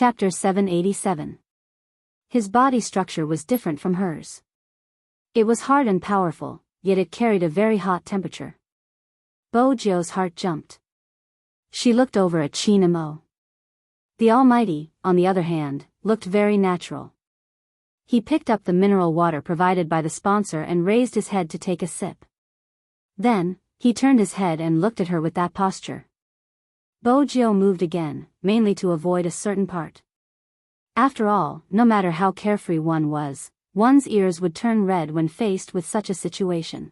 Chapter 787. His body structure was different from hers. It was hard and powerful, yet it carried a very hot temperature. Bojio's heart jumped. She looked over at Chin Imo. The Almighty, on the other hand, looked very natural. He picked up the mineral water provided by the sponsor and raised his head to take a sip. Then, he turned his head and looked at her with that posture. Bojio moved again, mainly to avoid a certain part. After all, no matter how carefree one was, one's ears would turn red when faced with such a situation.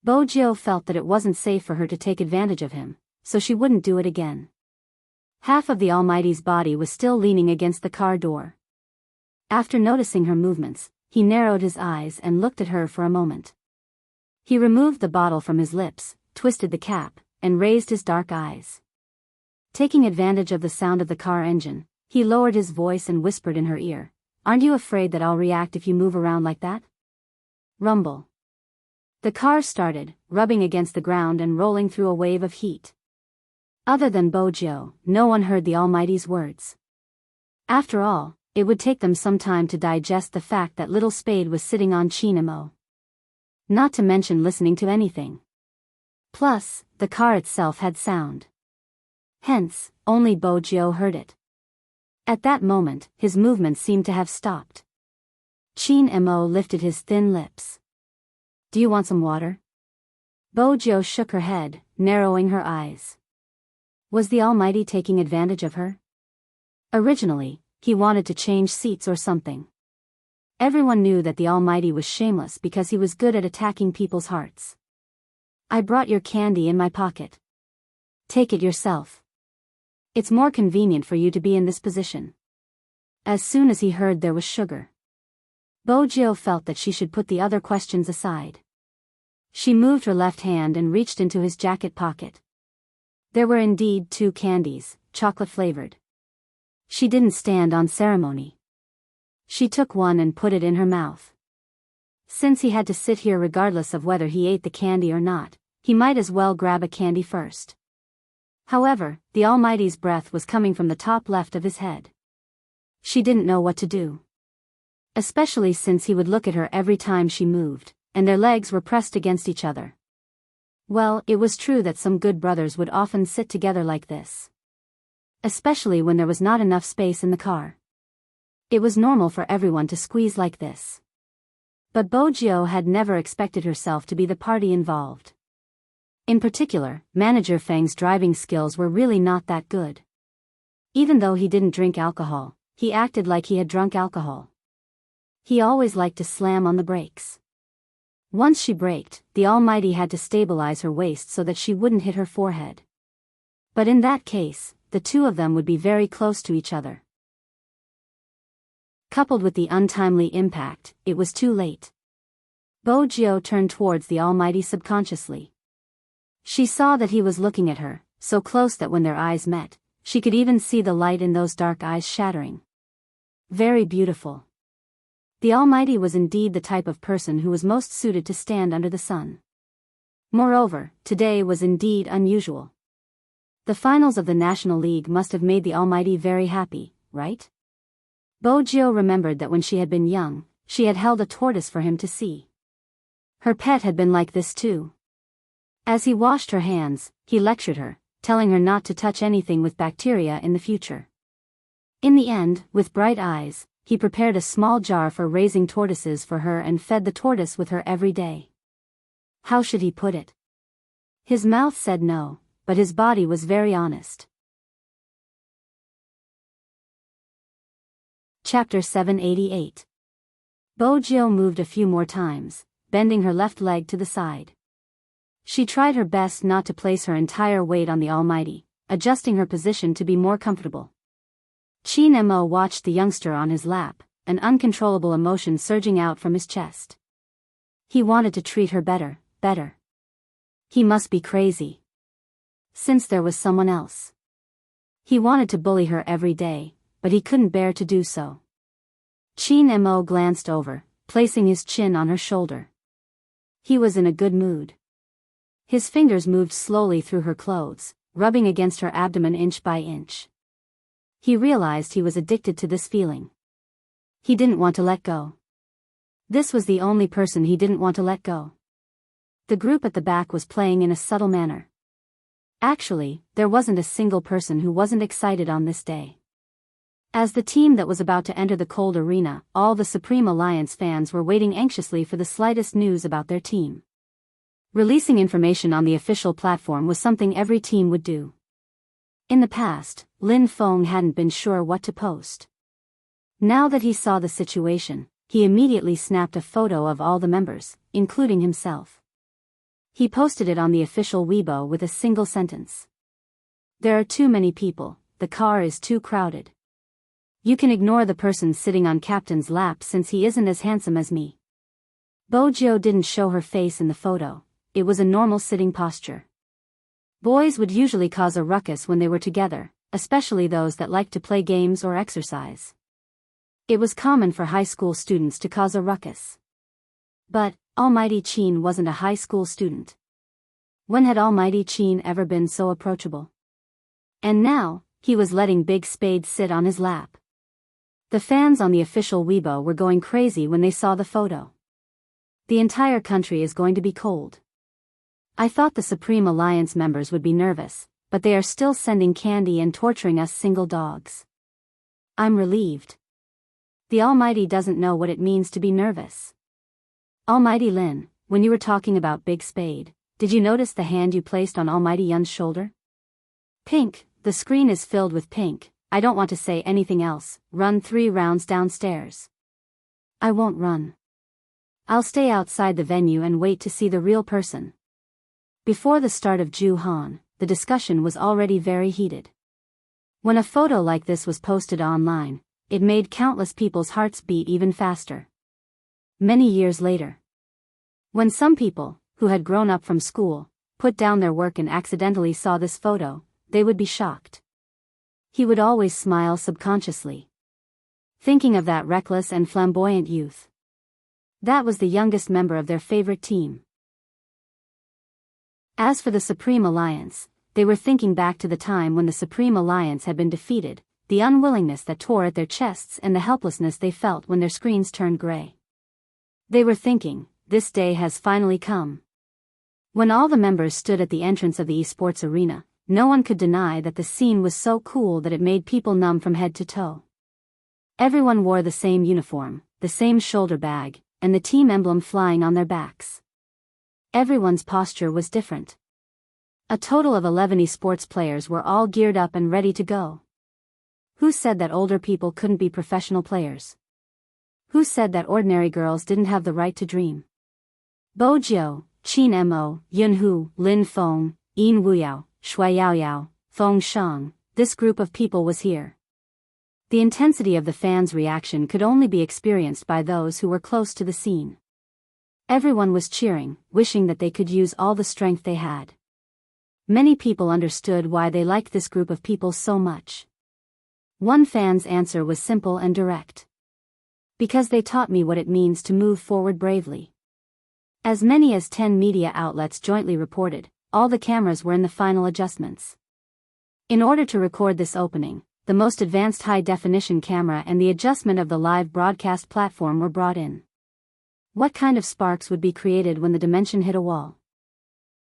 Bojio felt that it wasn't safe for her to take advantage of him, so she wouldn't do it again. Half of the Almighty's body was still leaning against the car door. After noticing her movements, he narrowed his eyes and looked at her for a moment. He removed the bottle from his lips, twisted the cap, and raised his dark eyes. Taking advantage of the sound of the car engine, he lowered his voice and whispered in her ear, "Aren't you afraid that I'll react if you move around like that?" Rumble. The car started, rubbing against the ground and rolling through a wave of heat. Other than Bojio, no one heard the Almighty's words. After all, it would take them some time to digest the fact that little Spade was sitting on Chin Imo. Not to mention listening to anything. Plus, the car itself had sound. Hence, only Bojio heard it. At that moment, his movements seemed to have stopped. Chin Imo lifted his thin lips. "Do you want some water?" Bojio shook her head, narrowing her eyes. Was the Almighty taking advantage of her? Originally, he wanted to change seats or something. Everyone knew that the Almighty was shameless because he was good at attacking people's hearts. "I brought your candy in my pocket. Take it yourself. It's more convenient for you to be in this position." As soon as he heard there was sugar, Bojio felt that she should put the other questions aside. She moved her left hand and reached into his jacket pocket. There were indeed 2 candies, chocolate-flavored. She didn't stand on ceremony. She took one and put it in her mouth. Since he had to sit here regardless of whether he ate the candy or not, he might as well grab a candy first. However, the Almighty's breath was coming from the top left of his head. She didn't know what to do. Especially since he would look at her every time she moved, and their legs were pressed against each other. Well, it was true that some good brothers would often sit together like this. Especially when there was not enough space in the car. It was normal for everyone to squeeze like this. But Bojio had never expected herself to be the party involved. In particular, Manager Feng's driving skills were really not that good. Even though he didn't drink alcohol, he acted like he had drunk alcohol. He always liked to slam on the brakes. Once she braked, the Almighty had to stabilize her waist so that she wouldn't hit her forehead. But in that case, the two of them would be very close to each other. Coupled with the untimely impact, it was too late. Bojio turned towards the Almighty subconsciously. She saw that he was looking at her, so close that when their eyes met, she could even see the light in those dark eyes shattering. Very beautiful. The Almighty was indeed the type of person who was most suited to stand under the sun. Moreover, today was indeed unusual. The finals of the National League must have made the Almighty very happy, right? Bojio remembered that when she had been young, she had held a tortoise for him to see. Her pet had been like this too. As he washed her hands, he lectured her, telling her not to touch anything with bacteria in the future. In the end, with bright eyes, he prepared a small jar for raising tortoises for her and fed the tortoise with her every day. How should he put it? His mouth said no, but his body was very honest. Chapter 788. Bojio moved a few more times, bending her left leg to the side. She tried her best not to place her entire weight on the Almighty, adjusting her position to be more comfortable. Chin Imo watched the youngster on his lap, an uncontrollable emotion surging out from his chest. He wanted to treat her better. He must be crazy. Since there was someone else. He wanted to bully her every day, but he couldn't bear to do so. Chin Imo glanced over, placing his chin on her shoulder. He was in a good mood. His fingers moved slowly through her clothes, rubbing against her abdomen inch by inch. He realized he was addicted to this feeling. He didn't want to let go. This was the only person he didn't want to let go. The group at the back was playing in a subtle manner. Actually, there wasn't a single person who wasn't excited on this day. As the team that was about to enter the cold arena, all the Supreme Alliance fans were waiting anxiously for the slightest news about their team. Releasing information on the official platform was something every team would do. In the past, Lin Feng hadn't been sure what to post. Now that he saw the situation, he immediately snapped a photo of all the members, including himself. He posted it on the official Weibo with a single sentence. There are too many people, the car is too crowded. You can ignore the person sitting on captain's lap since he isn't as handsome as me. Bojo didn't show her face in the photo, it was a normal sitting posture. Boys would usually cause a ruckus when they were together, especially those that liked to play games or exercise. It was common for high school students to cause a ruckus. But, Almighty Qin wasn't a high school student. When had Almighty Qin ever been so approachable? And now, he was letting Big Spade sit on his lap. The fans on the official Weibo were going crazy when they saw the photo. The entire country is going to be cold. I thought the Supreme Alliance members would be nervous, but they are still sending candy and torturing us single dogs. I'm relieved. The Almighty doesn't know what it means to be nervous. Almighty Lin, when you were talking about Big Spade, did you notice the hand you placed on Almighty Yun's shoulder? Pink, the screen is filled with pink, I don't want to say anything else, run 3 rounds downstairs. I won't run. I'll stay outside the venue and wait to see the real person. Before the start of Ju Han, the discussion was already very heated. When a photo like this was posted online, it made countless people's hearts beat even faster. Many years later, when some people, who had grown up from school, put down their work and accidentally saw this photo, they would be shocked. He would always smile subconsciously, thinking of that reckless and flamboyant youth. That was the youngest member of their favorite team. As for the Supreme Alliance, they were thinking back to the time when the Supreme Alliance had been defeated, the unwillingness that tore at their chests and the helplessness they felt when their screens turned gray. They were thinking, this day has finally come. When all the members stood at the entrance of the esports arena, no one could deny that the scene was so cool that it made people numb from head to toe. Everyone wore the same uniform, the same shoulder bag, and the team emblem flying on their backs. Everyone's posture was different. A total of 11 esports players were all geared up and ready to go. Who said that older people couldn't be professional players? Who said that ordinary girls didn't have the right to dream? Bojo, Qin Mo, Yunhu, Lin Feng, Yin Wuyao, Shui Yaoyao, Feng Shang, this group of people was here. The intensity of the fans' reaction could only be experienced by those who were close to the scene. Everyone was cheering, wishing that they could use all the strength they had. Many people understood why they liked this group of people so much. One fan's answer was simple and direct. Because they taught me what it means to move forward bravely. As many as 10 media outlets jointly reported, all the cameras were in the final adjustments. In order to record this opening, the most advanced high-definition camera and the adjustment of the live broadcast platform were brought in. What kind of sparks would be created when the dimension hit a wall?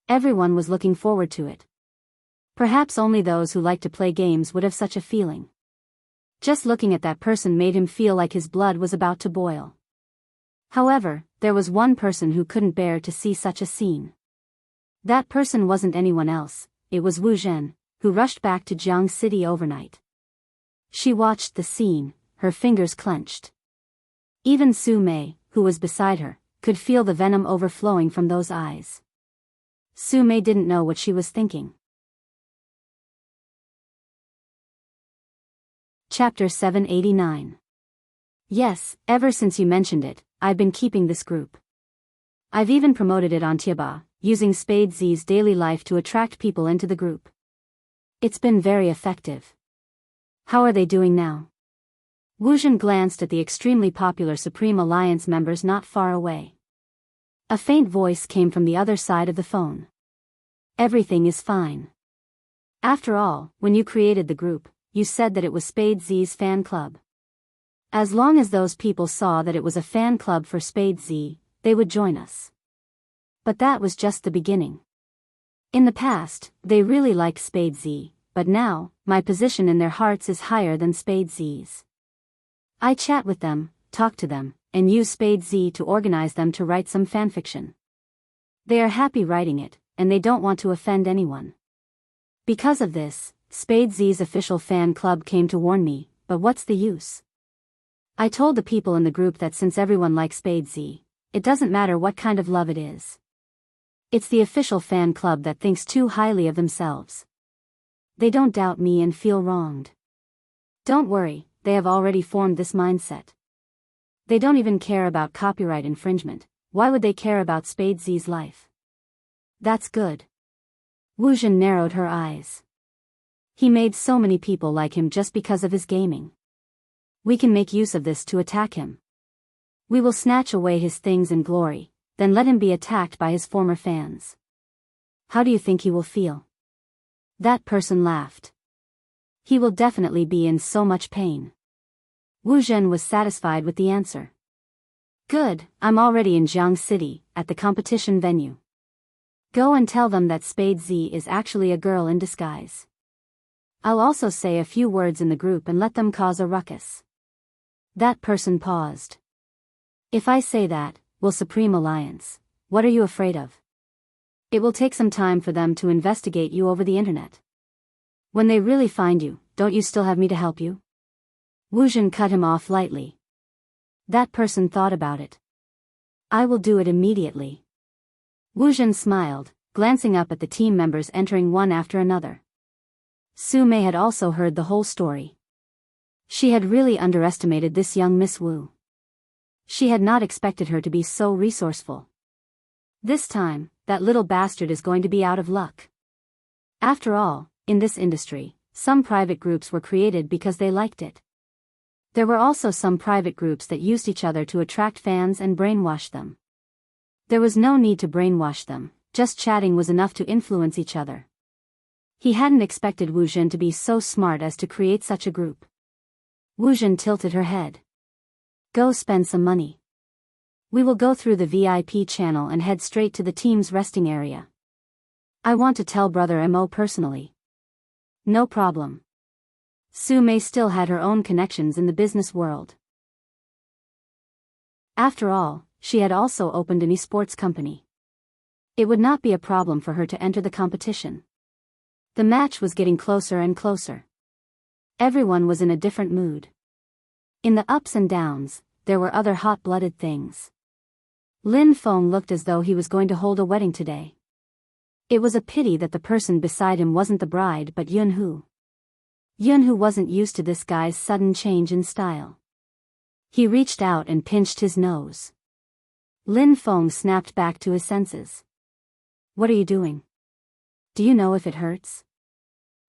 Everyone was looking forward to it. Perhaps only those who like to play games would have such a feeling. Just looking at that person made him feel like his blood was about to boil. However, there was one person who couldn't bear to see such a scene. That person wasn't anyone else, it was Wu Zhen, who rushed back to Jiang City overnight. She watched the scene, her fingers clenched. Even Su Mei, who was beside her, could feel the venom overflowing from those eyes. Su Mei didn't know what she was thinking. Chapter 789. Yes, ever since you mentioned it, I've been keeping this group. I've even promoted it on Tiaba, using Spade Z's daily life to attract people into the group. It's been very effective. How are they doing now? Wu Zhen glanced at the extremely popular Supreme Alliance members not far away. A faint voice came from the other side of the phone. Everything is fine. After all, when you created the group, you said that it was Spade Z's fan club. As long as those people saw that it was a fan club for Spade Z, they would join us. But that was just the beginning. In the past, they really liked Spade Z, but now, my position in their hearts is higher than Spade Z's. I chat with them, talk to them, and use Spade Z to organize them to write some fanfiction. They are happy writing it, and they don't want to offend anyone. Because of this, Spade Z's official fan club came to warn me, but what's the use? I told the people in the group that since everyone likes Spade Z, it doesn't matter what kind of love it is. It's the official fan club that thinks too highly of themselves. They don't doubt me and feel wronged. Don't worry, they have already formed this mindset. They don't even care about copyright infringement. Why would they care about Spade Z's life? That's good. Wuzhen narrowed her eyes. He made so many people like him just because of his gaming. We can make use of this to attack him. We will snatch away his things in glory, then let him be attacked by his former fans. How do you think he will feel? That person laughed. He will definitely be in so much pain. Wu Zhen was satisfied with the answer. Good, I'm already in Jiang City, at the competition venue. Go and tell them that Spade Z is actually a girl in disguise. I'll also say a few words in the group and let them cause a ruckus. That person paused. If I say that, will Supreme Alliance, what are you afraid of? It will take some time for them to investigate you over the internet. When they really find you, don't you still have me to help you? Wu Zhen cut him off lightly. That person thought about it. I will do it immediately. Wu Zhen smiled, glancing up at the team members entering one after another. Su Mei had also heard the whole story. She had really underestimated this young Miss Wu. She had not expected her to be so resourceful. This time, that little bastard is going to be out of luck. After all, in this industry, some private groups were created because they liked it. There were also some private groups that used each other to attract fans and brainwash them. There was no need to brainwash them, just chatting was enough to influence each other. He hadn't expected Wu Zhen to be so smart as to create such a group. Wu Zhen tilted her head. Go spend some money. We will go through the VIP channel and head straight to the team's resting area. I want to tell Brother Mo personally. No problem. Su Mei still had her own connections in the business world. After all, she had also opened an esports company. It would not be a problem for her to enter the competition. The match was getting closer and closer. Everyone was in a different mood. In the ups and downs, there were other hot-blooded things. Lin Feng looked as though he was going to hold a wedding today. It was a pity that the person beside him wasn't the bride but Yunhu. Yunhu wasn't used to this guy's sudden change in style. He reached out and pinched his nose. Lin Feng snapped back to his senses. What are you doing? Do you know if it hurts?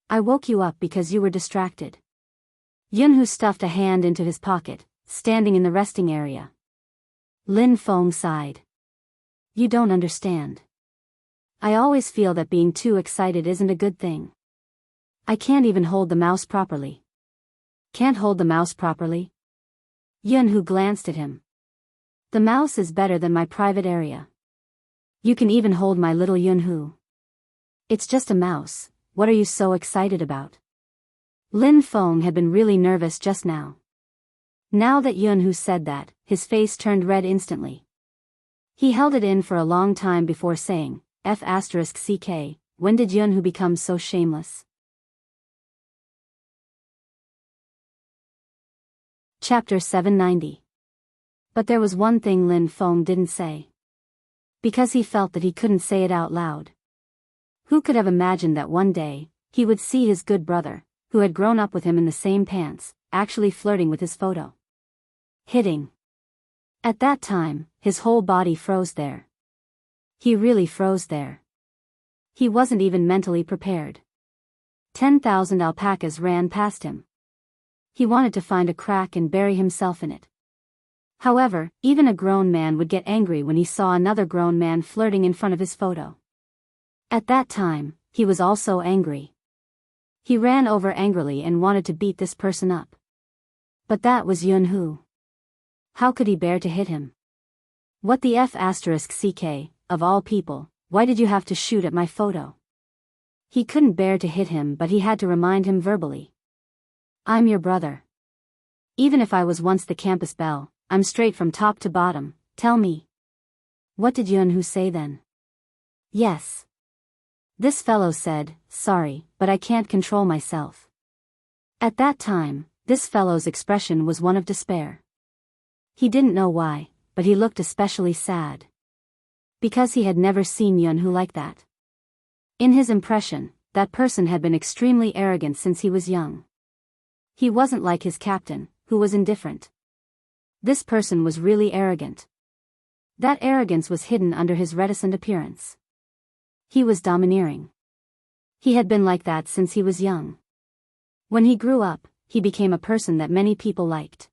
I woke you up because you were distracted. Yunhu stuffed a hand into his pocket, standing in the resting area. Lin Feng sighed. You don't understand. I always feel that being too excited isn't a good thing. I can't even hold the mouse properly. Can't hold the mouse properly? Yunhu glanced at him. The mouse is better than my private area. You can even hold my little Yunhu. It's just a mouse, what are you so excited about? Lin Feng had been really nervous just now. Now that Yunhu said that, his face turned red instantly. He held it in for a long time before saying, F***ck, when did Yunhu become so shameless? Chapter 790. But there was one thing Lin Feng didn't say. Because he felt that he couldn't say it out loud. Who could have imagined that one day, he would see his good brother, who had grown up with him in the same pants, actually flirting with his photo. Hitting. At that time, his whole body froze there. He really froze there. He wasn't even mentally prepared. 10,000 alpacas ran past him. He wanted to find a crack and bury himself in it. However, even a grown man would get angry when he saw another grown man flirting in front of his photo. At that time, he was also angry. He ran over angrily and wanted to beat this person up. But that was Yun-hoo. How could he bear to hit him? What the F***ck, of all people, why did you have to shoot at my photo? He couldn't bear to hit him, but he had to remind him verbally. I'm your brother. Even if I was once the campus belle, I'm straight from top to bottom, tell me. What did Yun-hoo say then? Yes. This fellow said, sorry, but I can't control myself. At that time, this fellow's expression was one of despair. He didn't know why, but he looked especially sad. Because he had never seen Yun-hoo like that. In his impression, that person had been extremely arrogant since he was young. He wasn't like his captain, who was indifferent. This person was really arrogant. That arrogance was hidden under his reticent appearance. He was domineering. He had been like that since he was young. When he grew up, he became a person that many people liked.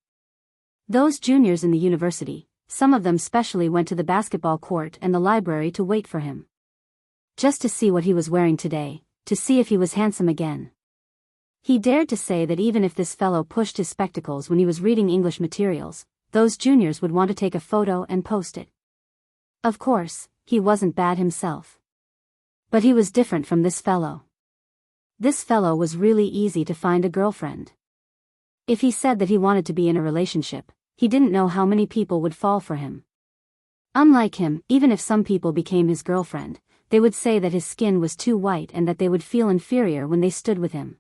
Those juniors in the university, some of them specially went to the basketball court and the library to wait for him. Just to see what he was wearing today, to see if he was handsome again. He dared to say that even if this fellow pushed his spectacles when he was reading English materials, those juniors would want to take a photo and post it. Of course, he wasn't bad himself. But he was different from this fellow. This fellow was really easy to find a girlfriend. If he said that he wanted to be in a relationship, he didn't know how many people would fall for him. Unlike him, even if some people became his girlfriend, they would say that his skin was too white and that they would feel inferior when they stood with him.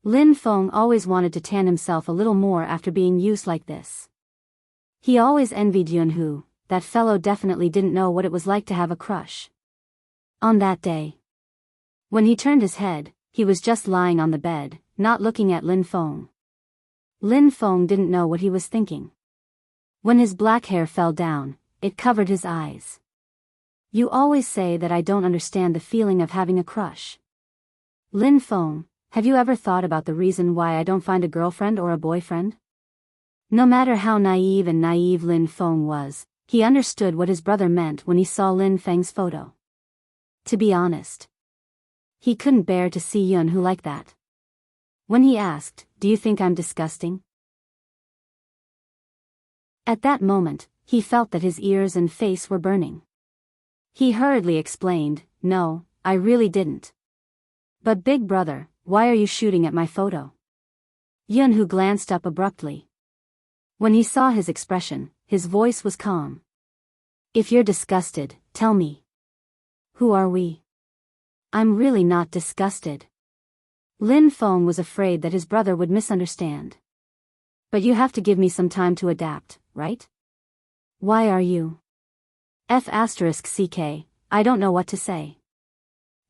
Lin Feng always wanted to tan himself a little more after being used like this. He always envied Yun-hoo. That fellow definitely didn't know what it was like to have a crush. On that day, when he turned his head, he was just lying on the bed, not looking at Lin Feng. Lin Feng didn't know what he was thinking. When his black hair fell down, it covered his eyes. You always say that I don't understand the feeling of having a crush. Lin Feng, have you ever thought about the reason why I don't find a girlfriend or a boyfriend? No matter how naive Lin Feng was, he understood what his brother meant when he saw Lin Feng's photo. To be honest, he couldn't bear to see Yun-hoo like that. When he asked, do you think I'm disgusting? At that moment, he felt that his ears and face were burning. He hurriedly explained, no, I really didn't. But big brother, why are you shooting at my photo? Yun-hoo glanced up abruptly. When he saw his expression, his voice was calm. If you're disgusted, tell me. Who are we? I'm really not disgusted. Lin Feng was afraid that his brother would misunderstand. But you have to give me some time to adapt, right? Why are you? F***ck, I don't know what to say.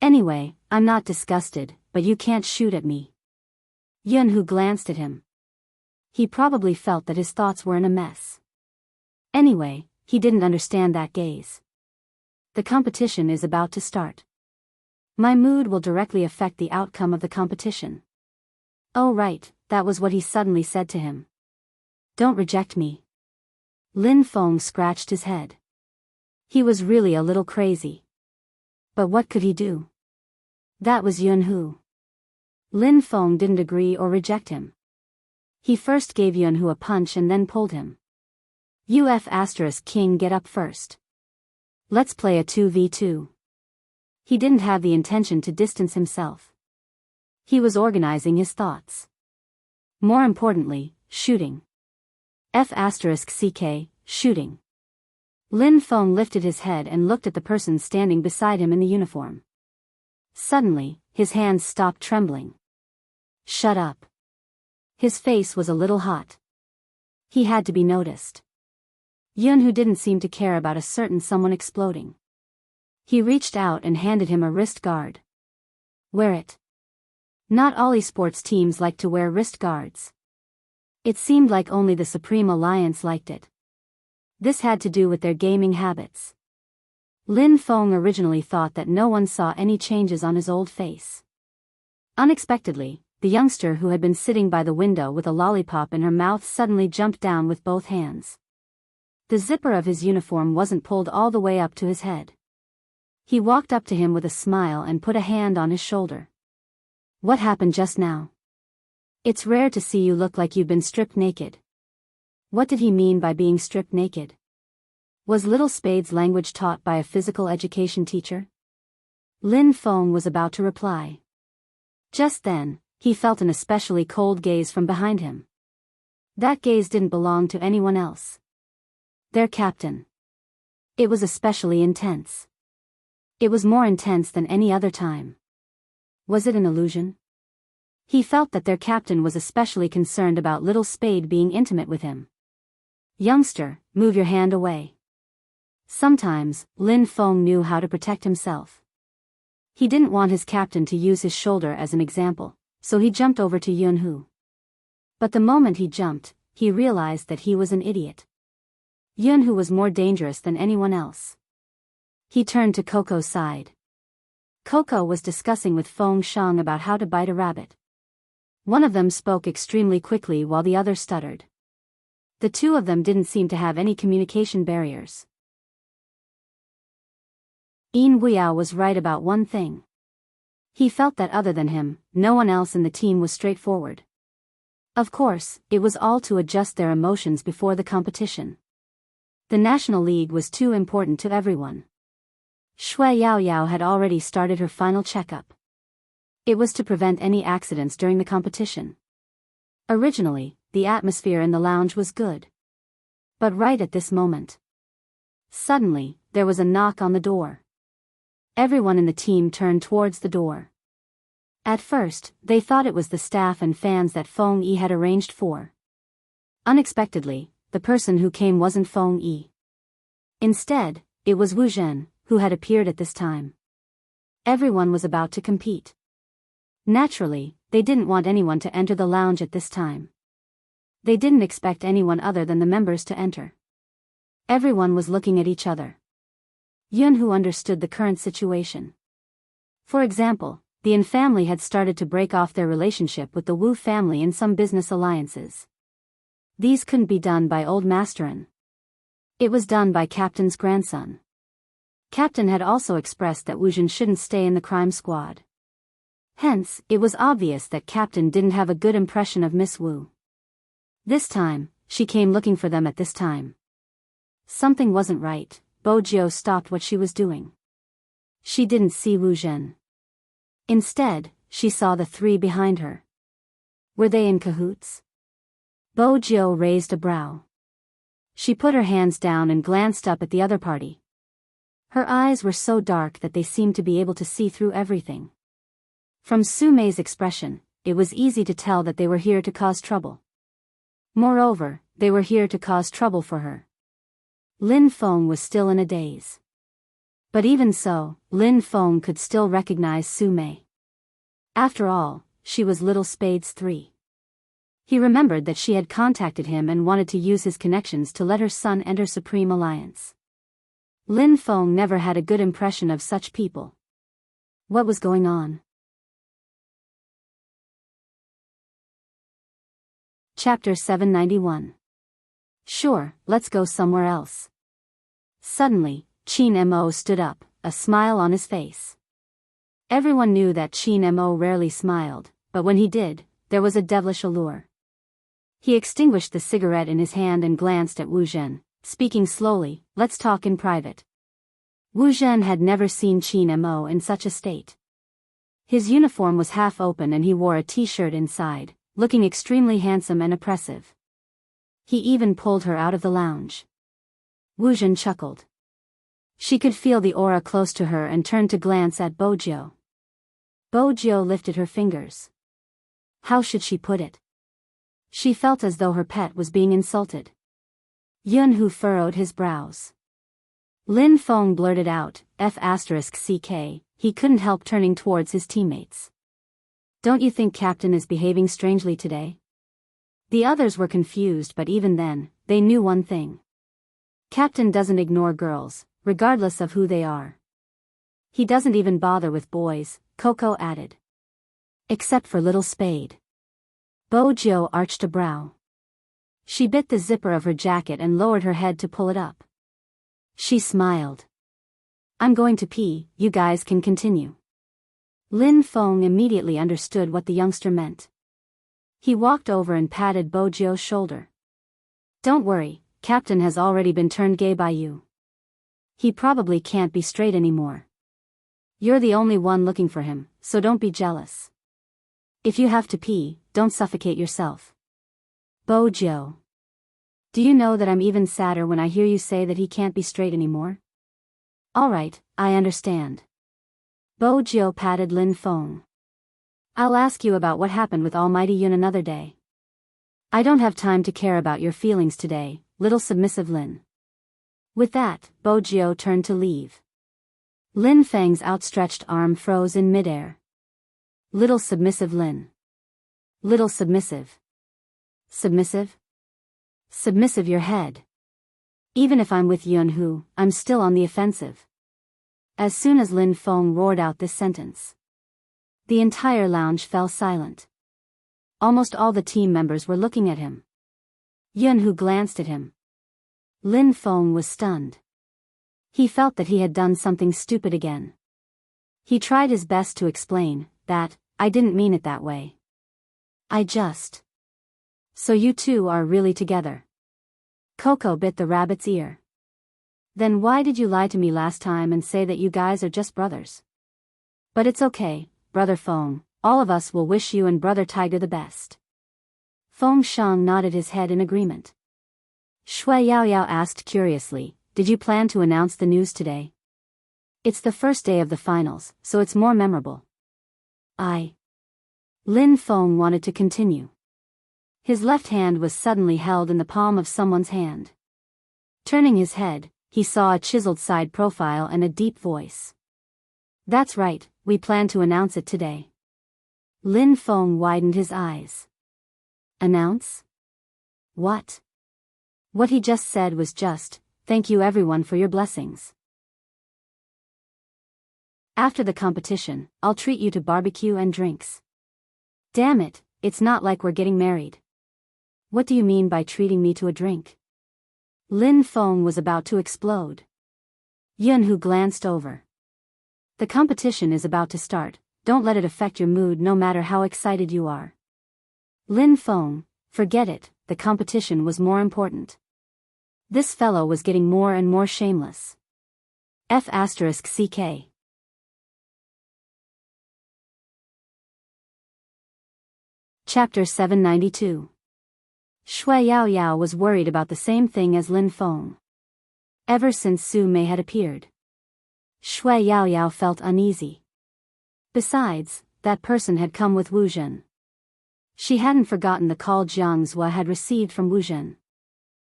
Anyway, I'm not disgusted, but you can't shoot at me. Yun-hoo glanced at him. He probably felt that his thoughts were in a mess. Anyway, he didn't understand that gaze. The competition is about to start. My mood will directly affect the outcome of the competition. Oh right, that was what he suddenly said to him. Don't reject me. Lin Feng scratched his head. He was really a little crazy. But what could he do? That was Yun-hoo. Lin Feng didn't agree or reject him. He first gave Yun-hoo a punch and then pulled him. You F***king get up first. Let's play a 2v2. He didn't have the intention to distance himself. He was organizing his thoughts. More importantly, shooting. F***ck, shooting. Lin Feng lifted his head and looked at the person standing beside him in the uniform. Suddenly, his hands stopped trembling. Shut up. His face was a little hot. He had to be noticed. Yun-hoo didn't seem to care about a certain someone exploding. He reached out and handed him a wrist guard. Wear it. Not all esports teams like to wear wrist guards. It seemed like only the Supreme Alliance liked it. This had to do with their gaming habits. Lin Feng originally thought that no one saw any changes on his old face. Unexpectedly, the youngster who had been sitting by the window with a lollipop in her mouth suddenly jumped down with both hands. The zipper of his uniform wasn't pulled all the way up to his head. He walked up to him with a smile and put a hand on his shoulder. What happened just now? It's rare to see you look like you've been stripped naked. What did he mean by being stripped naked? Was Little Spade's language taught by a physical education teacher? Lin Feng was about to reply. Just then, he felt an especially cold gaze from behind him. That gaze didn't belong to anyone else. Their captain. It was especially intense. It was more intense than any other time. Was it an illusion? He felt that their captain was especially concerned about Little Spade being intimate with him. Youngster, move your hand away. Sometimes, Lin Feng knew how to protect himself. He didn't want his captain to use his shoulder as an example, so he jumped over to Yunhu. But the moment he jumped, he realized that he was an idiot. Yunhu was more dangerous than anyone else. He turned to Coco's side. Coco was discussing with Feng Shang about how to bite a rabbit. One of them spoke extremely quickly while the other stuttered. The two of them didn't seem to have any communication barriers. Yin Weiyao was right about one thing. He felt that other than him, no one else in the team was straightforward. Of course, it was all to adjust their emotions before the competition. The National League was too important to everyone. Shui Yaoyao had already started her final checkup. It was to prevent any accidents during the competition. Originally, the atmosphere in the lounge was good. But right at this moment, suddenly, there was a knock on the door. Everyone in the team turned towards the door. At first, they thought it was the staff and fans that Feng Yi had arranged for. Unexpectedly, the person who came wasn't Feng Yi. Instead, it was Wu Zhen, who had appeared at this time. Everyone was about to compete. Naturally, they didn't want anyone to enter the lounge at this time. They didn't expect anyone other than the members to enter. Everyone was looking at each other. Yunhu understood the current situation. For example, the Yin family had started to break off their relationship with the Wu family in some business alliances. These couldn't be done by old Masterin. It was done by Captain's grandson. Captain had also expressed that Wu Zhen shouldn't stay in the crime squad. Hence, it was obvious that Captain didn't have a good impression of Miss Wu. This time, she came looking for them at this time. Something wasn't right. Bo Jiu stopped what she was doing. She didn't see Wu Zhen. Instead, she saw the three behind her. Were they in cahoots? Bo Jiu raised a brow. She put her hands down and glanced up at the other party. Her eyes were so dark that they seemed to be able to see through everything. From Su Mei's expression, it was easy to tell that they were here to cause trouble. Moreover, they were here to cause trouble for her. Lin Feng was still in a daze. But even so, Lin Feng could still recognize Su Mei. After all, she was Little Spade's 3. He remembered that she had contacted him and wanted to use his connections to let her son enter Supreme Alliance. Lin Feng never had a good impression of such people. What was going on? Chapter 791. Sure, let's go somewhere else. Suddenly, Qin Mo stood up, a smile on his face. Everyone knew that Qin Mo rarely smiled, but when he did, there was a devilish allure. He extinguished the cigarette in his hand and glanced at Wu Zhen, speaking slowly, "Let's talk in private." Wu Zhen had never seen Qin Mo in such a state. His uniform was half open and he wore a t-shirt inside, looking extremely handsome and oppressive. He even pulled her out of the lounge. Wu Zhen chuckled. She could feel the aura close to her and turned to glance at Bo Jiu. Bo Jiu lifted her fingers. How should she put it? She felt as though her pet was being insulted. Yunhu furrowed his brows. Lin Feng blurted out, F***ck, he couldn't help turning towards his teammates. Don't you think Captain is behaving strangely today? The others were confused, but even then, they knew one thing. Captain doesn't ignore girls, regardless of who they are. He doesn't even bother with boys, Coco added. Except for Little Spade. Bo Jiu arched a brow. She bit the zipper of her jacket and lowered her head to pull it up. She smiled. I'm going to pee, you guys can continue. Lin Feng immediately understood what the youngster meant. He walked over and patted Bo Jio's shoulder. Don't worry, Captain has already been turned gay by you. He probably can't be straight anymore. You're the only one looking for him, so don't be jealous. If you have to pee, don't suffocate yourself. Bo Jio. Do you know that I'm even sadder when I hear you say that he can't be straight anymore? Alright, I understand. Bo Jio patted Lin Feng. I'll ask you about what happened with Almighty Yun another day. I don't have time to care about your feelings today, little submissive Lin. With that, Bo Jio turned to leave. Lin Feng's outstretched arm froze in midair. Little submissive Lin. Little submissive. Submissive? Submissive your head. Even if I'm with Yun Hu, I'm still on the offensive. As soon as Lin Feng roared out this sentence, the entire lounge fell silent. Almost all the team members were looking at him. Yun Hu glanced at him. Lin Feng was stunned. He felt that he had done something stupid again. He tried his best to explain that, I didn't mean it that way. I just. So you two are really together. Coco bit the rabbit's ear. Then why did you lie to me last time and say that you guys are just brothers? But it's okay, Brother Feng, all of us will wish you and Brother Tiger the best. Feng Shang nodded his head in agreement. Shui Yaoyao asked curiously, did you plan to announce the news today? It's the first day of the finals, so it's more memorable. Lin Feng wanted to continue. His left hand was suddenly held in the palm of someone's hand. Turning his head, he saw a chiseled side profile and a deep voice. That's right, we plan to announce it today. Lin Feng widened his eyes. Announce? What? What he just said was just, thank you everyone for your blessings. After the competition, I'll treat you to barbecue and drinks. Damn it, it's not like we're getting married. What do you mean by treating me to a drink? Lin Feng was about to explode. Yun Hu glanced over. The competition is about to start, don't let it affect your mood no matter how excited you are. Lin Feng, forget it, the competition was more important. This fellow was getting more and more shameless. F***CK. Chapter 792. Shui Yaoyao was worried about the same thing as Lin Feng. Ever since Su Mei had appeared, Shui Yaoyao felt uneasy. Besides, that person had come with Wu Zhen. She hadn't forgotten the call Jiang Zhua had received from Wu Zhen.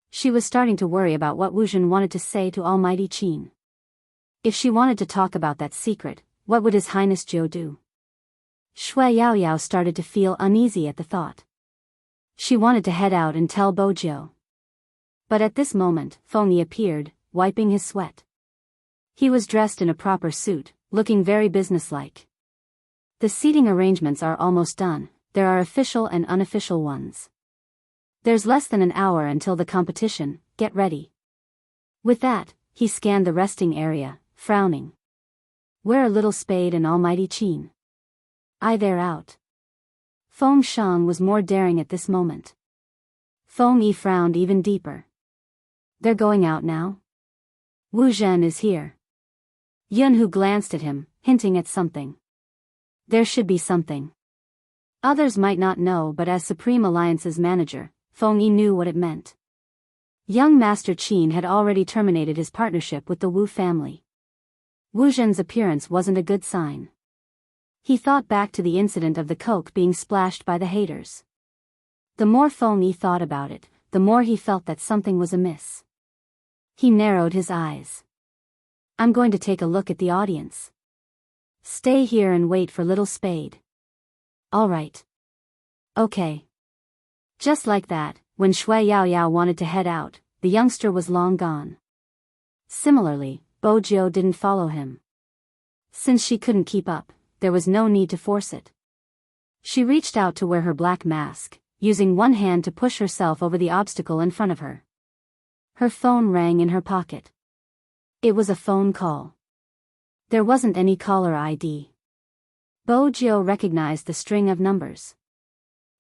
She was starting to worry about what Wu Zhen wanted to say to Almighty Qin. If she wanted to talk about that secret, what would His Highness Zhou do? Shui Yaoyao started to feel uneasy at the thought. She wanted to head out and tell Bo Jio. But at this moment, Feng Yi appeared, wiping his sweat. He was dressed in a proper suit, looking very businesslike. The seating arrangements are almost done, there are official and unofficial ones. There's less than an hour until the competition, get ready. With that, he scanned the resting area, frowning. Where are Little Spade and Almighty Qin? They're out. Feng Shang was more daring at this moment. Feng Yi frowned even deeper. They're going out now? Wu Zhen is here. Yun Hu glanced at him, hinting at something. There should be something. Others might not know, but as Supreme Alliance's manager, Feng Yi knew what it meant. Young Master Qin had already terminated his partnership with the Wu family. Wu Zhen's appearance wasn't a good sign. He thought back to the incident of the coke being splashed by the haters. The more Feng Yi thought about it, the more he felt that something was amiss. He narrowed his eyes. I'm going to take a look at the audience. Stay here and wait for Little Spade. All right. Okay. Just like that, when Shui Yaoyao wanted to head out, the youngster was long gone. Similarly, Bo Jio didn't follow him. Since she couldn't keep up, there was no need to force it. She reached out to wear her black mask, using one hand to push herself over the obstacle in front of her. Her phone rang in her pocket. It was a phone call. There wasn't any caller ID. Bojo recognized the string of numbers.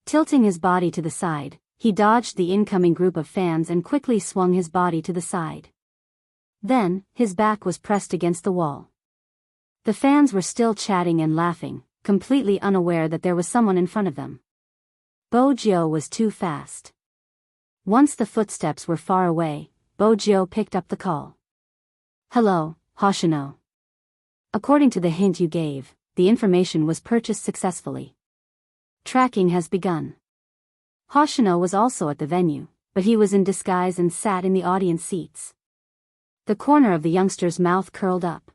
Tilting his body to the side, he dodged the incoming group of fans and quickly swung his body to the side. Then, his back was pressed against the wall. The fans were still chatting and laughing, completely unaware that there was someone in front of them. Bojo was too fast. Once the footsteps were far away, Bojo picked up the call. "Hello, Hoshino. According to the hint you gave, the information was purchased successfully. Tracking has begun." Hoshino was also at the venue, but he was in disguise and sat in the audience seats. The corner of the youngster's mouth curled up.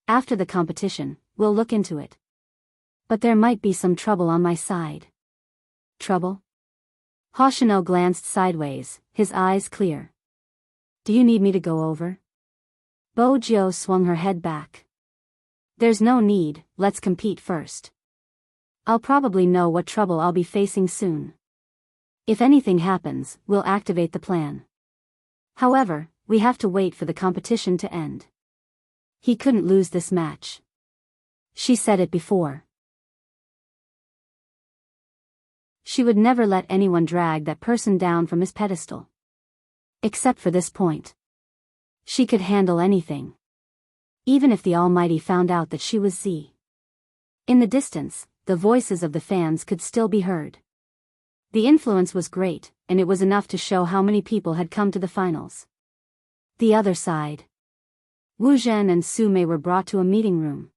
"After the competition, we'll look into it. But there might be some trouble on my side." "Trouble?" Hoshino glanced sideways, his eyes clear. "Do you need me to go over?" Bojo swung her head back. "There's no need, let's compete first. I'll probably know what trouble I'll be facing soon. If anything happens, we'll activate the plan. However, we have to wait for the competition to end. He couldn't lose this match. She said it before. She would never let anyone drag that person down from his pedestal. Except for this point. She could handle anything. Even if the Almighty found out that she was Z. In the distance, the voices of the fans could still be heard. The influence was great, and it was enough to show how many people had come to the finals. The other side. Wu Zhen and Su Mei were brought to a meeting room.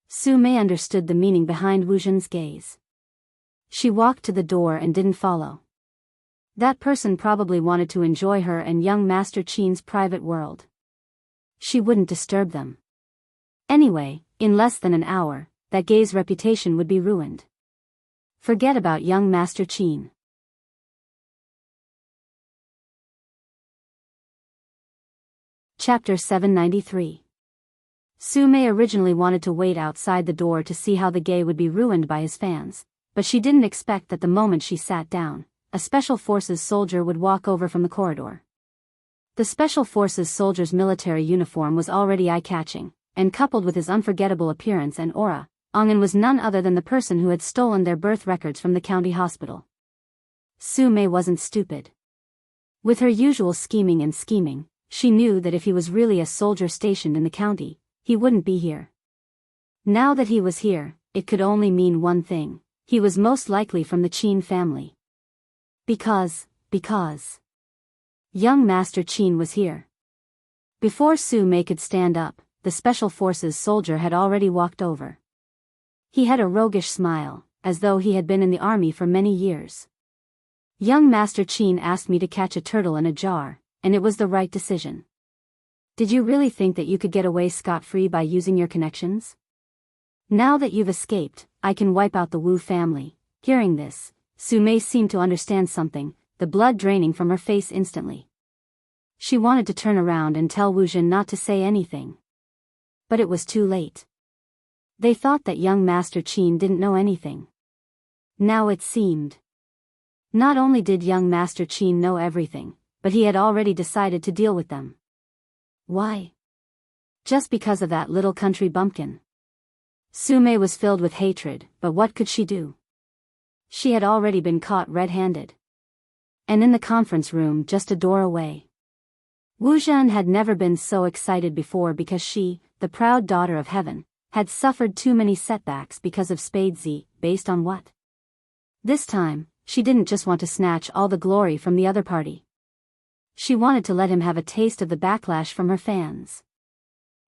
Su Mei understood the meaning behind Wu Zhen's gaze. She walked to the door and didn't follow. That person probably wanted to enjoy her and young Master Qin's private world. She wouldn't disturb them. Anyway, in less than an hour, that gay's reputation would be ruined. Forget about young Master Qin. Chapter 793. Su Mei originally wanted to wait outside the door to see how the gay would be ruined by his fans, but she didn't expect that the moment she sat down, a Special Forces soldier would walk over from the corridor. The Special Forces soldier's military uniform was already eye-catching, and coupled with his unforgettable appearance and aura, Ongen was none other than the person who had stolen their birth records from the county hospital. Su Mei wasn't stupid. With her usual scheming, she knew that if he was really a soldier stationed in the county, he wouldn't be here. Now that he was here, it could only mean one thing: he was most likely from the Qin family. Because young Master Qin was here. Before Su Mei could stand up, the Special Forces soldier had already walked over. He had a roguish smile, as though he had been in the army for many years. "Young Master Qin asked me to catch a turtle in a jar, and it was the right decision. Did you really think that you could get away scot-free by using your connections? Now that you've escaped, I can wipe out the Wu family." Hearing this, Su Mei seemed to understand something, the blood draining from her face instantly. She wanted to turn around and tell Wu Zhen not to say anything. But it was too late. They thought that young Master Qin didn't know anything. Now it seemed. Not only did young Master Qin know everything, but he had already decided to deal with them. Why? Just because of that little country bumpkin. Su Mei was filled with hatred, but what could she do? She had already been caught red-handed. And in the conference room just a door away. Wu Zhen had never been so excited before because she, the proud daughter of heaven, had suffered too many setbacks because of Spade Z, based on what? This time, she didn't just want to snatch all the glory from the other party. She wanted to let him have a taste of the backlash from her fans.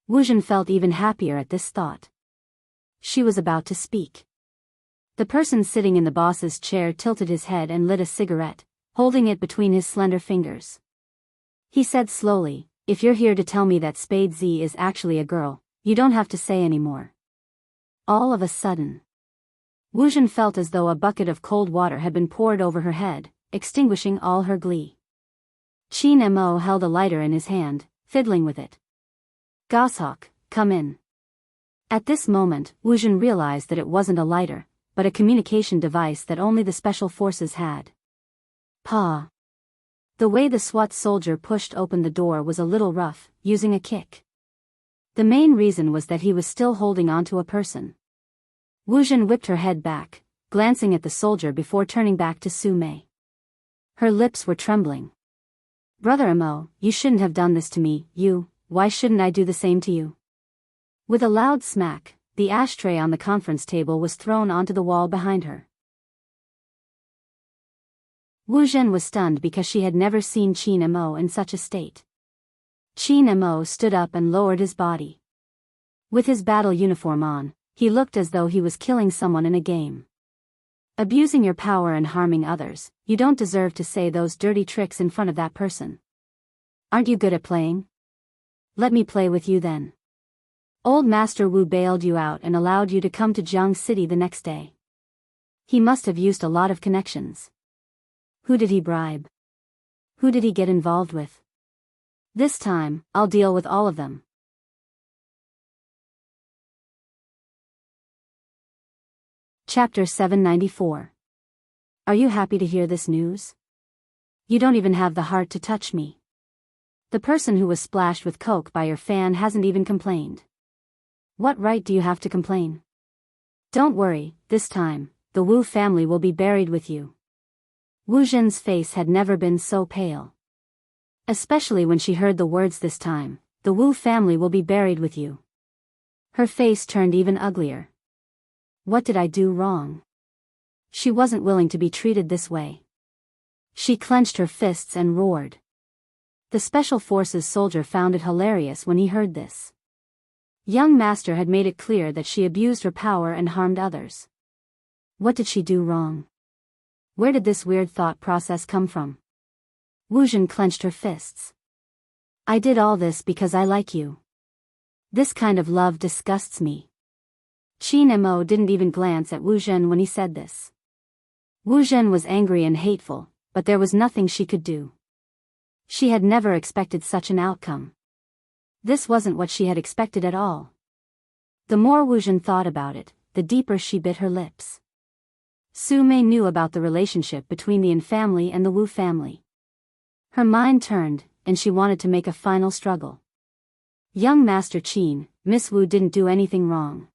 Wu Zhen felt even happier at this thought. She was about to speak. The person sitting in the boss's chair tilted his head and lit a cigarette, holding it between his slender fingers. He said slowly, "If you're here to tell me that Spade Z is actually a girl, you don't have to say anymore." All of a sudden, Wu Zhen felt as though a bucket of cold water had been poured over her head, extinguishing all her glee. Qin Mo held a lighter in his hand, fiddling with it. "Goshawk, come in." At this moment, Wu Zhen realized that it wasn't a lighter, but a communication device that only the Special Forces had. Pa. The way the SWAT soldier pushed open the door was a little rough, using a kick. The main reason was that he was still holding onto a person. Wu Zhen whipped her head back, glancing at the soldier before turning back to Su Mei. Her lips were trembling. Brother Mo, you shouldn't have done this to me, why shouldn't I do the same to you? With a loud smack, the ashtray on the conference table was thrown onto the wall behind her. Wu Zhen was stunned because she had never seen Qin Mo in such a state. Qin Mo stood up and lowered his body. With his battle uniform on, he looked as though he was killing someone in a game. Abusing your power and harming others, you don't deserve to say those dirty tricks in front of that person. Aren't you good at playing? Let me play with you then. Old Master Wu bailed you out and allowed you to come to Jiang City the next day. He must have used a lot of connections. Who did he bribe? Who did he get involved with? This time, I'll deal with all of them. Chapter 794. Are you happy to hear this news? You don't even have the heart to touch me. The person who was splashed with coke by your fan hasn't even complained. What right do you have to complain? Don't worry, this time, the Wu family will be buried with you. Wu Zhen's face had never been so pale. Especially when she heard the words this time, the Wu family will be buried with you. Her face turned even uglier. What did I do wrong? She wasn't willing to be treated this way. She clenched her fists and roared. The Special Forces soldier found it hilarious when he heard this. Young Master had made it clear that she abused her power and harmed others. What did she do wrong? Where did this weird thought process come from? Wu Zhen clenched her fists. I did all this because I like you. This kind of love disgusts me. Qin Mo didn't even glance at Wu Zhen when he said this. Wu Zhen was angry and hateful, but there was nothing she could do. She had never expected such an outcome. This wasn't what she had expected at all. The more Wu Zhen thought about it, the deeper she bit her lips. Su Mei knew about the relationship between the Yin family and the Wu family. Her mind turned, and she wanted to make a final struggle. Young Master Qin, Miss Wu didn't do anything wrong.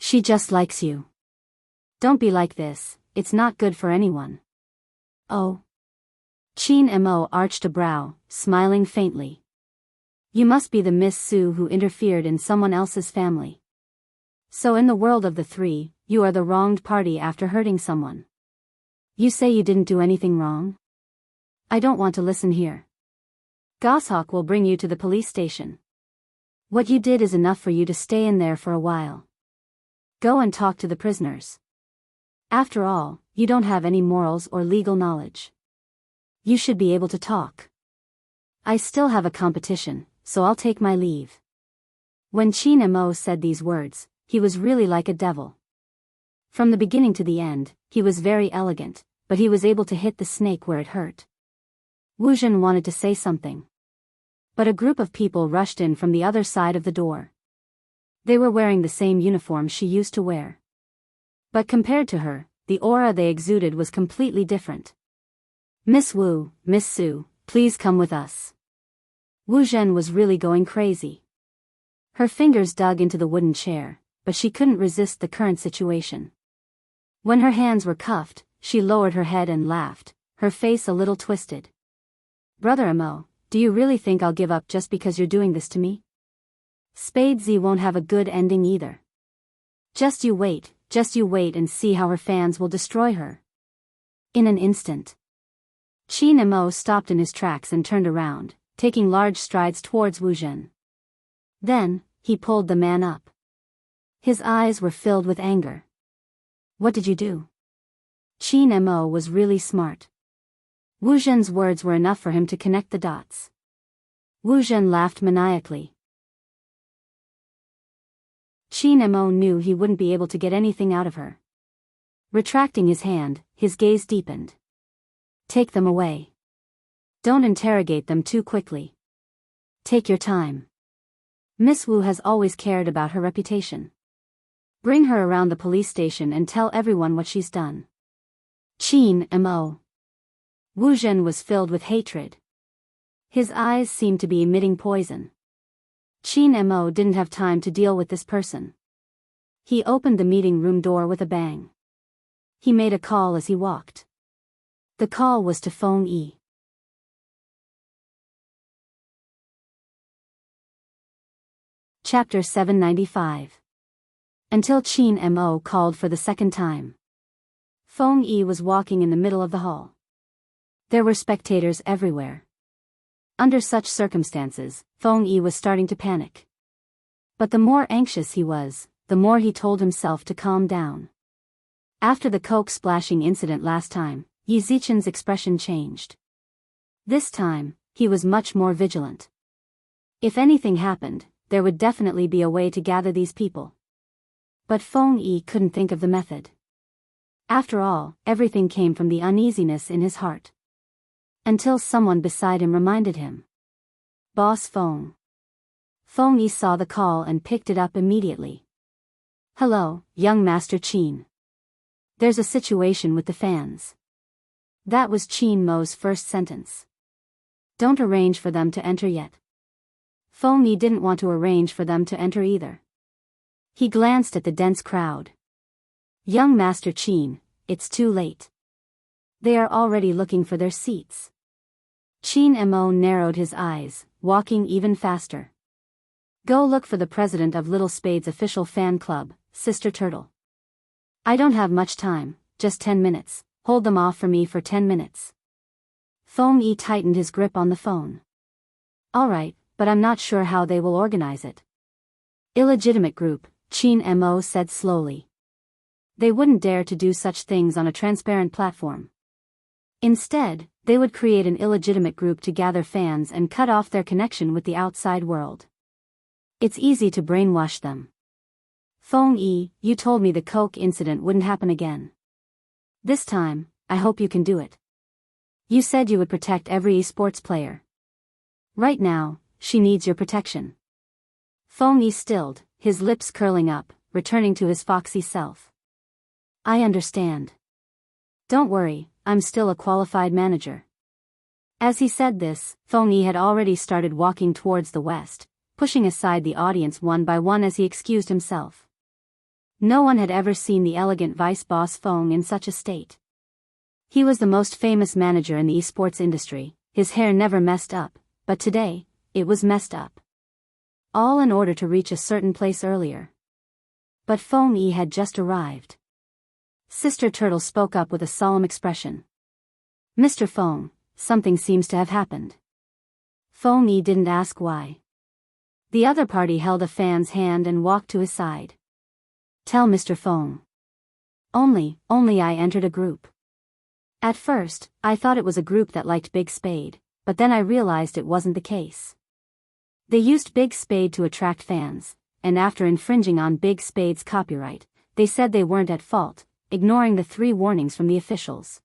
She just likes you. Don't be like this, it's not good for anyone. Oh. Qin Mo arched a brow, smiling faintly. You must be the Miss Su who interfered in someone else's family. So in the world of the three, you are the wronged party after hurting someone. You say you didn't do anything wrong? I don't want to listen here. Goshawk will bring you to the police station. What you did is enough for you to stay in there for a while. Go and talk to the prisoners. After all, you don't have any morals or legal knowledge. You should be able to talk. I still have a competition, so I'll take my leave. When Qin Mo said these words, he was really like a devil. From the beginning to the end, he was very elegant, but he was able to hit the snake where it hurt. Wu Zhen wanted to say something. But a group of people rushed in from the other side of the door. They were wearing the same uniform she used to wear. But compared to her, the aura they exuded was completely different. Miss Wu, Miss Su, please come with us. Wu Zhen was really going crazy. Her fingers dug into the wooden chair, but she couldn't resist the current situation. When her hands were cuffed, she lowered her head and laughed, her face a little twisted. Brother Mo, do you really think I'll give up just because you're doing this to me? Spade Z won't have a good ending either. Just you wait and see how her fans will destroy her. In an instant. Qin Mo stopped in his tracks and turned around, taking large strides towards Wu Zhen. Then, he pulled the man up. His eyes were filled with anger. What did you do? Qin Mo was really smart. Wu Zhen's words were enough for him to connect the dots. Wu Zhen laughed maniacally. Qin Mo knew he wouldn't be able to get anything out of her. Retracting his hand, his gaze deepened. Take them away. Don't interrogate them too quickly. Take your time. Miss Wu has always cared about her reputation. Bring her around the police station and tell everyone what she's done. Qin Mo. Wu Zhen was filled with hatred. His eyes seemed to be emitting poison. Qin Mo didn't have time to deal with this person. He opened the meeting room door with a bang. He made a call as he walked. The call was to Feng Yi. Chapter 795. Until Qin Mo called for the second time. Feng Yi was walking in the middle of the hall. There were spectators everywhere. Under such circumstances, Feng Yi was starting to panic. But the more anxious he was, the more he told himself to calm down. After the coke splashing incident last time, Yi Zichen's expression changed. This time, he was much more vigilant. If anything happened, there would definitely be a way to gather these people. But Feng Yi couldn't think of the method. After all, everything came from the uneasiness in his heart. Until someone beside him reminded him. Boss Feng. Feng Yi saw the call and picked it up immediately. Hello, young Master Qin. There's a situation with the fans. That was Qin Mo's first sentence. Don't arrange for them to enter yet. Feng Yi didn't want to arrange for them to enter either. He glanced at the dense crowd. Young Master Qin, it's too late. They are already looking for their seats. Qin Mo narrowed his eyes, walking even faster. Go look for the president of Little Spade's official fan club, Sister Turtle. I don't have much time, just 10 minutes, hold them off for me for 10 minutes. Feng Yi tightened his grip on the phone. Alright, but I'm not sure how they will organize it. Illegitimate group, Qin Mo said slowly. They wouldn't dare to do such things on a transparent platform. Instead, they would create an illegitimate group to gather fans and cut off their connection with the outside world. It's easy to brainwash them. Feng Yi, you told me the coke incident wouldn't happen again. This time, I hope you can do it. You said you would protect every esports player. Right now, she needs your protection. Feng Yi stilled, his lips curling up, returning to his foxy self. I understand. Don't worry, I'm still a qualified manager. As he said this, Feng Yi had already started walking towards the west, pushing aside the audience one by one as he excused himself. No one had ever seen the elegant vice boss Feng in such a state. He was the most famous manager in the esports industry, his hair never messed up, but today, it was messed up. All in order to reach a certain place earlier. But Feng Yi had just arrived. Sister Turtle spoke up with a solemn expression. Mr. Feng, something seems to have happened. Feng Yi didn't ask why. The other party held a fan's hand and walked to his side. Tell Mr. Feng. Only I entered a group. At first, I thought it was a group that liked Big Spade, but then I realized it wasn't the case. They used Big Spade to attract fans, and after infringing on Big Spade's copyright, they said they weren't at fault, ignoring the 3 warnings from the officials.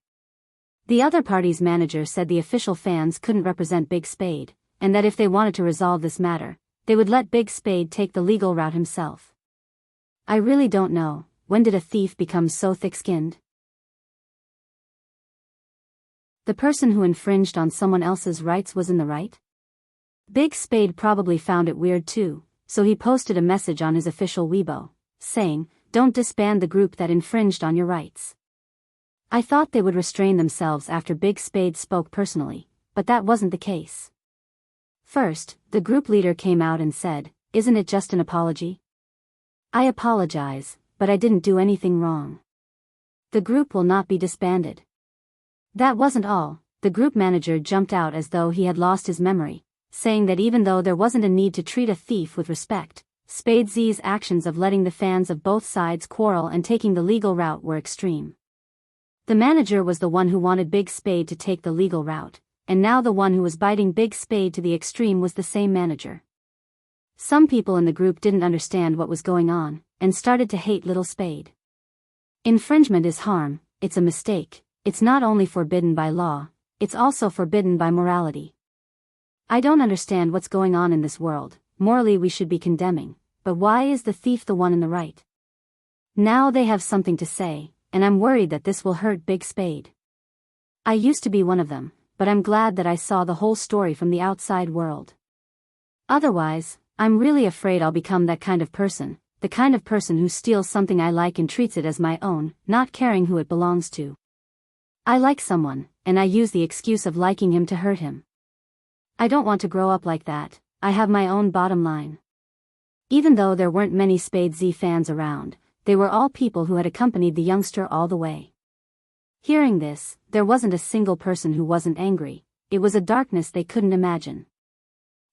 The other party's manager said the official fans couldn't represent Big Spade, and that if they wanted to resolve this matter, they would let Big Spade take the legal route himself. I really don't know, when did a thief become so thick-skinned? The person who infringed on someone else's rights was in the right? Big Spade probably found it weird too, so he posted a message on his official Weibo, saying, don't disband the group that infringed on your rights. I thought they would restrain themselves after Big Spade spoke personally, but that wasn't the case. First, the group leader came out and said, isn't it just an apology? I apologize, but I didn't do anything wrong. The group will not be disbanded. That wasn't all, the group manager jumped out as though he had lost his memory, saying that even though there wasn't a need to treat a thief with respect, Spade Z's actions of letting the fans of both sides quarrel and taking the legal route were extreme. The manager was the one who wanted Big Spade to take the legal route, and now the one who was biting Big Spade to the extreme was the same manager. Some people in the group didn't understand what was going on, and started to hate Little Spade. Infringement is harm, it's a mistake, it's not only forbidden by law, it's also forbidden by morality. I don't understand what's going on in this world, morally we should be condemning, but why is the thief the one in the right? Now they have something to say, and I'm worried that this will hurt Big Spade. I used to be one of them, but I'm glad that I saw the whole story from the outside world. Otherwise, I'm really afraid I'll become that kind of person, the kind of person who steals something I like and treats it as my own, not caring who it belongs to. I like someone, and I use the excuse of liking him to hurt him. I don't want to grow up like that. I have my own bottom line. Even though there weren't many Spade Z fans around, they were all people who had accompanied the youngster all the way. Hearing this, there wasn't a single person who wasn't angry. It was a darkness they couldn't imagine.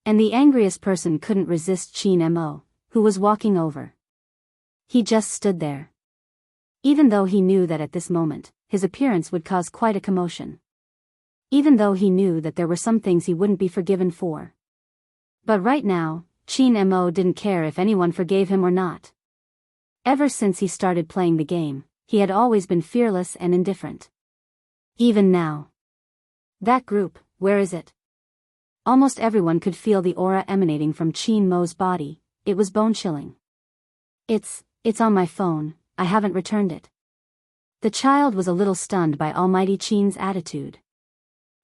And the angriest person couldn't resist Chin Mo, who was walking over. He just stood there. Even though he knew that at this moment, his appearance would cause quite a commotion. Even though he knew that there were some things he wouldn't be forgiven for. But right now, Chin Mo didn't care if anyone forgave him or not. Ever since he started playing the game, he had always been fearless and indifferent. Even now. That group, where is it? Almost everyone could feel the aura emanating from Chin Mo's body. It was bone-chilling. It's on my phone, I haven't returned it. The child was a little stunned by Almighty Chin's attitude.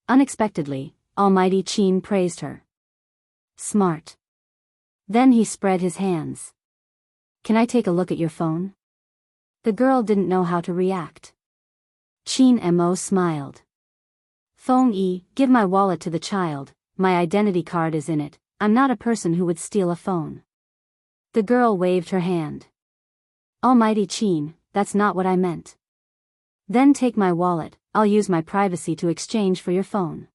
Unexpectedly, Almighty Chin praised her. Smart. Then he spread his hands. Can I take a look at your phone? The girl didn't know how to react. Chin Mo smiled. Phone E, give my wallet to the child, my identity card is in it, I'm not a person who would steal a phone. The girl waved her hand. Almighty Chin, that's not what I meant. Then take my wallet, I'll use my privacy to exchange for your phone.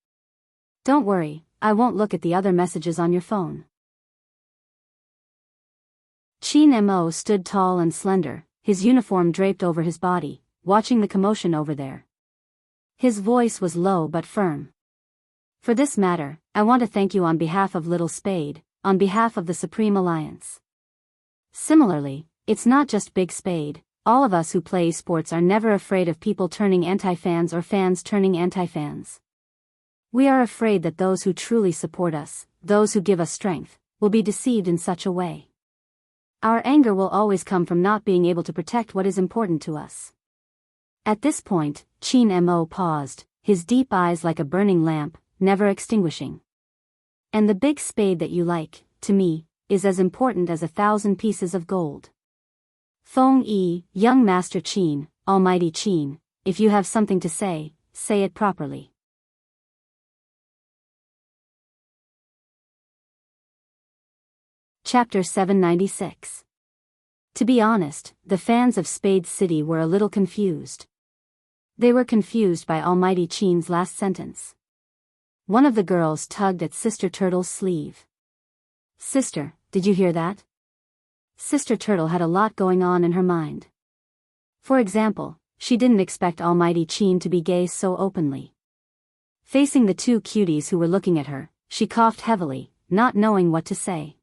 Don't worry, I won't look at the other messages on your phone. Chin Mo stood tall and slender, his uniform draped over his body, watching the commotion over there. His voice was low but firm. For this matter, I want to thank you on behalf of Little Spade, on behalf of the Supreme Alliance. Similarly, it's not just Big Spade, all of us who play sports are never afraid of people turning anti-fans or fans turning anti-fans. We are afraid that those who truly support us, those who give us strength, will be deceived in such a way. Our anger will always come from not being able to protect what is important to us. At this point, Chin Mo paused, his deep eyes like a burning lamp, never extinguishing. And the big spade that you like, to me, is as important as 1,000 pieces of gold. Feng Yi, young Master Chin, Almighty Chin, if you have something to say it properly. Chapter 796. To be honest, the fans of Spade City were a little confused. They were confused by Almighty Chin's last sentence. One of the girls tugged at Sister Turtle's sleeve. Sister, did you hear that? Sister Turtle had a lot going on in her mind. For example, she didn't expect Almighty Chin to be gay so openly. Facing the two cuties who were looking at her, she coughed heavily, not knowing what to say.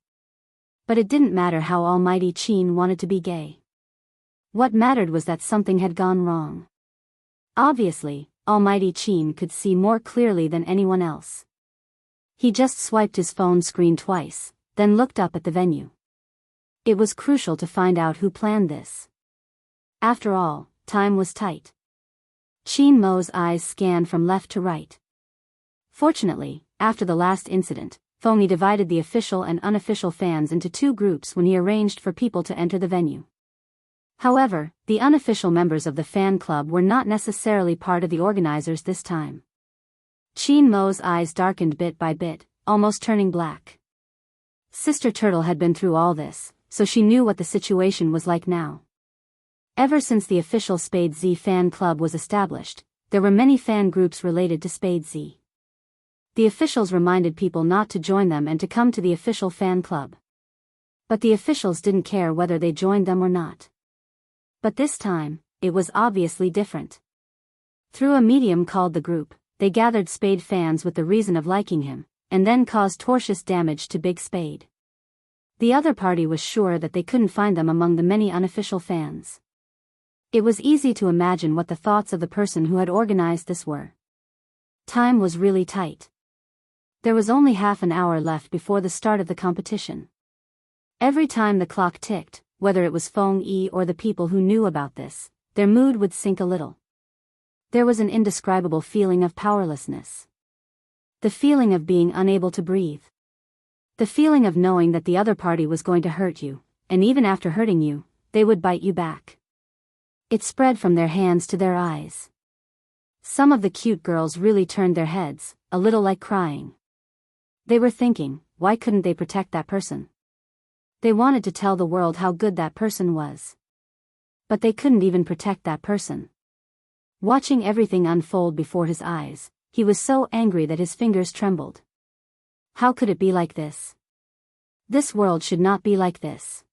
But it didn't matter how Almighty Chin wanted to be gay. What mattered was that something had gone wrong. Obviously, Almighty Chin could see more clearly than anyone else. He just swiped his phone screen twice, then looked up at the venue. It was crucial to find out who planned this. After all, time was tight. Chin Mo's eyes scanned from left to right. Fortunately, after the last incident, Feng divided the official and unofficial fans into two groups when he arranged for people to enter the venue. However, the unofficial members of the fan club were not necessarily part of the organizers this time. Chin Mo's eyes darkened bit by bit, almost turning black. Sister Turtle had been through all this, so she knew what the situation was like now. Ever since the official Spade Z fan club was established, there were many fan groups related to Spade Z. The officials reminded people not to join them and to come to the official fan club. But the officials didn't care whether they joined them or not. But this time, it was obviously different. Through a medium called the group, they gathered Spade fans with the reason of liking him, and then caused tortious damage to Big Spade. The other party was sure that they couldn't find them among the many unofficial fans. It was easy to imagine what the thoughts of the person who had organized this were. Time was really tight. There was only half an hour left before the start of the competition. Every time the clock ticked, whether it was Feng Yi or the people who knew about this, their mood would sink a little. There was an indescribable feeling of powerlessness. The feeling of being unable to breathe. The feeling of knowing that the other party was going to hurt you, and even after hurting you, they would bite you back. It spread from their hands to their eyes. Some of the cute girls really turned their heads, a little like crying. They were thinking, why couldn't they protect that person? They wanted to tell the world how good that person was. But they couldn't even protect that person. Watching everything unfold before his eyes, he was so angry that his fingers trembled. How could it be like this? This world should not be like this.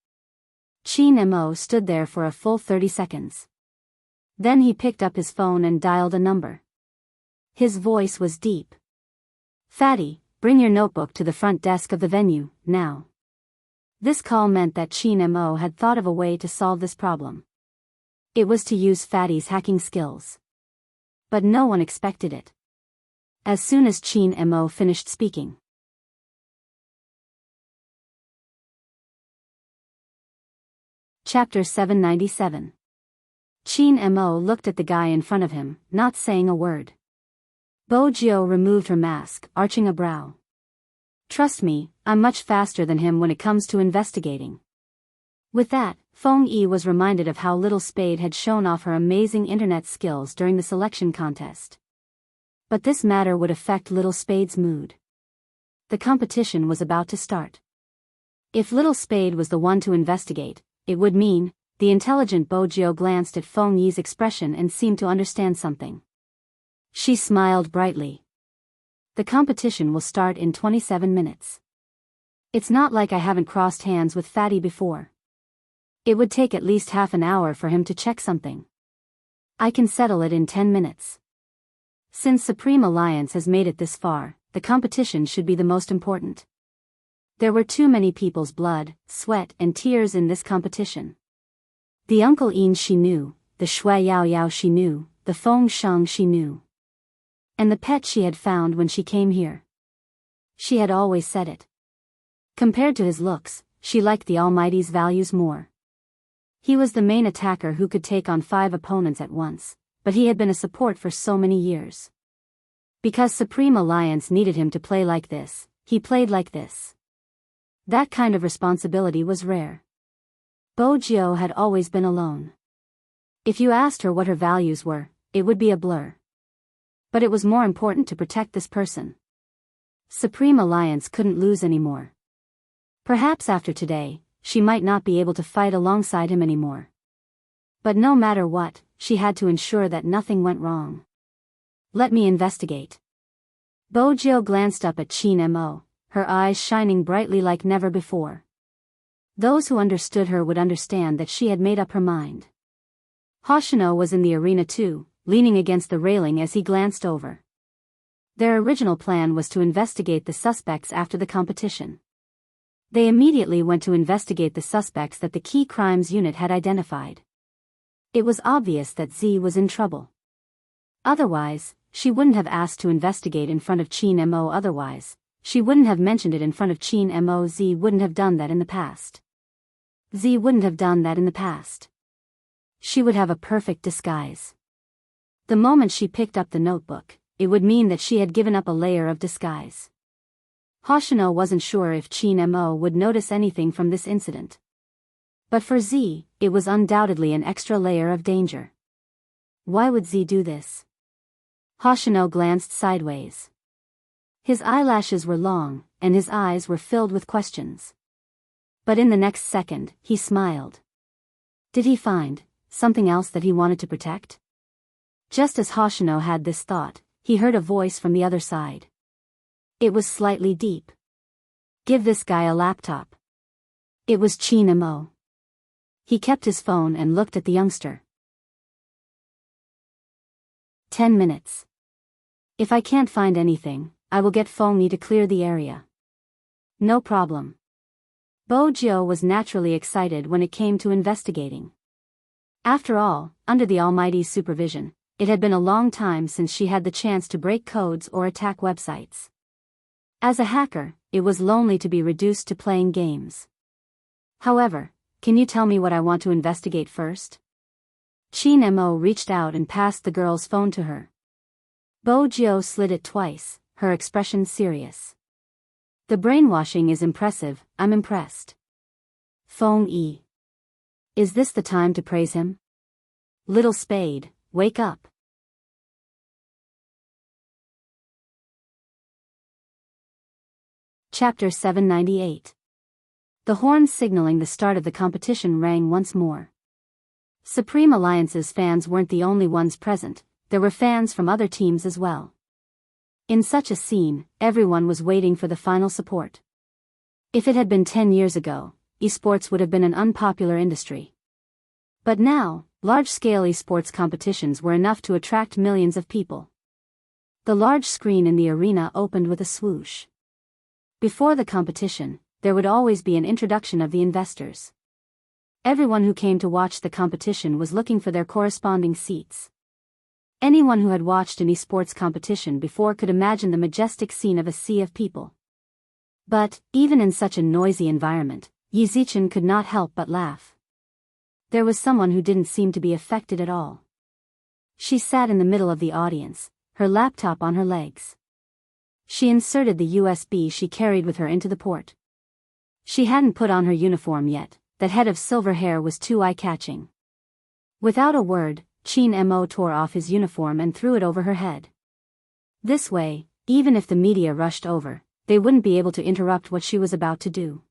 Chin Mo stood there for a full 30 seconds. Then he picked up his phone and dialed a number. His voice was deep. "Fatty, bring your notebook to the front desk of the venue, now." This call meant that Chin Mo had thought of a way to solve this problem. It was to use Fatty's hacking skills. But no one expected it. As soon as Chin Mo finished speaking. Chapter 797. Chin Mo looked at the guy in front of him, not saying a word. Bo Jiao removed her mask, arching a brow. "Trust me, I'm much faster than him when it comes to investigating." With that, Feng Yi was reminded of how Little Spade had shown off her amazing internet skills during the selection contest. But this matter would affect Little Spade's mood. The competition was about to start. If Little Spade was the one to investigate, it would mean, the intelligent Bo Jiao glanced at Feng Yi's expression and seemed to understand something. She smiled brightly. "The competition will start in 27 minutes. It's not like I haven't crossed hands with Fatty before. It would take at least half an hour for him to check something. I can settle it in 10 minutes. Since Supreme Alliance has made it this far, the competition should be the most important. There were too many people's blood, sweat and tears in this competition. The Uncle Yin she knew, the Shui Yao Yao she knew, the Feng Sheng she knew. And the pet she had found when she came here. She had always said it. Compared to his looks, she liked the Almighty's values more. He was the main attacker who could take on 5 opponents at once, but he had been a support for so many years. Because Supreme Alliance needed him to play like this, he played like this. That kind of responsibility was rare. Bo Jiao had always been alone. If you asked her what her values were, it would be a blur. But it was more important to protect this person. Supreme Alliance couldn't lose anymore. Perhaps after today, she might not be able to fight alongside him anymore. But no matter what, she had to ensure that nothing went wrong. "Let me investigate." Bo Jiao glanced up at Chin Mo, her eyes shining brightly like never before. Those who understood her would understand that she had made up her mind. Hoshino was in the arena too, leaning against the railing as he glanced over. Their original plan was to investigate the suspects after the competition. They immediately went to investigate the suspects that the Key Crimes Unit had identified. It was obvious that Z was in trouble. Otherwise, she wouldn't have asked to investigate in front of Chin Mo. Otherwise, she wouldn't have mentioned it in front of Chin Mo. Z wouldn't have done that in the past. Z wouldn't have done that in the past. She would have a perfect disguise. The moment she picked up the notebook, it would mean that she had given up a layer of disguise. Hoshino wasn't sure if Chin Mo would notice anything from this incident. But for Z, it was undoubtedly an extra layer of danger. Why would Z do this? Hoshino glanced sideways. His eyelashes were long, and his eyes were filled with questions. But in the next second, he smiled. Did he find something else that he wanted to protect? Just as Hoshino had this thought, he heard a voice from the other side. It was slightly deep. "Give this guy a laptop." It was Chin Mo. He kept his phone and looked at the youngster. 10 minutes. If I can't find anything, I will get Feng Yi to clear the area. No problem. Bo Jiao was naturally excited when it came to investigating. After all, under the Almighty's supervision, it had been a long time since she had the chance to break codes or attack websites. As a hacker, it was lonely to be reduced to playing games. However, can you tell me what I want to investigate first? Chin Mo reached out and passed the girl's phone to her. Bo Jiao slid it twice, her expression serious. "The brainwashing is impressive, I'm impressed." Phone E. Is this the time to praise him? Little Spade, wake up. Chapter 798. The horns signaling the start of the competition rang once more. Supreme Alliance's fans weren't the only ones present, there were fans from other teams as well. In such a scene, everyone was waiting for the final support. If it had been 10 years ago, esports would have been an unpopular industry. But now, large-scale esports competitions were enough to attract millions of people. The large screen in the arena opened with a swoosh. Before the competition, there would always be an introduction of the investors. Everyone who came to watch the competition was looking for their corresponding seats. Anyone who had watched an esports competition before could imagine the majestic scene of a sea of people. But, even in such a noisy environment, Yizichin could not help but laugh. There was someone who didn't seem to be affected at all. She sat in the middle of the audience, her laptop on her legs. She inserted the USB she carried with her into the port. She hadn't put on her uniform yet, that head of silver hair was too eye-catching. Without a word, Chin Mo tore off his uniform and threw it over her head. This way, even if the media rushed over, they wouldn't be able to interrupt what she was about to do.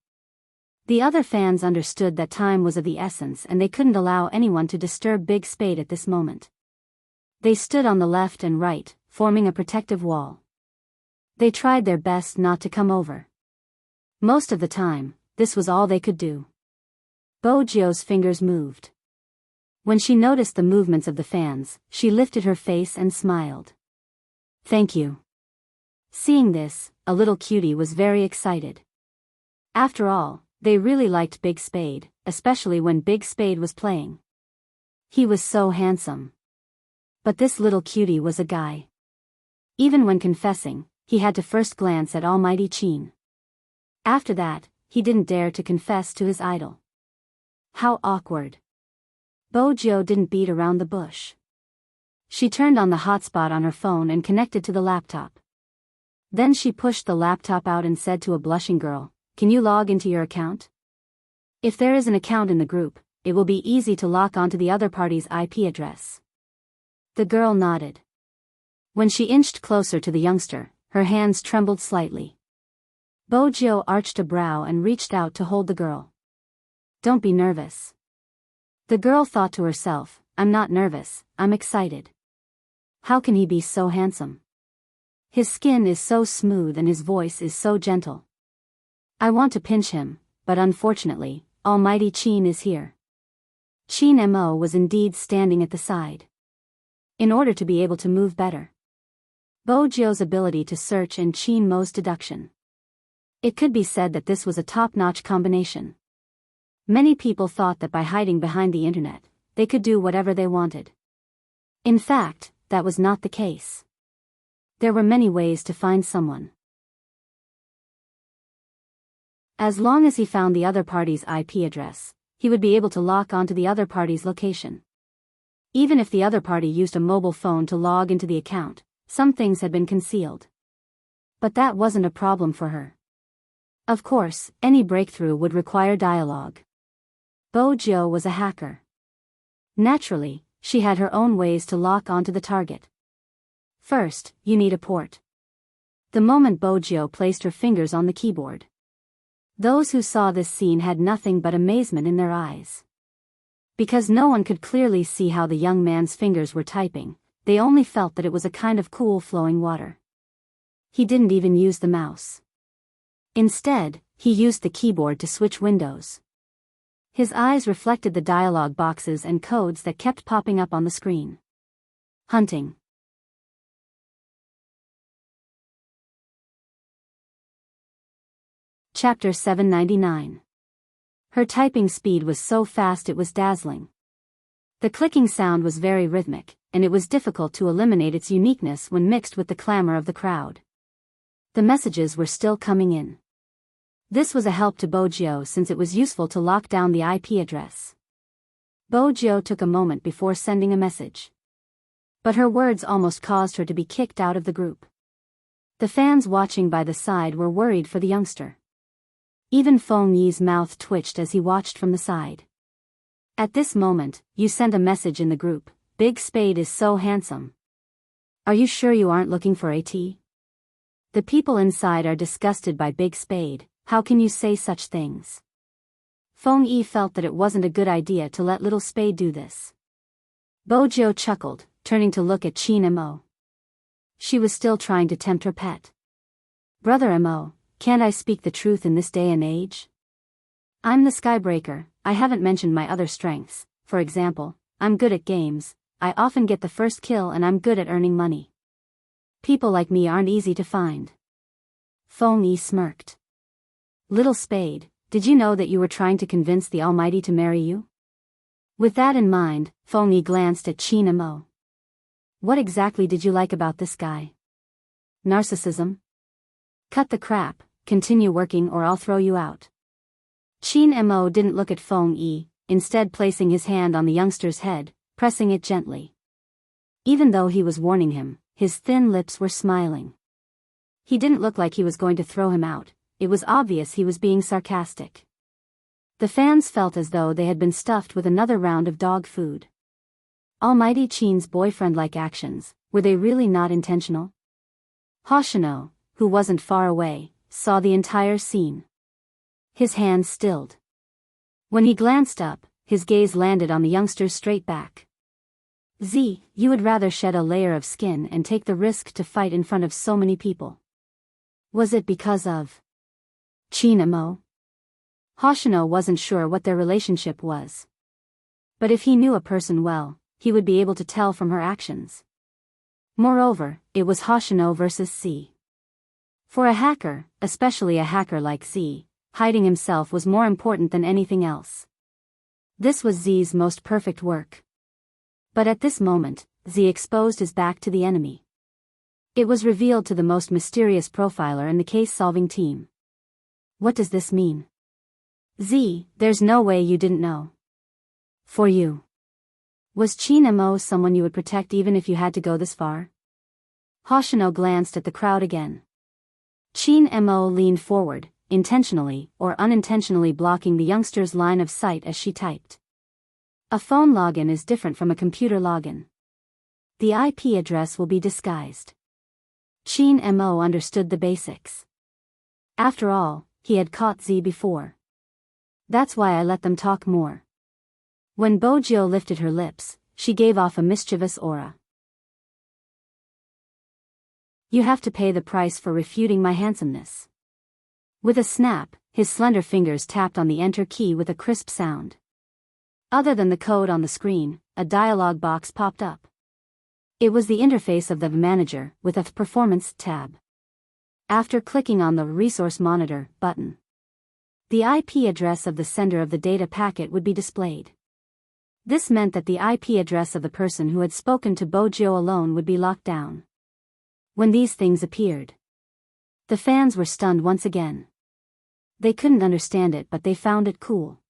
The other fans understood that time was of the essence and they couldn't allow anyone to disturb Big Spade at this moment. They stood on the left and right, forming a protective wall. They tried their best not to come over. Most of the time, this was all they could do. Bojio's fingers moved. When she noticed the movements of the fans, she lifted her face and smiled. Thank you. Seeing this, a little cutie was very excited. After all, they really liked Big Spade, especially when Big Spade was playing. He was so handsome. But this little cutie was a guy. Even when confessing, he had to first glance at Almighty Chin. After that, he didn't dare to confess to his idol. How awkward. Bojio didn't beat around the bush. She turned on the hotspot on her phone and connected to the laptop. Then she pushed the laptop out and said to a blushing girl, "Can you log into your account? If there is an account in the group, it will be easy to lock onto the other party's IP address." The girl nodded. When she inched closer to the youngster, her hands trembled slightly. Bojio arched a brow and reached out to hold the girl. "Don't be nervous." The girl thought to herself, "I'm not nervous, I'm excited. How can he be so handsome? His skin is so smooth and his voice is so gentle. I want to pinch him, but unfortunately, Almighty Chin is here." Chin Mo was indeed standing at the side. In order to be able to move better. Bojio's ability to search and Chin Mo's deduction. It could be said that this was a top-notch combination. Many people thought that by hiding behind the internet, they could do whatever they wanted. In fact, that was not the case. There were many ways to find someone. As long as he found the other party's IP address, he would be able to lock onto the other party's location. Even if the other party used a mobile phone to log into the account, some things had been concealed. But that wasn't a problem for her. Of course, any breakthrough would require dialogue. Bojio was a hacker. Naturally, she had her own ways to lock onto the target. First, you need a port. The moment Bojio placed her fingers on the keyboard, those who saw this scene had nothing but amazement in their eyes. Because no one could clearly see how the young man's fingers were typing, they only felt that it was a kind of cool flowing water. He didn't even use the mouse. Instead, he used the keyboard to switch windows. His eyes reflected the dialog boxes and codes that kept popping up on the screen. Hunting. Chapter 799. Her typing speed was so fast it was dazzling. The clicking sound was very rhythmic, and it was difficult to eliminate its uniqueness when mixed with the clamor of the crowd. The messages were still coming in. This was a help to Bojio since it was useful to lock down the IP address. Bojio took a moment before sending a message. But her words almost caused her to be kicked out of the group. The fans watching by the side were worried for the youngster. Even Feng Yi's mouth twitched as he watched from the side. At this moment, you sent a message in the group, "Big Spade is so handsome. Are you sure you aren't looking for AT? The people inside are disgusted by Big Spade, how can you say such things?" Feng Yi felt that it wasn't a good idea to let little Spade do this. Bojiu chuckled, turning to look at Qin Mo. She was still trying to tempt her pet. "Brother Mo, can't I speak the truth in this day and age? I'm the Skybreaker, I haven't mentioned my other strengths, for example, I'm good at games, I often get the first kill and I'm good at earning money. People like me aren't easy to find." Feng Yi smirked. "Little Spade, did you know that you were trying to convince the Almighty to marry you?" With that in mind, Feng Yi glanced at Qin Mo. "What exactly did you like about this guy? Narcissism? Cut the crap, continue working or I'll throw you out." Qin Mo didn't look at Feng Yi, instead placing his hand on the youngster's head, pressing it gently. Even though he was warning him, his thin lips were smiling. He didn't look like he was going to throw him out, it was obvious he was being sarcastic. The fans felt as though they had been stuffed with another round of dog food. Almighty Qin's boyfriend-like actions, were they really not intentional? Hoshino, who wasn't far away, saw the entire scene. His hands stilled. When he glanced up, his gaze landed on the youngster's straight back. "Z, you would rather shed a layer of skin and take the risk to fight in front of so many people. Was it because of Qin Mo?" Hoshino wasn't sure what their relationship was. But if he knew a person well, he would be able to tell from her actions. Moreover, it was Hoshino versus Z. For a hacker, especially a hacker like Z, hiding himself was more important than anything else. This was Z's most perfect work. But at this moment, Z exposed his back to the enemy. It was revealed to the most mysterious profiler in the case-solving team. "What does this mean?" "Z, there's no way you didn't know. For you. Was Qin Mo someone you would protect even if you had to go this far?" Hoshino glanced at the crowd again. Qin Mo leaned forward, intentionally or unintentionally blocking the youngster's line of sight as she typed. A phone login is different from a computer login. The IP address will be disguised. Qin Mo understood the basics. After all, he had caught Z before. "That's why I let them talk more." When Bojiu lifted her lips, she gave off a mischievous aura. "You have to pay the price for refuting my handsomeness." With a snap, his slender fingers tapped on the enter key with a crisp sound. Other than the code on the screen, a dialog box popped up. It was the interface of the manager, with a performance tab. After clicking on the Resource Monitor button, the IP address of the sender of the data packet would be displayed. This meant that the IP address of the person who had spoken to Bojiu alone would be locked down. When these things appeared, the fans were stunned once again. They couldn't understand it, but they found it cool.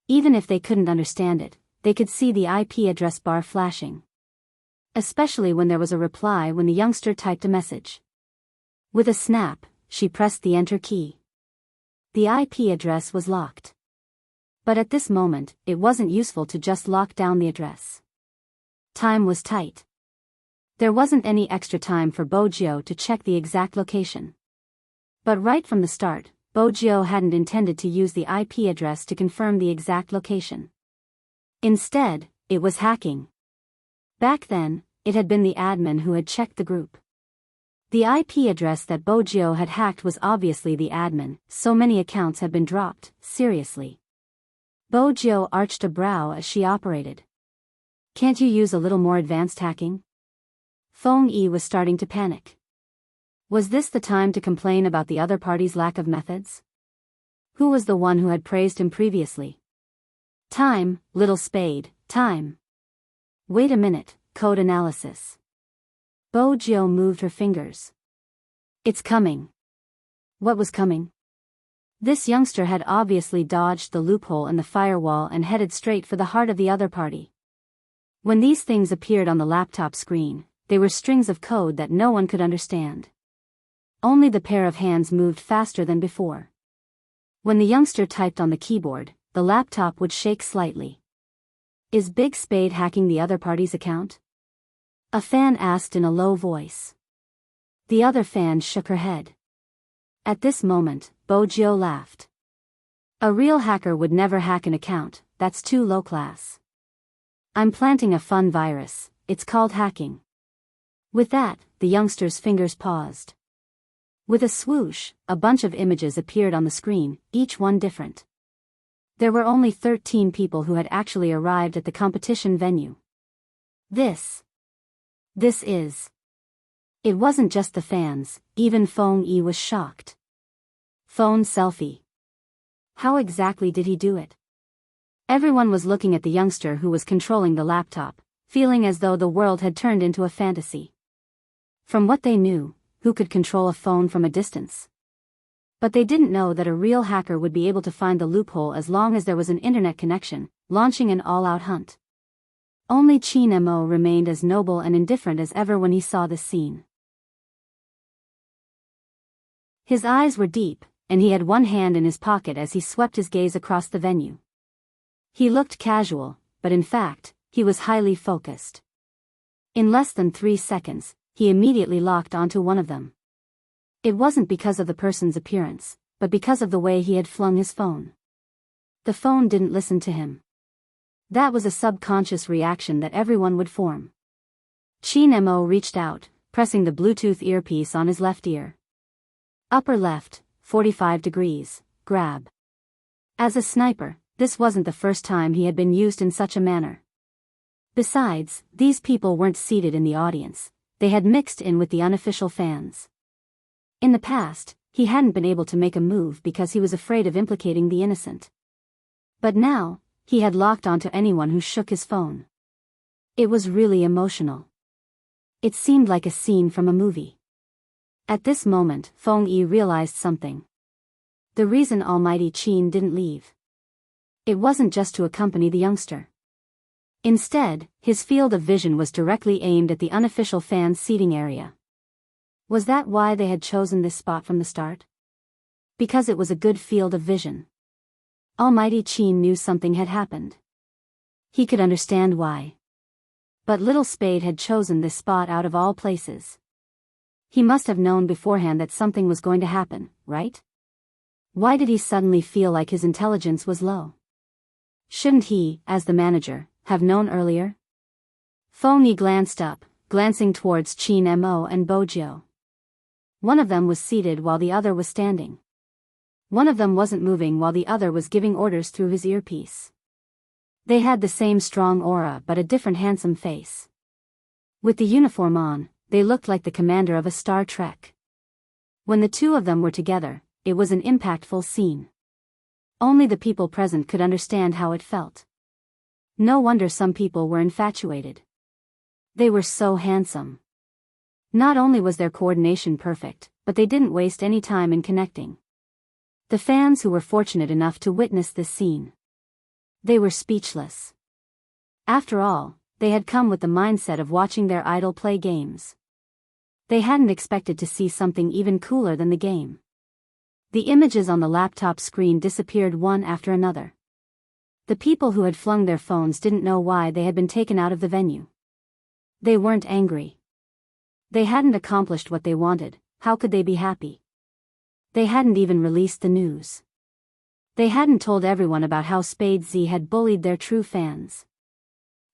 Even if they couldn't understand it, they could see the IP address bar flashing. Especially when there was a reply when the youngster typed a message. With a snap, she pressed the enter key. The IP address was locked. But at this moment, it wasn't useful to just lock down the address. Time was tight. There wasn't any extra time for Bojiu to check the exact location. But right from the start, Bojiu hadn't intended to use the IP address to confirm the exact location. Instead, it was hacking. Back then, it had been the admin who had checked the group. The IP address that Bojiu had hacked was obviously the admin, so many accounts had been dropped, seriously. Bojiu arched a brow as she operated. "Can't you use a little more advanced hacking?" Feng Yi was starting to panic. Was this the time to complain about the other party's lack of methods? Who was the one who had praised him previously? "Time, little Spade, time. Wait a minute, code analysis." Bojiu moved her fingers. "It's coming." What was coming? This youngster had obviously dodged the loophole in the firewall and headed straight for the heart of the other party. When these things appeared on the laptop screen, they were strings of code that no one could understand. Only the pair of hands moved faster than before. When the youngster typed on the keyboard, the laptop would shake slightly. Is Big Spade hacking the other party's account? A fan asked in a low voice. The other fan shook her head. At this moment, Bojo laughed. A real hacker would never hack an account, that's too low class. I'm planting a fun virus, it's called hacking. With that, the youngster's fingers paused. With a swoosh, a bunch of images appeared on the screen, each one different. There were only 13 people who had actually arrived at the competition venue. This is. It wasn't just the fans, even Feng Yi was shocked. Phone selfie. How exactly did he do it? Everyone was looking at the youngster who was controlling the laptop, feeling as though the world had turned into a fantasy. From what they knew, who could control a phone from a distance? But they didn't know that a real hacker would be able to find the loophole as long as there was an internet connection, launching an all-out hunt. Only Qin Mo remained as noble and indifferent as ever when he saw this scene. His eyes were deep, and he had one hand in his pocket as he swept his gaze across the venue. He looked casual, but in fact, he was highly focused. In less than 3 seconds, he immediately locked onto one of them. It wasn't because of the person's appearance, but because of the way he had flung his phone. The phone didn't listen to him. That was a subconscious reaction that everyone would form. Qin Mo reached out, pressing the Bluetooth earpiece on his left ear. Upper left, 45 degrees, grab. As a sniper, this wasn't the first time he had been used in such a manner. Besides, these people weren't seated in the audience, they had mixed in with the unofficial fans. In the past, he hadn't been able to make a move because he was afraid of implicating the innocent. But now, he had locked onto anyone who shook his phone. It was really emotional. It seemed like a scene from a movie. At this moment, Feng Yi realized something. The reason Almighty Qin didn't leave. It wasn't just to accompany the youngster. Instead, his field of vision was directly aimed at the unofficial fans' seating area. Was that why they had chosen this spot from the start? Because it was a good field of vision. Almighty Qin knew something had happened. He could understand why. But Little Spade had chosen this spot out of all places. He must have known beforehand that something was going to happen, right? Why did he suddenly feel like his intelligence was low? Shouldn't he, as the manager, have known earlier? Feng Yi glanced up, glancing towards Qin Mo and Bojo. One of them was seated while the other was standing. One of them wasn't moving while the other was giving orders through his earpiece. They had the same strong aura but a different handsome face. With the uniform on, they looked like the commander of a Star Trek. When the two of them were together, it was an impactful scene. Only the people present could understand how it felt. No wonder some people were infatuated. They were so handsome. Not only was their coordination perfect, but they didn't waste any time in connecting. The fans who were fortunate enough to witness this scene. They were speechless. After all, they had come with the mindset of watching their idol play games. They hadn't expected to see something even cooler than the game. The images on the laptop screen disappeared one after another. The people who had flung their phones didn't know why they had been taken out of the venue. They weren't angry. They hadn't accomplished what they wanted, how could they be happy? They hadn't even released the news. They hadn't told everyone about how Spade Z had bullied their true fans.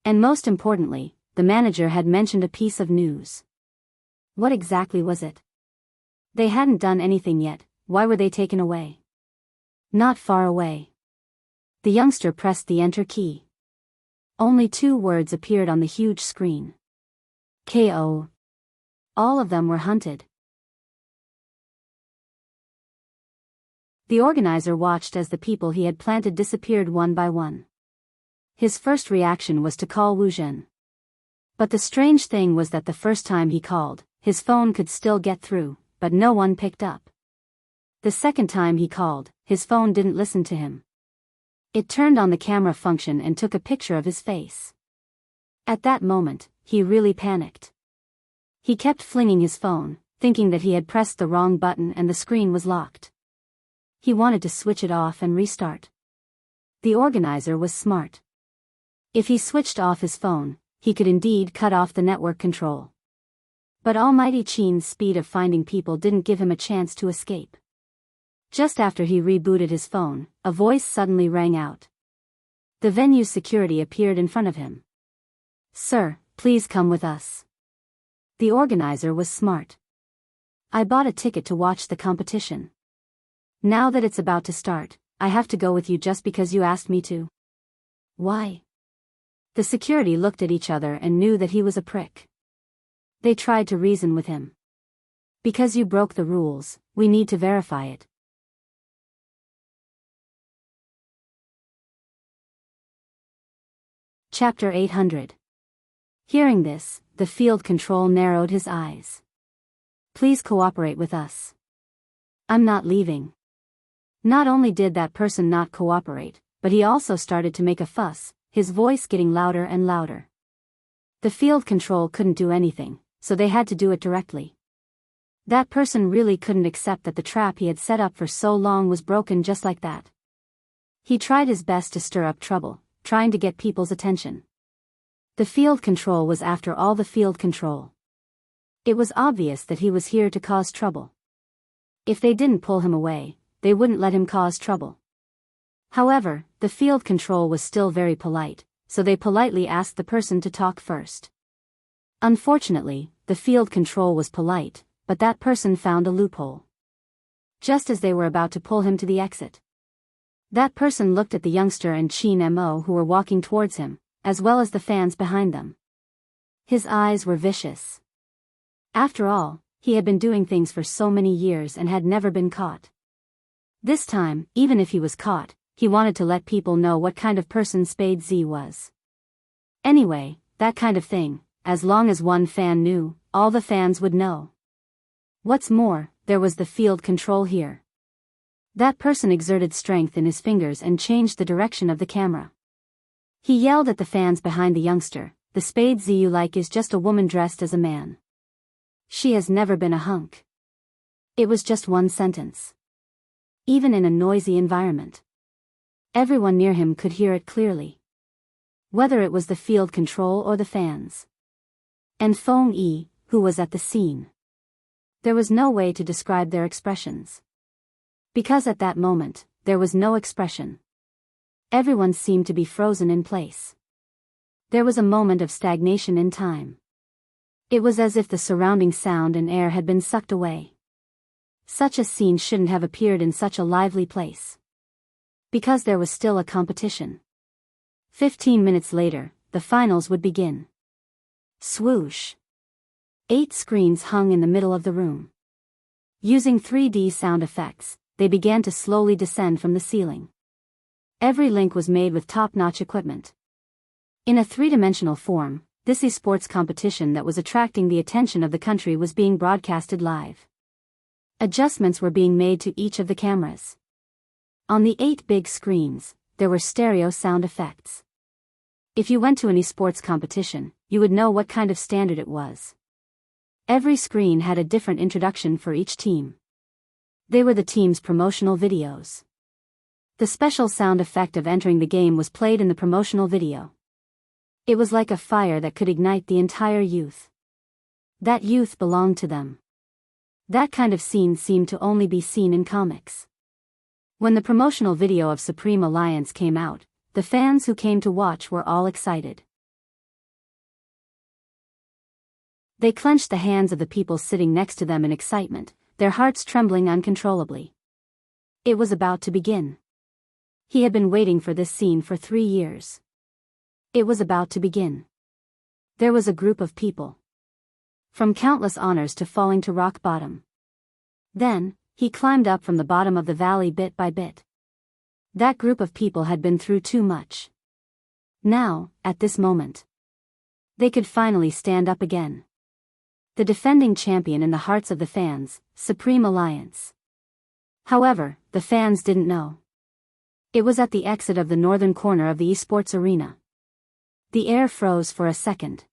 And most importantly, the manager had mentioned a piece of news. What exactly was it? They hadn't done anything yet, why were they taken away? Not far away. The youngster pressed the enter key. Only 2 words appeared on the huge screen. KO. All of them were hunted. The organizer watched as the people he had planted disappeared one by one. His first reaction was to call Wu Zhen. But the strange thing was that the first time he called, his phone could still get through, but no one picked up. The second time he called, his phone didn't listen to him. It turned on the camera function and took a picture of his face. At that moment, he really panicked. He kept flinging his phone, thinking that he had pressed the wrong button and the screen was locked. He wanted to switch it off and restart. The organizer was smart. If he switched off his phone, he could indeed cut off the network control. But Almighty Chin's speed of finding people didn't give him a chance to escape. Just after he rebooted his phone, a voice suddenly rang out. The venue's security appeared in front of him. "Sir, please come with us." The organizer was smart. "I bought a ticket to watch the competition. Now that it's about to start, I have to go with you just because you asked me to." "Why?" The security looked at each other and knew that he was a prick. They tried to reason with him. "Because you broke the rules, we need to verify it." Chapter 800. Hearing this, the field control narrowed his eyes. "Please cooperate with us. I'm not leaving." Not only did that person not cooperate, but he also started to make a fuss, his voice getting louder and louder. The field control couldn't do anything, so they had to do it directly. That person really couldn't accept that the trap he had set up for so long was broken just like that. He tried his best to stir up trouble, trying to get people's attention. The field control was after all the field control. It was obvious that he was here to cause trouble. If they didn't pull him away, they wouldn't let him cause trouble. However, the field control was still very polite, so they politely asked the person to talk first. Unfortunately, the field control was polite, but that person found a loophole. Just as they were about to pull him to the exit, that person looked at the youngster and Chin Mo who were walking towards him, as well as the fans behind them. His eyes were vicious. After all, he had been doing things for so many years and had never been caught. This time, even if he was caught, he wanted to let people know what kind of person Spade Z was. Anyway, that kind of thing, as long as one fan knew, all the fans would know. What's more, there was the field control here. That person exerted strength in his fingers and changed the direction of the camera. He yelled at the fans behind the youngster, "The Spade Z you like is just a woman dressed as a man. She has never been a hunk." It was just one sentence. Even in a noisy environment, everyone near him could hear it clearly. Whether it was the field control or the fans. And Feng Yi, who was at the scene. There was no way to describe their expressions. Because at that moment, there was no expression. Everyone seemed to be frozen in place. There was a moment of stagnation in time. It was as if the surrounding sound and air had been sucked away. Such a scene shouldn't have appeared in such a lively place. Because there was still a competition. 15 minutes later, the finals would begin. Swoosh. 8 screens hung in the middle of the room. Using 3D sound effects, they began to slowly descend from the ceiling. Every link was made with top-notch equipment. In a 3-dimensional form, this esports competition that was attracting the attention of the country was being broadcasted live. Adjustments were being made to each of the cameras. On the 8 big screens, there were stereo sound effects. If you went to an esports competition, you would know what kind of standard it was. Every screen had a different introduction for each team. They were the team's promotional videos. The special sound effect of entering the game was played in the promotional video. It was like a fire that could ignite the entire youth. That youth belonged to them. That kind of scene seemed to only be seen in comics. When the promotional video of Supreme Alliance came out, the fans who came to watch were all excited. They clenched the hands of the people sitting next to them in excitement, their hearts trembling uncontrollably. It was about to begin. He had been waiting for this scene for 3 years. It was about to begin. There was a group of people. From countless honors to falling to rock bottom. Then, he climbed up from the bottom of the valley bit by bit. That group of people had been through too much. Now, at this moment, they could finally stand up again. The defending champion in the hearts of the fans, Supreme Alliance. However, the fans didn't know. It was at the exit of the northern corner of the esports arena. The air froze for a second.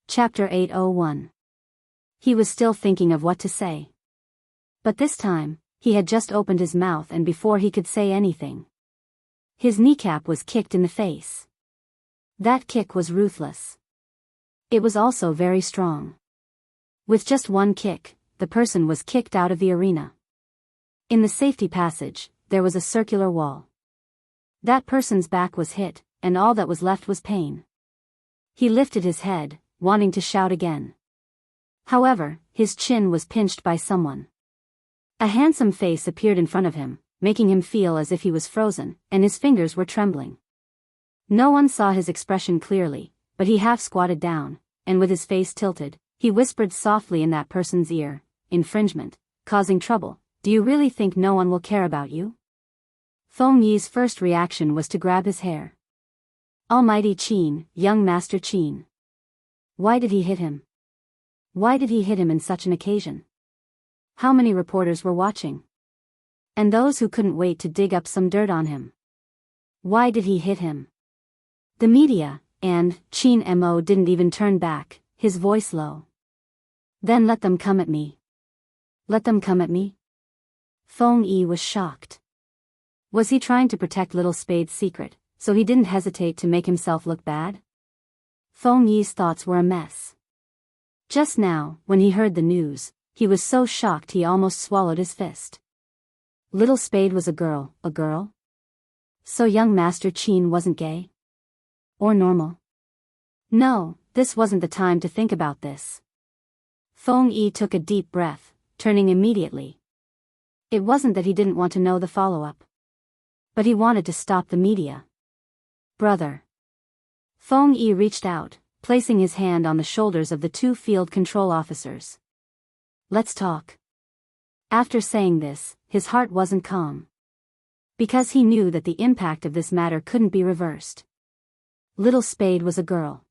Chapter 801. He was still thinking of what to say. But this time, he had just opened his mouth, and before he could say anything, his kneecap was kicked in the face. That kick was ruthless. It was also very strong. With just one kick, the person was kicked out of the arena. In the safety passage, there was a circular wall. That person's back was hit, and all that was left was pain. He lifted his head, wanting to shout again. However, his chin was pinched by someone. A handsome face appeared in front of him, making him feel as if he was frozen, and his fingers were trembling. No one saw his expression clearly, but he half squatted down, and with his face tilted, he whispered softly in that person's ear, "Infringement, causing trouble, do you really think no one will care about you?" Feng Yi's first reaction was to grab his hair. Almighty Qin, young Master Qin. Why did he hit him? Why did he hit him in such an occasion? How many reporters were watching? And those who couldn't wait to dig up some dirt on him. Why did he hit him? The media, and Qin Mo didn't even turn back, his voice low. Then let them come at me. Let them come at me? Feng Yi was shocked. Was he trying to protect Little Spade's secret, so he didn't hesitate to make himself look bad? Feng Yi's thoughts were a mess. Just now, when he heard the news, he was so shocked he almost swallowed his fist. Little Spade was a girl, a girl? So young Master Qin wasn't gay? Or normal? No, this wasn't the time to think about this. Feng Yi took a deep breath, turning immediately. It wasn't that he didn't want to know the follow-up. But he wanted to stop the media. Brother. Feng Yi reached out, placing his hand on the shoulders of the two field control officers. Let's talk. After saying this, his heart wasn't calm. Because he knew that the impact of this matter couldn't be reversed. Little Spade was a girl.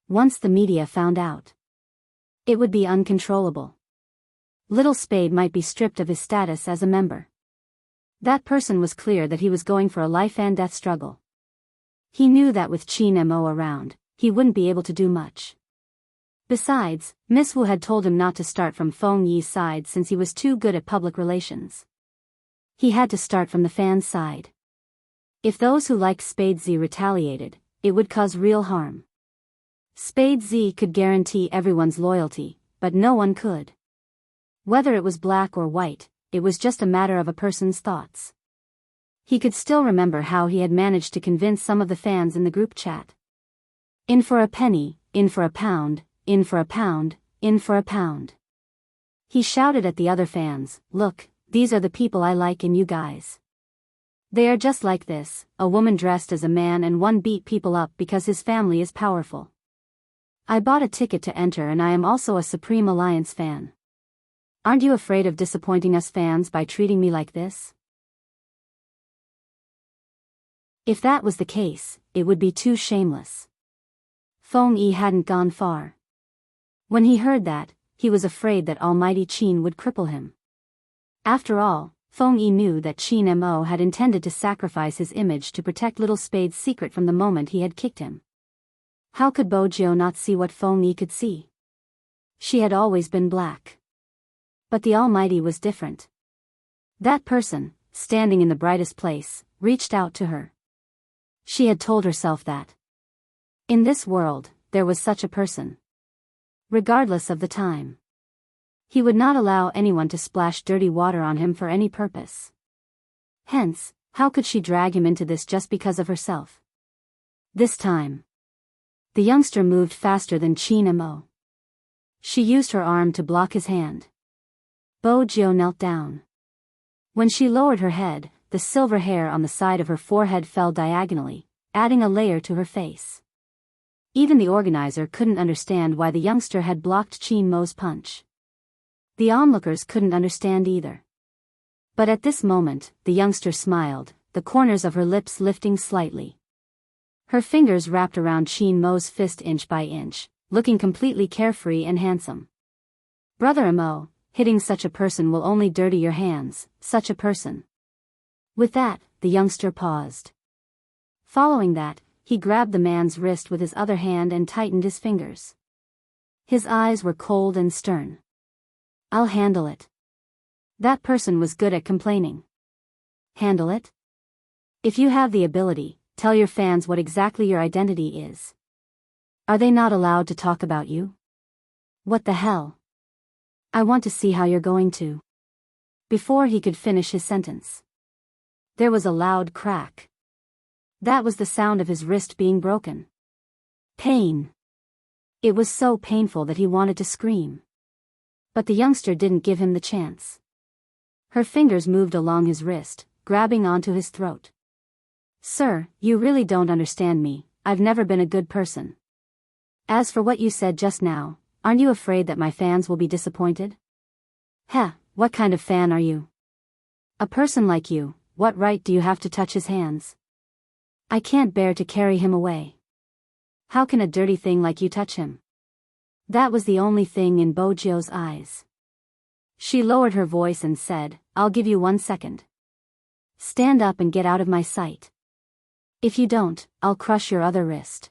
Once the media found out, it would be uncontrollable. Little Spade might be stripped of his status as a member. That person was clear that he was going for a life and death struggle. He knew that with Qin Mo around, he wouldn't be able to do much. Besides, Miss Wu had told him not to start from Feng Yi's side since he was too good at public relations. He had to start from the fans' side. If those who liked Spade Z retaliated, it would cause real harm. Spade Z could guarantee everyone's loyalty, but no one could. Whether it was black or white, it was just a matter of a person's thoughts. He could still remember how he had managed to convince some of the fans in the group chat. In for a penny, in for a pound, in for a pound, in for a pound. He shouted at the other fans, "Look, these are the people I like in you guys. They are just like this, a woman dressed as a man and one beat people up because his family is powerful. I bought a ticket to enter and I am also a Supreme Alliance fan. Aren't you afraid of disappointing us fans by treating me like this?" If that was the case, it would be too shameless. Feng Yi hadn't gone far. When he heard that, he was afraid that Almighty Qin would cripple him. After all, Feng Yi knew that Qin Mo had intended to sacrifice his image to protect Little Spade's secret from the moment he had kicked him. How could Bo Jiu not see what Feng Yi could see? She had always been black. But the Almighty was different. That person, standing in the brightest place, reached out to her. She had told herself that in this world, there was such a person. Regardless of the time. He would not allow anyone to splash dirty water on him for any purpose. Hence, how could she drag him into this just because of herself? This time, the youngster moved faster than Qin Mo. She used her arm to block his hand. Bo Jiu knelt down. When she lowered her head, the silver hair on the side of her forehead fell diagonally, adding a layer to her face. Even the organizer couldn't understand why the youngster had blocked Qin Mo's punch. The onlookers couldn't understand either. But at this moment, the youngster smiled, the corners of her lips lifting slightly. Her fingers wrapped around Qin Mo's fist inch by inch, looking completely carefree and handsome. Brother Mo, hitting such a person will only dirty your hands, such a person. With that, the youngster paused. Following that, he grabbed the man's wrist with his other hand and tightened his fingers. His eyes were cold and stern. I'll handle it. That person was good at complaining. Handle it? If you have the ability, tell your fans what exactly your identity is. Are they not allowed to talk about you? What the hell? I want to see how you're going to. Before he could finish his sentence, there was a loud crack. That was the sound of his wrist being broken. Pain. It was so painful that he wanted to scream. But the youngster didn't give him the chance. Her fingers moved along his wrist, grabbing onto his throat. Sir, you really don't understand me. I've never been a good person. As for what you said just now, aren't you afraid that my fans will be disappointed? Heh, what kind of fan are you? A person like you, what right do you have to touch his hands? I can't bear to carry him away. How can a dirty thing like you touch him? That was the only thing in Bojio's eyes. She lowered her voice and said, I'll give you 1 second. Stand up and get out of my sight. If you don't, I'll crush your other wrist.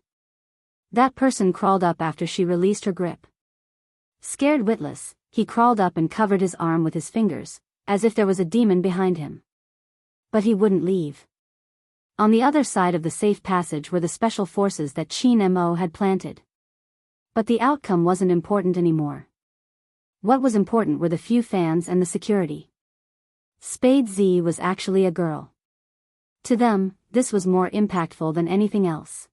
That person crawled up after she released her grip. Scared witless, he crawled up and covered his arm with his fingers, as if there was a demon behind him. But he wouldn't leave. On the other side of the safe passage were the special forces that Chin Mo had planted. But the outcome wasn't important anymore. What was important were the few fans and the security. Spade Z was actually a girl. To them, this was more impactful than anything else.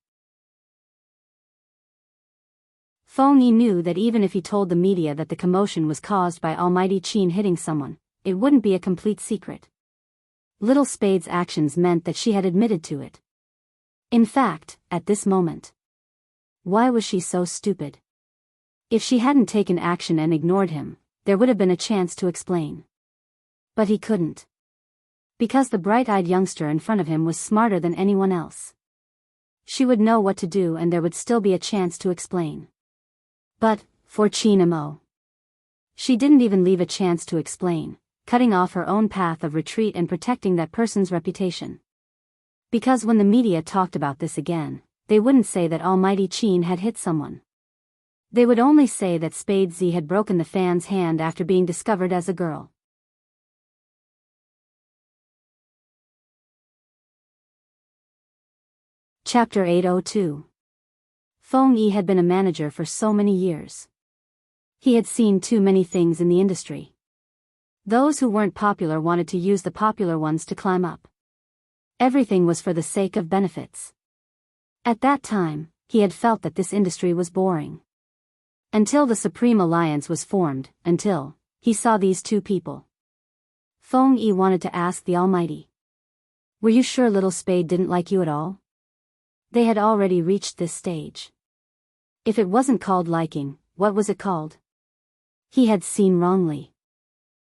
Feng Yi knew that even if he told the media that the commotion was caused by Almighty Qin hitting someone, it wouldn't be a complete secret. Little Spade's actions meant that she had admitted to it. In fact, at this moment. Why was she so stupid? If she hadn't taken action and ignored him, there would have been a chance to explain. But he couldn't. Because the bright-eyed youngster in front of him was smarter than anyone else. She would know what to do and there would still be a chance to explain. But, for Chin Mo, she didn't even leave a chance to explain, cutting off her own path of retreat and protecting that person's reputation. Because when the media talked about this again, they wouldn't say that Almighty Qin had hit someone. They would only say that Spade Z had broken the fan's hand after being discovered as a girl. Chapter 802. Feng Yi had been a manager for so many years. He had seen too many things in the industry. Those who weren't popular wanted to use the popular ones to climb up. Everything was for the sake of benefits. At that time, he had felt that this industry was boring. Until the Supreme Alliance was formed, until he saw these two people. Feng Yi wanted to ask the Almighty. Were you sure Little Spade didn't like you at all? They had already reached this stage. If it wasn't called liking, what was it called? He had seen wrongly.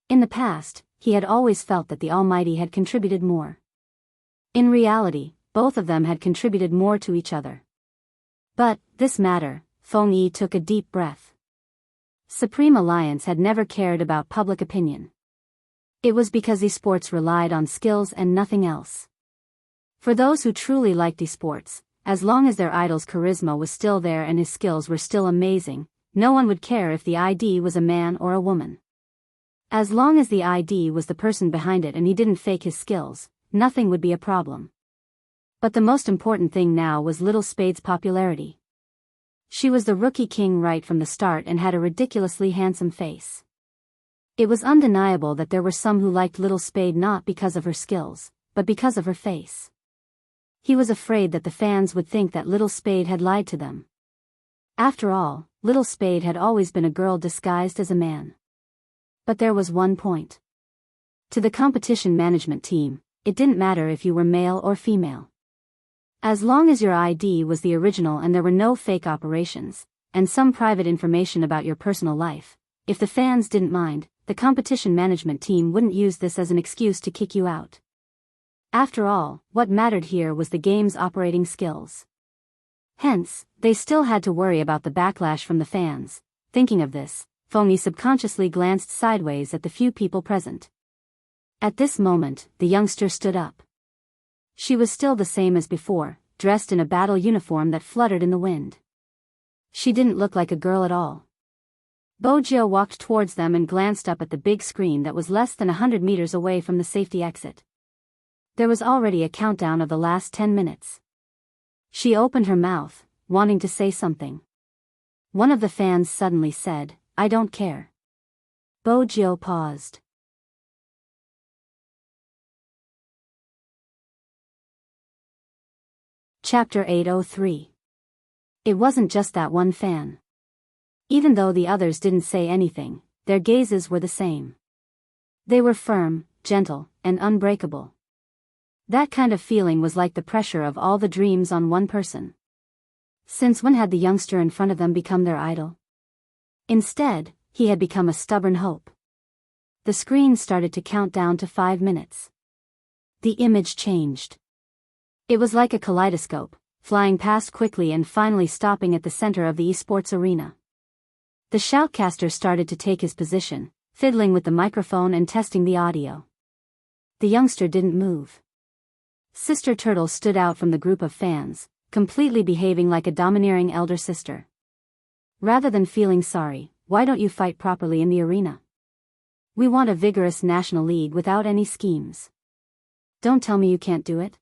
In the past, he had always felt that the Almighty had contributed more. In reality, both of them had contributed more to each other. But, this matter, Feng Yi took a deep breath. Supreme Alliance had never cared about public opinion. It was because esports relied on skills and nothing else. For those who truly liked esports, as long as their idol's charisma was still there and his skills were still amazing, no one would care if the ID was a man or a woman. As long as the ID was the person behind it and he didn't fake his skills, nothing would be a problem. But the most important thing now was Little Spade's popularity. She was the rookie king right from the start and had a ridiculously handsome face. It was undeniable that there were some who liked Little Spade not because of her skills, but because of her face. He was afraid that the fans would think that Little Spade had lied to them. After all, Little Spade had always been a girl disguised as a man. But there was one point. To the competition management team, it didn't matter if you were male or female. As long as your ID was the original and there were no fake operations, and some private information about your personal life, if the fans didn't mind, the competition management team wouldn't use this as an excuse to kick you out. After all, what mattered here was the game's operating skills. Hence, they still had to worry about the backlash from the fans. Thinking of this, Feng Yi subconsciously glanced sideways at the few people present. At this moment, the youngster stood up. She was still the same as before, dressed in a battle uniform that fluttered in the wind. She didn't look like a girl at all. Bojo walked towards them and glanced up at the big screen that was less than 100 meters away from the safety exit. There was already a countdown of the last 10 minutes. She opened her mouth, wanting to say something. One of the fans suddenly said, "I don't care." Bojo paused. Chapter 803. It wasn't just that one fan. Even though the others didn't say anything, their gazes were the same. They were firm, gentle, and unbreakable. That kind of feeling was like the pressure of all the dreams on one person. Since when had the youngster in front of them become their idol? Instead, he had become a stubborn hope. The screen started to count down to 5 minutes. The image changed. It was like a kaleidoscope, flying past quickly and finally stopping at the center of the esports arena. The shoutcaster started to take his position, fiddling with the microphone and testing the audio. The youngster didn't move. Sister Turtle stood out from the group of fans, completely behaving like a domineering elder sister. Rather than feeling sorry, why don't you fight properly in the arena? We want a vigorous national league without any schemes. Don't tell me you can't do it.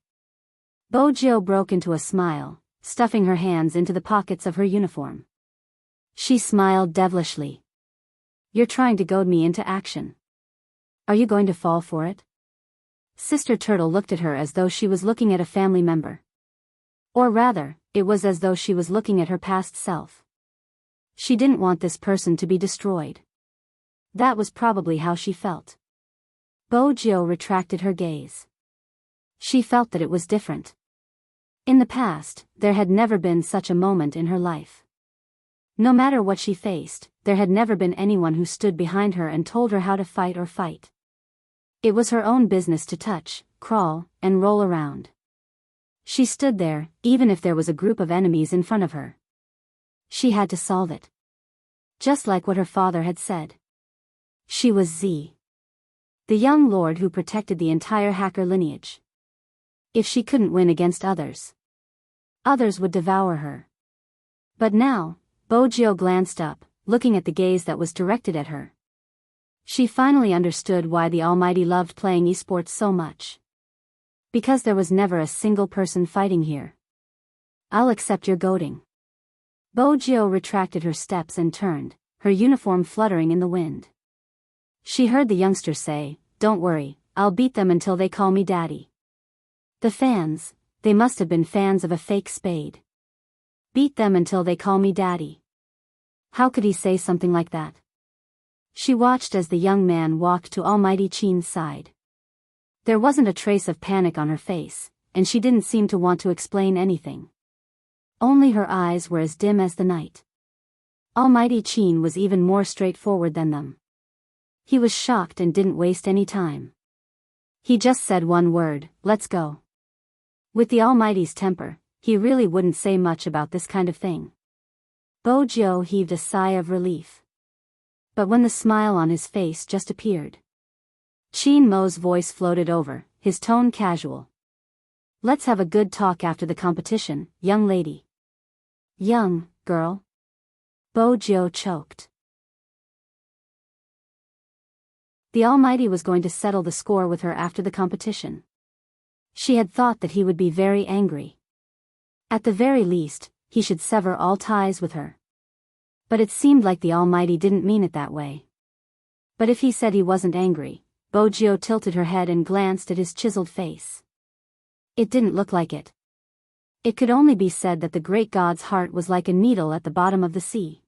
Bojo broke into a smile, stuffing her hands into the pockets of her uniform. She smiled devilishly. You're trying to goad me into action. Are you going to fall for it? Sister Turtle looked at her as though she was looking at a family member. Or rather, it was as though she was looking at her past self. She didn't want this person to be destroyed. That was probably how she felt. Bojo retracted her gaze. She felt that it was different. In the past, there had never been such a moment in her life. No matter what she faced, there had never been anyone who stood behind her and told her how to fight or fight. It was her own business to touch, crawl, and roll around. She stood there, even if there was a group of enemies in front of her. She had to solve it. Just like what her father had said. She was Z. The young lord who protected the entire hacker lineage. If she couldn't win against others, others would devour her. But now, Bojo glanced up, looking at the gaze that was directed at her. She finally understood why the Almighty loved playing esports so much. Because there was never a single person fighting here. I'll accept your goading. Bojo retracted her steps and turned, her uniform fluttering in the wind. She heard the youngster say, "Don't worry, I'll beat them until they call me daddy." The fans, they must have been fans of a fake spade. Beat them until they call me daddy. How could he say something like that? She watched as the young man walked to Almighty Chin's side. There wasn't a trace of panic on her face, and she didn't seem to want to explain anything. Only her eyes were as dim as the night. Almighty Chin was even more straightforward than them. He was shocked and didn't waste any time. He just said one word, "Let's go." With the Almighty's temper, he really wouldn't say much about this kind of thing. Bojo heaved a sigh of relief. But when the smile on his face just appeared, Chin Mo's voice floated over, his tone casual. "Let's have a good talk after the competition, young lady." "Young, girl?" Bojo choked. The Almighty was going to settle the score with her after the competition. She had thought that he would be very angry. At the very least, he should sever all ties with her. But it seemed like the Almighty didn't mean it that way. But if he said he wasn't angry, Bojo tilted her head and glanced at his chiseled face. It didn't look like it. It could only be said that the great god's heart was like a needle at the bottom of the sea.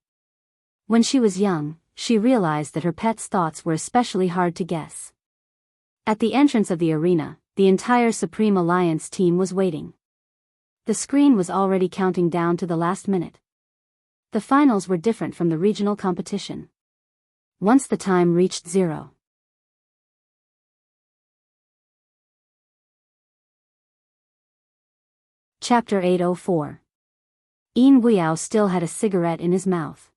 When she was young, she realized that her pet's thoughts were especially hard to guess. At the entrance of the arena, the entire Supreme Alliance team was waiting. The screen was already counting down to the last minute. The finals were different from the regional competition. Once the time reached 0. Chapter 804. Yin Guiyao still had a cigarette in his mouth.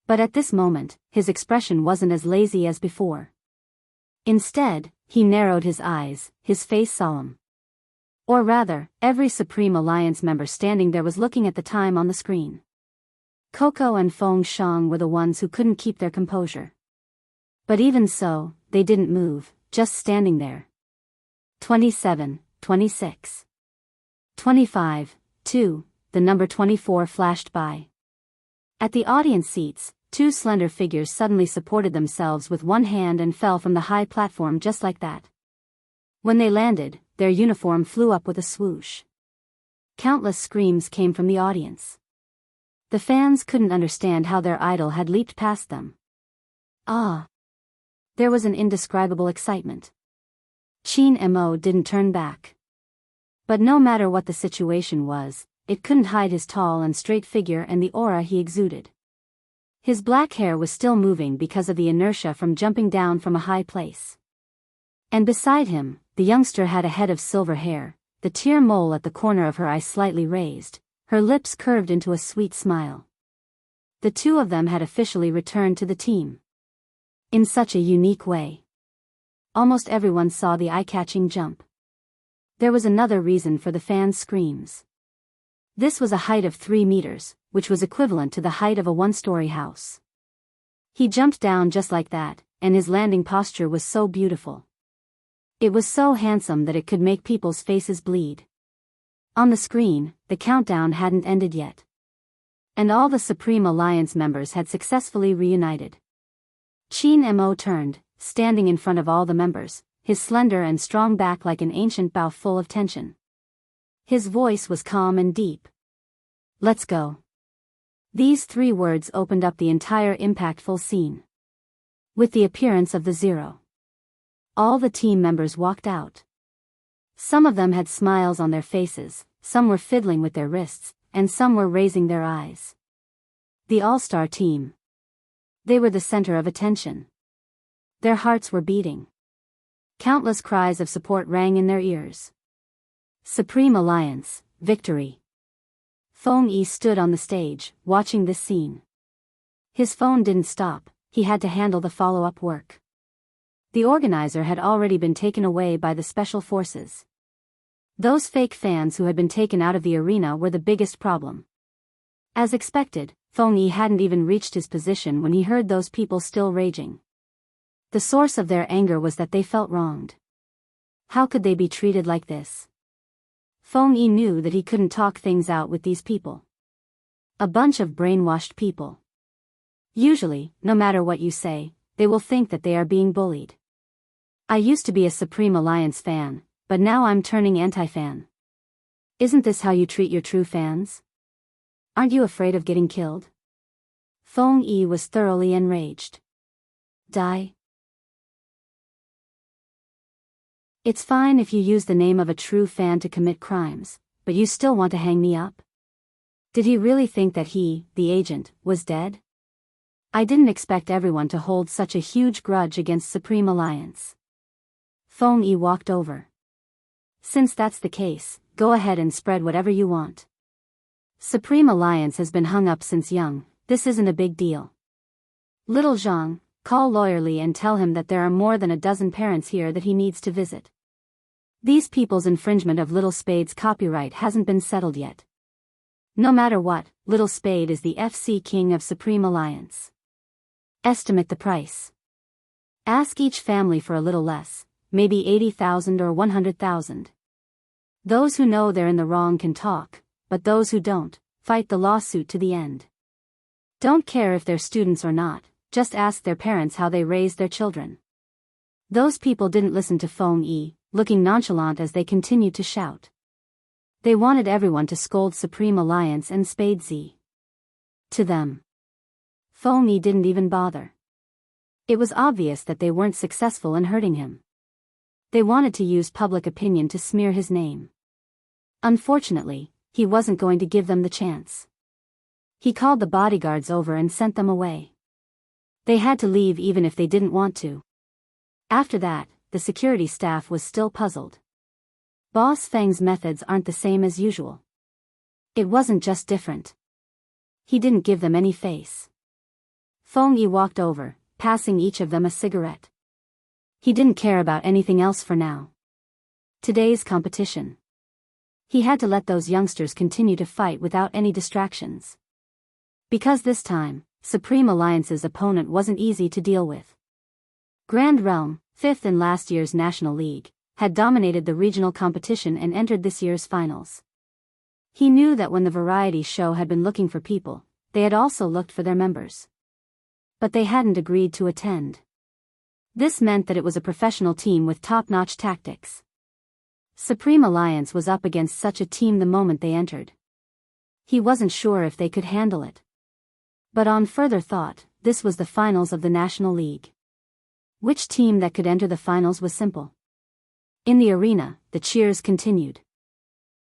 But at this moment, his expression wasn't as lazy as before. Instead, he narrowed his eyes, his face solemn. Or rather, every Supreme Alliance member standing there was looking at the time on the screen. Coco and Feng Shang were the ones who couldn't keep their composure. But even so, they didn't move, just standing there. 27, 26. 25, 2, the number 24 flashed by. At the audience seats, two slender figures suddenly supported themselves with one hand and fell from the high platform just like that. When they landed, their uniform flew up with a swoosh. Countless screams came from the audience. The fans couldn't understand how their idol had leaped past them. Ah! There was an indescribable excitement. Chin Mo didn't turn back. But no matter what the situation was, it couldn't hide his tall and straight figure and the aura he exuded. His black hair was still moving because of the inertia from jumping down from a high place. And beside him, the youngster had a head of silver hair, the tear mole at the corner of her eye slightly raised, her lips curved into a sweet smile. The two of them had officially returned to the team. In such a unique way. Almost everyone saw the eye-catching jump. There was another reason for the fans' screams. This was a height of 3 meters, which was equivalent to the height of a one-story house. He jumped down just like that, and his landing posture was so beautiful. It was so handsome that it could make people's faces bleed. On the screen, the countdown hadn't ended yet. And all the Supreme Alliance members had successfully reunited. Chin Mo turned, standing in front of all the members, his slender and strong back like an ancient bow full of tension. His voice was calm and deep. Let's go. These 3 words opened up the entire impactful scene. With the appearance of the Zero, all the team members walked out. Some of them had smiles on their faces, some were fiddling with their wrists, and some were raising their eyes. The all-star team. They were the center of attention. Their hearts were beating. Countless cries of support rang in their ears. Supreme Alliance, victory. Feng Yi stood on the stage, watching this scene. His phone didn't stop, he had to handle the follow-up work. The organizer had already been taken away by the special forces. Those fake fans who had been taken out of the arena were the biggest problem. As expected, Feng Yi hadn't even reached his position when he heard those people still raging. The source of their anger was that they felt wronged. How could they be treated like this? Feng Yi knew that he couldn't talk things out with these people. A bunch of brainwashed people. Usually, no matter what you say, they will think that they are being bullied. I used to be a Supreme Alliance fan, but now I'm turning anti-fan. Isn't this how you treat your true fans? Aren't you afraid of getting killed? Feng Yi was thoroughly enraged. Die? It's fine if you use the name of a true fan to commit crimes, but you still want to hang me up? Did he really think that he, the agent, was dead? I didn't expect everyone to hold such a huge grudge against Supreme Alliance. Feng Yi walked over. Since that's the case, go ahead and spread whatever you want. Supreme Alliance has been hung up since young, this isn't a big deal. Little Zhang, call Lawyer Li and tell him that there are more than a dozen parents here that he needs to visit. These people's infringement of Little Spade's copyright hasn't been settled yet. No matter what, Little Spade is the FC King of Supreme Alliance. Estimate the price. Ask each family for a little less, maybe 80,000 or 100,000. Those who know they're in the wrong can talk, but those who don't, fight the lawsuit to the end. Don't care if they're students or not, just ask their parents how they raised their children. Those people didn't listen to Feng Yi, looking nonchalant as they continued to shout. They wanted everyone to scold Supreme Alliance and Spade Z. To them, Feng Yi didn't even bother. It was obvious that they weren't successful in hurting him. They wanted to use public opinion to smear his name. Unfortunately, he wasn't going to give them the chance. He called the bodyguards over and sent them away. They had to leave even if they didn't want to. After that, the security staff was still puzzled. Boss Feng's methods aren't the same as usual. It wasn't just different. He didn't give them any face. Feng Yi walked over, passing each of them a cigarette. He didn't care about anything else for now. Today's competition. He had to let those youngsters continue to fight without any distractions. Because this time, Supreme Alliance's opponent wasn't easy to deal with. Grand Realm, fifth in last year's National League, had dominated the regional competition and entered this year's finals. He knew that when the variety show had been looking for people, they had also looked for their members. But they hadn't agreed to attend. This meant that it was a professional team with top-notch tactics. Supreme Alliance was up against such a team the moment they entered. He wasn't sure if they could handle it. But on further thought, this was the finals of the National League. Which team that could enter the finals was simple. In the arena, the cheers continued.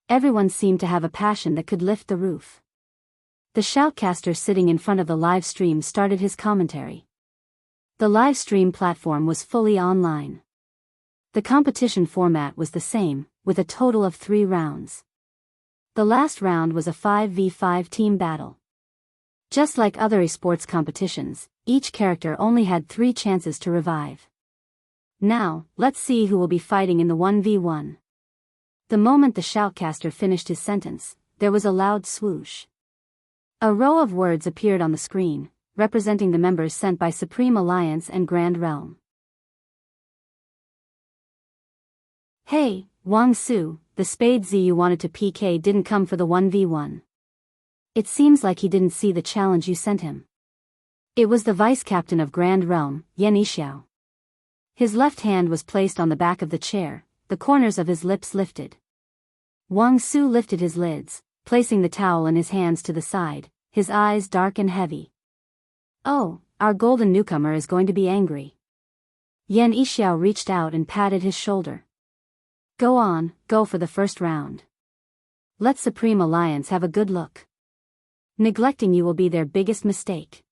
Everyone seemed to have a passion that could lift the roof. The shoutcaster sitting in front of the live stream started his commentary. The live stream platform was fully online. The competition format was the same, with a total of 3 rounds. The last round was a 5v5 team battle. Just like other esports competitions, each character only had 3 chances to revive. Now, let's see who will be fighting in the 1v1. The moment the shoutcaster finished his sentence, there was a loud swoosh. A row of words appeared on the screen, representing the members sent by Supreme Alliance and Grand Realm. Hey, Wang Su, the Spade Z you wanted to PK didn't come for the 1v1. It seems like he didn't see the challenge you sent him. It was the vice-captain of Grand Realm, Yan Yixiao. His left hand was placed on the back of the chair, the corners of his lips lifted. Wang Su lifted his lids, placing the towel in his hands to the side, his eyes dark and heavy. Oh, our golden newcomer is going to be angry. Yan Yixiao reached out and patted his shoulder. Go on, go for the first round. Let Supreme Alliance have a good look. Neglecting you will be their biggest mistake.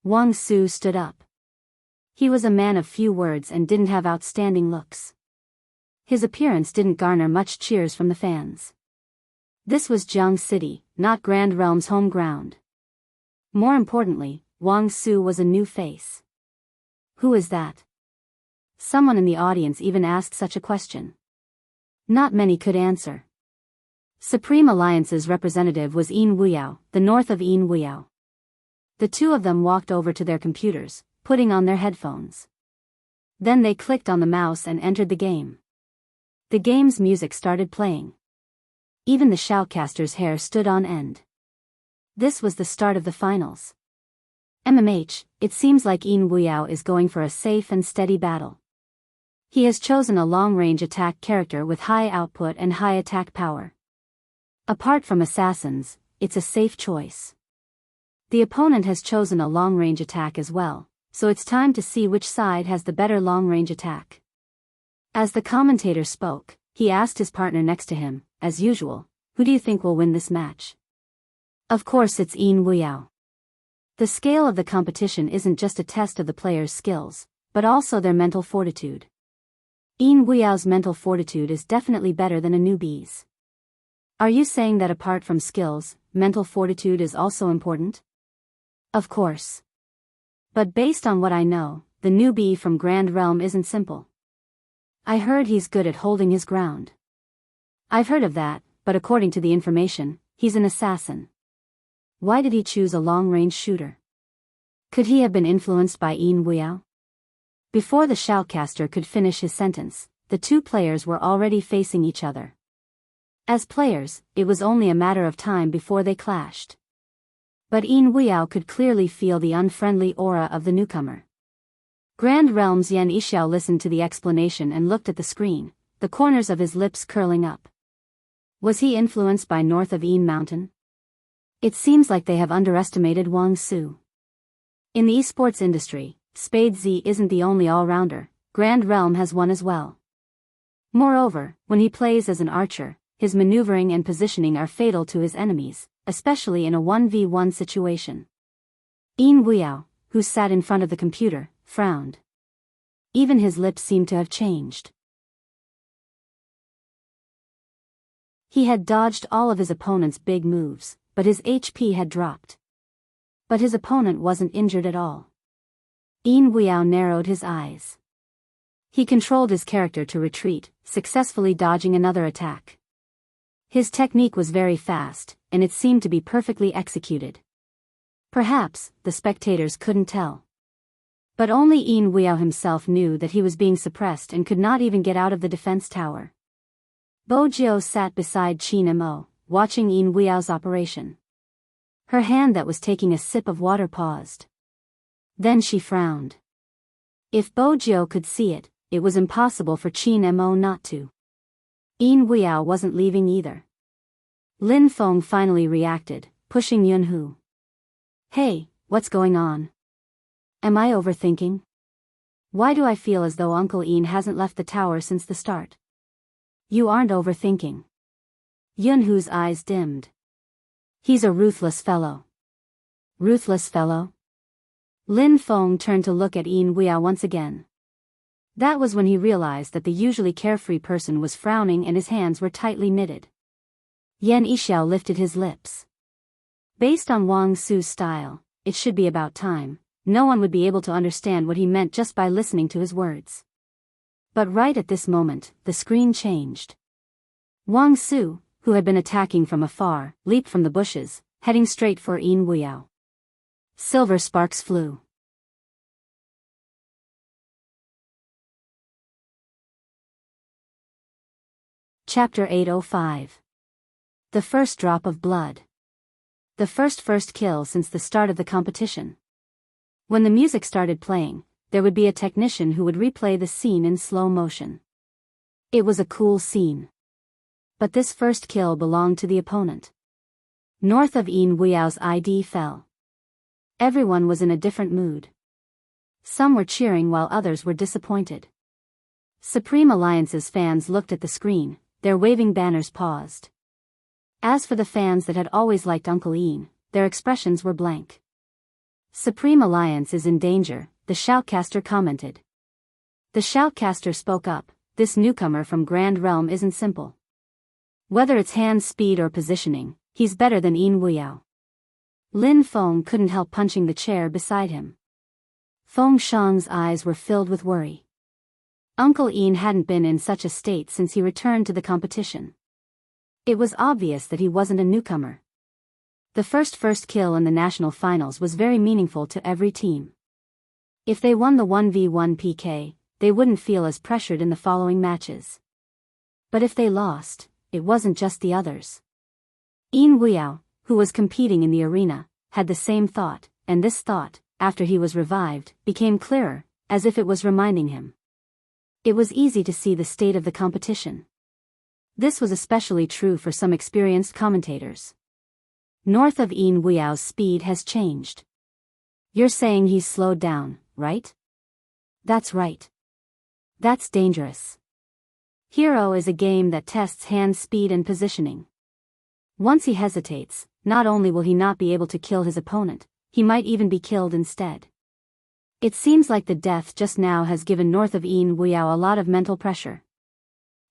Wang Su stood up. He was a man of few words and didn't have outstanding looks. His appearance didn't garner much cheers from the fans. This was Jiang City, not Grand Realm's home ground. More importantly, Wang Su was a new face. Who is that? Someone in the audience even asked such a question. Not many could answer. Supreme Alliance's representative was Yin Wuyao, the north of Yin Wuyao. The two of them walked over to their computers, putting on their headphones. Then they clicked on the mouse and entered the game. The game's music started playing. Even the shoutcaster's hair stood on end. This was the start of the finals. It seems like Yin Wuyao is going for a safe and steady battle. He has chosen a long-range attack character with high output and high attack power. Apart from assassins, it's a safe choice. The opponent has chosen a long-range attack as well, so it's time to see which side has the better long-range attack. As the commentator spoke, he asked his partner next to him, as usual, who do you think will win this match? Of course it's Yin Wuyao. The scale of the competition isn't just a test of the players' skills, but also their mental fortitude. Yin Wuyao's mental fortitude is definitely better than a newbie's. Are you saying that apart from skills, mental fortitude is also important? Of course. But based on what I know, the newbie from Grand Realm isn't simple. I heard he's good at holding his ground. I've heard of that, but according to the information, he's an assassin. Why did he choose a long-range shooter? Could he have been influenced by Yin Wuyao? Before the shoutcaster could finish his sentence, the two players were already facing each other. As players, it was only a matter of time before they clashed. But Yin Wuyao could clearly feel the unfriendly aura of the newcomer. Grand Realm's Yan Yixiao listened to the explanation and looked at the screen, the corners of his lips curling up. Was he influenced by north of Yin Mountain? It seems like they have underestimated Wang Su. In the esports industry, Spade Z isn't the only all-rounder, Grand Realm has one as well. Moreover, when he plays as an archer, his maneuvering and positioning are fatal to his enemies, especially in a 1v1 situation. Yin Wuyao, who sat in front of the computer, frowned. Even his lips seemed to have changed. He had dodged all of his opponent's big moves, but his HP had dropped. But his opponent wasn't injured at all. Yin Wuyao narrowed his eyes. He controlled his character to retreat, successfully dodging another attack. His technique was very fast, and it seemed to be perfectly executed. Perhaps, the spectators couldn't tell. But only Yin Weao himself knew that he was being suppressed and could not even get out of the defense tower. Bo Jiao sat beside Qin Mo, watching Yin Weao's operation. Her hand that was taking a sip of water paused. Then she frowned. If Bo Jiao could see it, it was impossible for Qin Mo not to. Yin Weao wasn't leaving either. Lin Feng finally reacted, pushing Yun Hu. Hey, what's going on? Am I overthinking? Why do I feel as though Uncle Yin hasn't left the tower since the start? You aren't overthinking. Yun Hu's eyes dimmed. He's a ruthless fellow. Ruthless fellow? Lin Feng turned to look at Yin Weao once again. That was when he realized that the usually carefree person was frowning and his hands were tightly knitted. Yan Yixiao lifted his lips. Based on Wang Su's style, it should be about time. No one would be able to understand what he meant just by listening to his words. But right at this moment, the screen changed. Wang Su, who had been attacking from afar, leaped from the bushes, heading straight for Yin Weao. Silver sparks flew. Chapter 805. The first drop of blood. The first kill since the start of the competition. When the music started playing, there would be a technician who would replay the scene in slow motion. It was a cool scene. But this first kill belonged to the opponent. North of Yin Weao's ID fell. Everyone was in a different mood. Some were cheering while others were disappointed. Supreme Alliance's fans looked at the screen, their waving banners paused. As for the fans that had always liked Uncle Yin, their expressions were blank. Supreme Alliance is in danger, the shoutcaster commented. The shoutcaster spoke up, this newcomer from Grand Realm isn't simple. Whether it's hand speed or positioning, he's better than Yin Weao. Lin Feng couldn't help punching the chair beside him. Feng Shang's eyes were filled with worry. Uncle Yin hadn't been in such a state since he returned to the competition. It was obvious that he wasn't a newcomer. The first kill in the national finals was very meaningful to every team. If they won the 1v1 PK, they wouldn't feel as pressured in the following matches. But if they lost, it wasn't just the others. Yin Weao, who was competing in the arena, had the same thought, and this thought, after he was revived, became clearer, as if it was reminding him. It was easy to see the state of the competition. This was especially true for some experienced commentators. North of Yin Weao's speed has changed. You're saying he's slowed down, right? That's right. That's dangerous. Hero is a game that tests hand speed and positioning. Once he hesitates, not only will he not be able to kill his opponent, he might even be killed instead. It seems like the death just now has given North of Yin Weao a lot of mental pressure.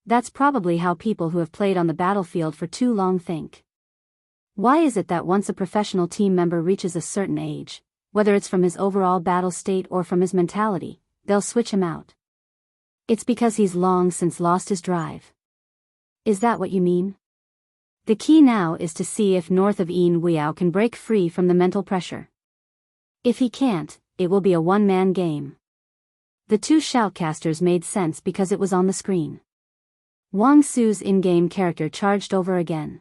That's probably how people who have played on the battlefield for too long think. Why is it that once a professional team member reaches a certain age, whether it's from his overall battle state or from his mentality, they'll switch him out? It's because he's long since lost his drive. Is that what you mean? The key now is to see if North of Yin Weao can break free from the mental pressure. If he can't, it will be a one-man game. The two shoutcasters made sense because it was on the screen. Wang Su's in-game character charged over again.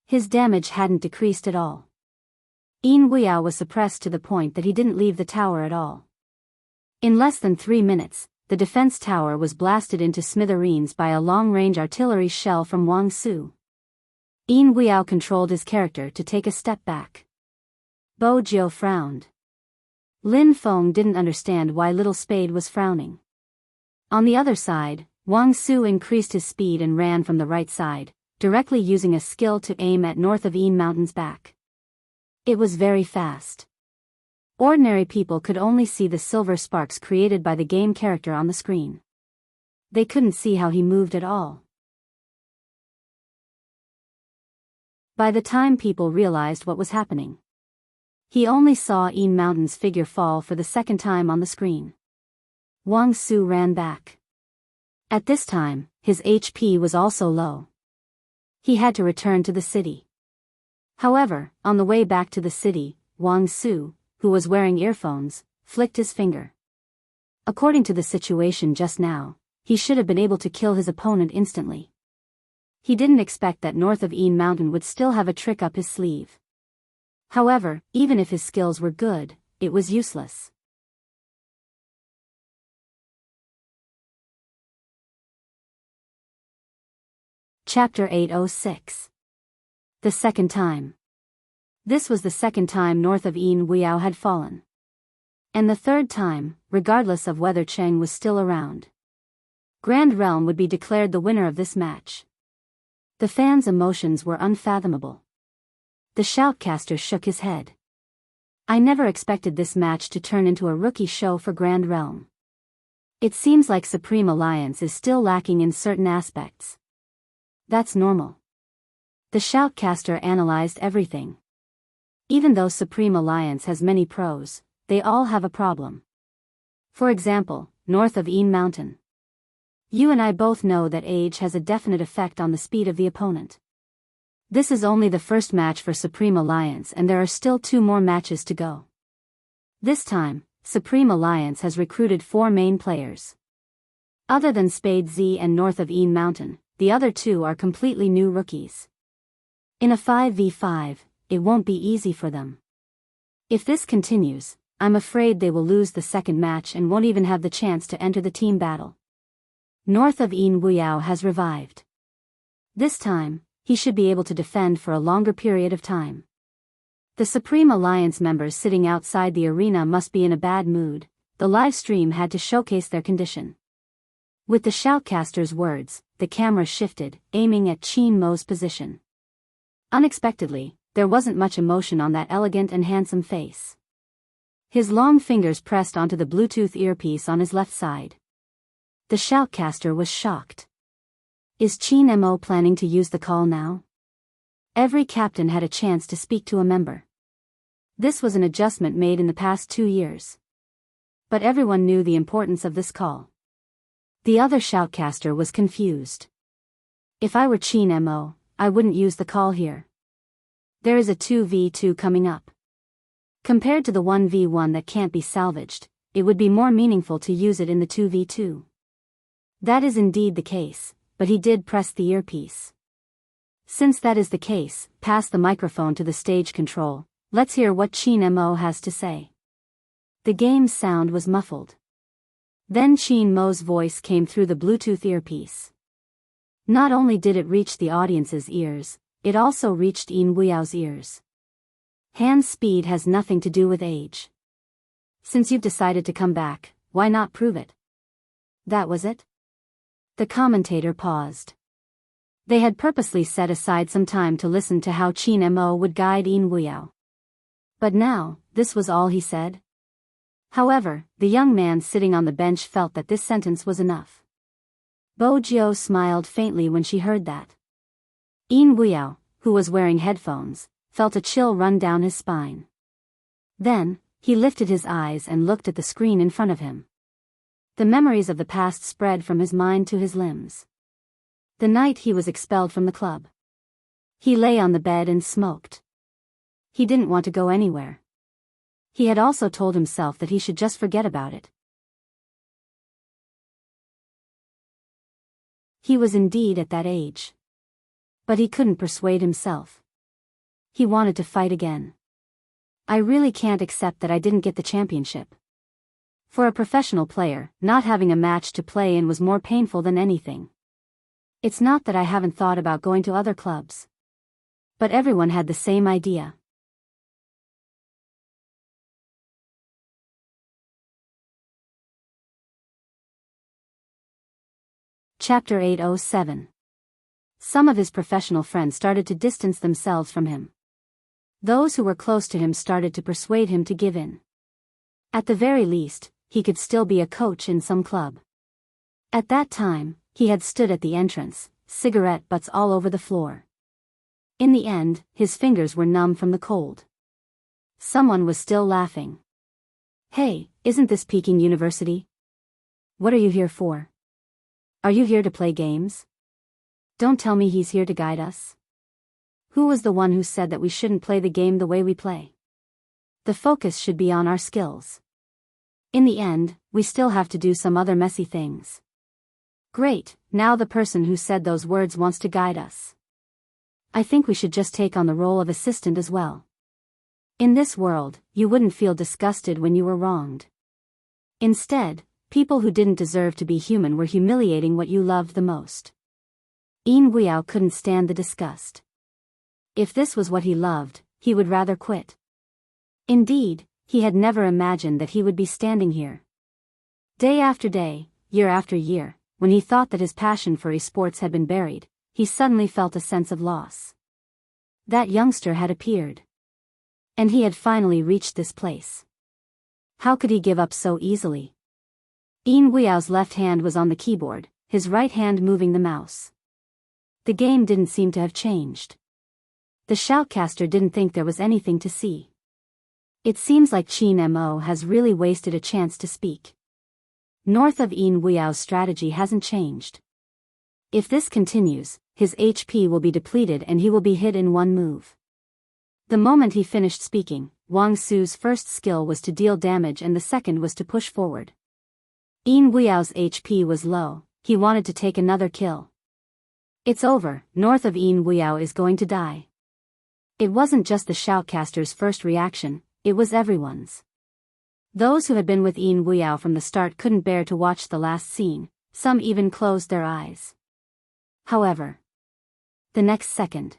His damage hadn't decreased at all. Yin Weao was suppressed to the point that he didn't leave the tower at all. In less than 3 minutes, the defense tower was blasted into smithereens by a long-range artillery shell from Wang Su. Yin Weao controlled his character to take a step back. Bo Jiao frowned. Lin Feng didn't understand why Little Spade was frowning. On the other side, Wang Su increased his speed and ran from the right side, directly using a skill to aim at North of Yin Mountain's back. It was very fast. Ordinary people could only see the silver sparks created by the game character on the screen. They couldn't see how he moved at all. By the time people realized what was happening, he only saw Yin Mountain's figure fall for the second time on the screen. Wang Su ran back. At this time, his HP was also low. He had to return to the city. However, on the way back to the city, Wang Su, who was wearing earphones, flicked his finger. According to the situation just now, he should have been able to kill his opponent instantly. He didn't expect that north of Een Mountain would still have a trick up his sleeve. However, even if his skills were good, it was useless. Chapter 806. The second time. This was the second time north of Een Weiyao had fallen. And the third time, regardless of whether Cheng was still around. Grand Realm would be declared the winner of this match. The fans' emotions were unfathomable. The shoutcaster shook his head. I never expected this match to turn into a rookie show for Grand Realm. It seems like Supreme Alliance is still lacking in certain aspects. That's normal. The shoutcaster analyzed everything. Even though Supreme Alliance has many pros, they all have a problem. For example, north of Een Mountain. You and I both know that age has a definite effect on the speed of the opponent. This is only the first match for Supreme Alliance and there are still 2 more matches to go. This time, Supreme Alliance has recruited 4 main players. Other than Spade Z and north of Een Mountain, the other 2 are completely new rookies. In a 5v5, it won't be easy for them. If this continues, I'm afraid they will lose the second match and won't even have the chance to enter the team battle. North of Een Weiyao has revived. This time, he should be able to defend for a longer period of time. The Supreme Alliance members sitting outside the arena must be in a bad mood. The live stream had to showcase their condition. With the shoutcaster's words, the camera shifted, aiming at Qin Mo's position. Unexpectedly, there wasn't much emotion on that elegant and handsome face. His long fingers pressed onto the Bluetooth earpiece on his left side. The shoutcaster was shocked. Is Qin Mo planning to use the call now? Every captain had a chance to speak to a member. This was an adjustment made in the past 2 years. But everyone knew the importance of this call. The other shoutcaster was confused. If I were Qin Mo, I wouldn't use the call here. There is a 2v2 coming up. Compared to the 1v1 that can't be salvaged, it would be more meaningful to use it in the 2v2. That is indeed the case, but he did press the earpiece. Since that is the case, pass the microphone to the stage control. Let's hear what Qin Mo has to say. The game's sound was muffled. Then Qin Mo's voice came through the Bluetooth earpiece. Not only did it reach the audience's ears, it also reached Een Weiyao's ears. Hand speed has nothing to do with age. Since you've decided to come back, why not prove it? That was it? The commentator paused. They had purposely set aside some time to listen to how Qin Mo would guide Een Weiyao. But now, this was all he said? However, the young man sitting on the bench felt that this sentence was enough. Bo Jiao smiled faintly when she heard that. Een Weiyao, who was wearing headphones, felt a chill run down his spine. Then, he lifted his eyes and looked at the screen in front of him. The memories of the past spread from his mind to his limbs. The night he was expelled from the club. He lay on the bed and smoked. He didn't want to go anywhere. He had also told himself that he should just forget about it. He was indeed at that age. But he couldn't persuade himself. He wanted to fight again. I really can't accept that I didn't get the championship. For a professional player, not having a match to play in was more painful than anything. It's not that I haven't thought about going to other clubs. But everyone had the same idea. Chapter 807. Some of his professional friends started to distance themselves from him. Those who were close to him started to persuade him to give in. At the very least, he could still be a coach in some club. At that time, he had stood at the entrance, cigarette butts all over the floor. In the end, his fingers were numb from the cold. Someone was still laughing. Hey, isn't this Peking University? What are you here for? Are you here to play games? Don't tell me he's here to guide us. Who was the one who said that we shouldn't play the game the way we play? The focus should be on our skills. In the end, we still have to do some other messy things. Great, now the person who said those words wants to guide us. I think we should just take on the role of assistant as well. In this world, you wouldn't feel disgusted when you were wronged. Instead, people who didn't deserve to be human were humiliating what you loved the most. Yin Guiyao couldn't stand the disgust. If this was what he loved, he would rather quit. Indeed, he had never imagined that he would be standing here. Day after day, year after year, when he thought that his passion for esports had been buried, he suddenly felt a sense of loss. That youngster had appeared. And he had finally reached this place. How could he give up so easily? Yin Guiao's left hand was on the keyboard, his right hand moving the mouse. The game didn't seem to have changed. The shoutcaster didn't think there was anything to see. It seems like Qin Mo has really wasted a chance to speak. North of Yin Guiao's strategy hasn't changed. If this continues, his HP will be depleted and he will be hit in one move. The moment he finished speaking, Wang Su's first skill was to deal damage and the second was to push forward. Yin Guiao's HP was low, he wanted to take another kill. It's over, North of Yin Guiao is going to die. It wasn't just the shoutcaster's first reaction, it was everyone's. Those who had been with Yin Guiao from the start couldn't bear to watch the last scene, some even closed their eyes. However, the next second,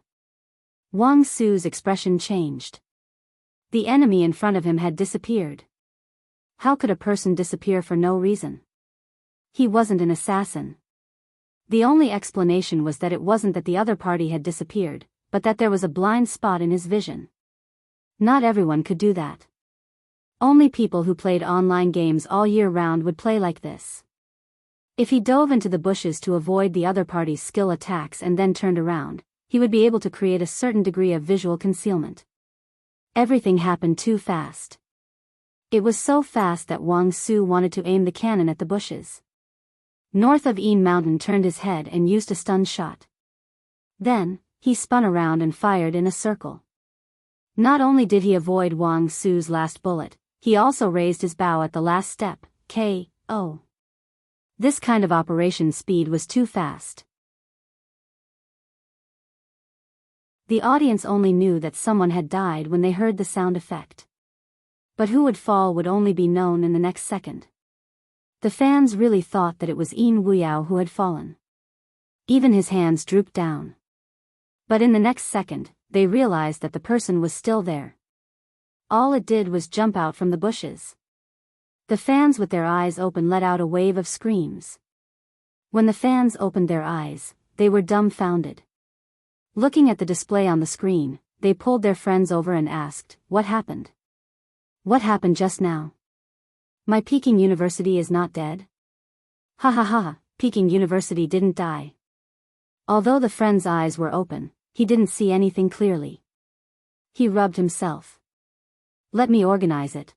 Wang Su's expression changed. The enemy in front of him had disappeared. How could a person disappear for no reason? He wasn't an assassin. The only explanation was that it wasn't that the other party had disappeared, but that there was a blind spot in his vision. Not everyone could do that. Only people who played online games all year round would play like this. If he dove into the bushes to avoid the other party's skill attacks and then turned around, he would be able to create a certain degree of visual concealment. Everything happened too fast. It was so fast that Wang Su wanted to aim the cannon at the bushes. North of Yin Mountain turned his head and used a stun shot. Then, he spun around and fired in a circle. Not only did he avoid Wang Su's last bullet, he also raised his bow at the last step, K.O. This kind of operation speed was too fast. The audience only knew that someone had died when they heard the sound effect. But who would fall would only be known in the next second. The fans really thought that it was Yin Guiao who had fallen. Even his hands drooped down. But in the next second, they realized that the person was still there. All it did was jump out from the bushes. The fans with their eyes open let out a wave of screams. When the fans opened their eyes, they were dumbfounded. Looking at the display on the screen, they pulled their friends over and asked, "What happened? What happened just now? My Peking University is not dead?" Ha ha ha, Peking University didn't die. Although the friend's eyes were open, he didn't see anything clearly. He rubbed himself. Let me organize it.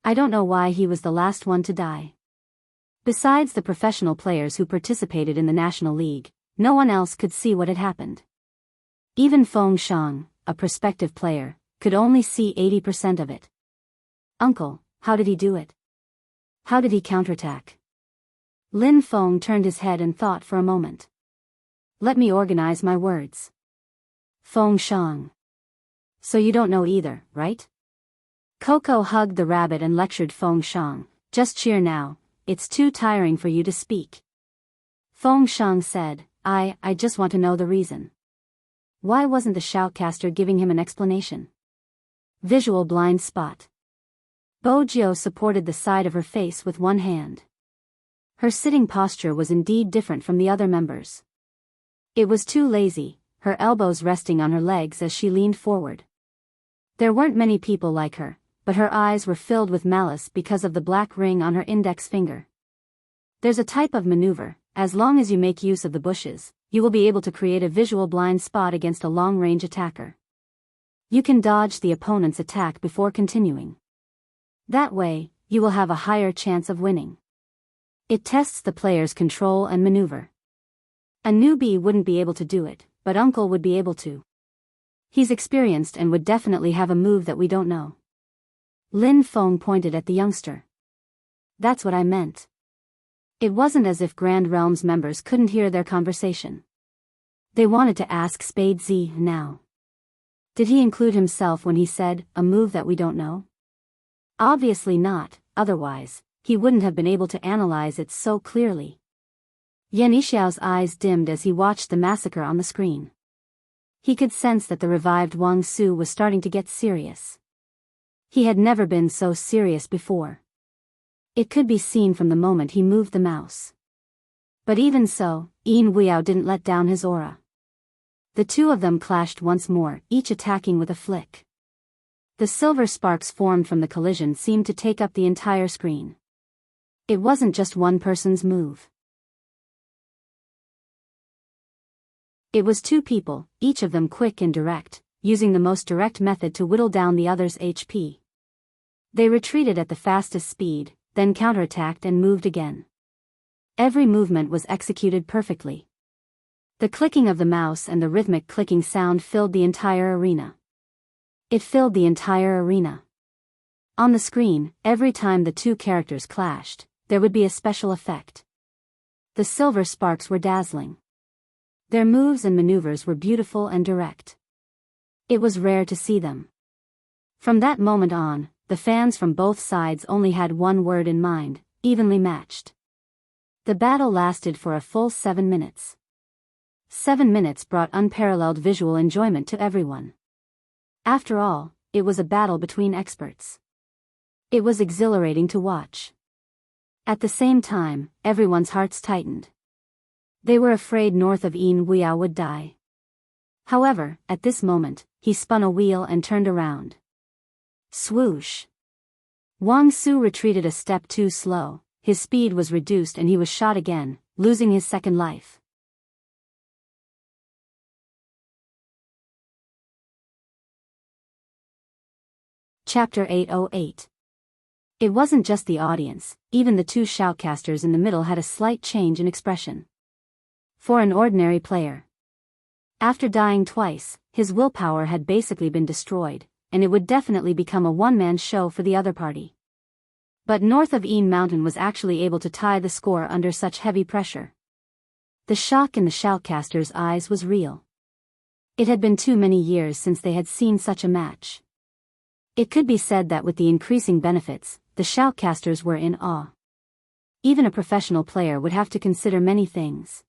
I don't know why he was the last one to die. Besides the professional players who participated in the National League, no one else could see what had happened. Even Feng Shang, a prospective player, could only see 80% of it. Uncle, how did he do it? How did he counterattack? Lin Feng turned his head and thought for a moment. Let me organize my words. Feng Shang. So you don't know either, right? Coco hugged the rabbit and lectured Feng Shang, just cheer now, it's too tiring for you to speak. Feng Shang said, I just want to know the reason. Why wasn't the shoutcaster giving him an explanation? Visual blind spot. Bo Jiao supported the side of her face with one hand. Her sitting posture was indeed different from the other members. It was too lazy, her elbows resting on her legs as she leaned forward. There weren't many people like her, but her eyes were filled with malice because of the black ring on her index finger. There's a type of maneuver, as long as you make use of the bushes, you will be able to create a visual blind spot against a long-range attacker. You can dodge the opponent's attack before continuing. That way, you will have a higher chance of winning. It tests the player's control and maneuver. A newbie wouldn't be able to do it, but Uncle would be able to. He's experienced and would definitely have a move that we don't know. Lin Feng pointed at the youngster. That's what I meant. It wasn't as if Grand Realms members couldn't hear their conversation. They wanted to ask Spade Z now. Did he include himself when he said, a move that we don't know? Obviously not, otherwise, he wouldn't have been able to analyze it so clearly. Yan Yixiao's eyes dimmed as he watched the massacre on the screen. He could sense that the revived Wang Su was starting to get serious. He had never been so serious before. It could be seen from the moment he moved the mouse. But even so, Yin Weiyao didn't let down his aura. The two of them clashed once more, each attacking with a flick. The silver sparks formed from the collision seemed to take up the entire screen. It wasn't just one person's move. It was two people, each of them quick and direct, using the most direct method to whittle down the other's HP. They retreated at the fastest speed, then counterattacked and moved again. Every movement was executed perfectly. The clicking of the mouse and the rhythmic clicking sound filled the entire arena. It filled the entire arena. On the screen, every time the two characters clashed, there would be a special effect. The silver sparks were dazzling. Their moves and maneuvers were beautiful and direct. It was rare to see them. From that moment on, the fans from both sides only had one word in mind: evenly matched. The battle lasted for a full 7 minutes. 7 minutes brought unparalleled visual enjoyment to everyone. After all, it was a battle between experts. It was exhilarating to watch. At the same time, everyone's hearts tightened. They were afraid north of Yin Weiyao would die. However, at this moment, he spun a wheel and turned around. Swoosh! Wang Su retreated a step too slow, his speed was reduced and he was shot again, losing his second life. Chapter 808. It wasn't just the audience, even the two shoutcasters in the middle had a slight change in expression. For an ordinary player, after dying twice, his willpower had basically been destroyed, and it would definitely become a one-man show for the other party. But north of Yin Mountain was actually able to tie the score under such heavy pressure. The shock in the shoutcasters' eyes was real. It had been too many years since they had seen such a match. It could be said that with the increasing benefits, the shoutcasters were in awe. Even a professional player would have to consider many things.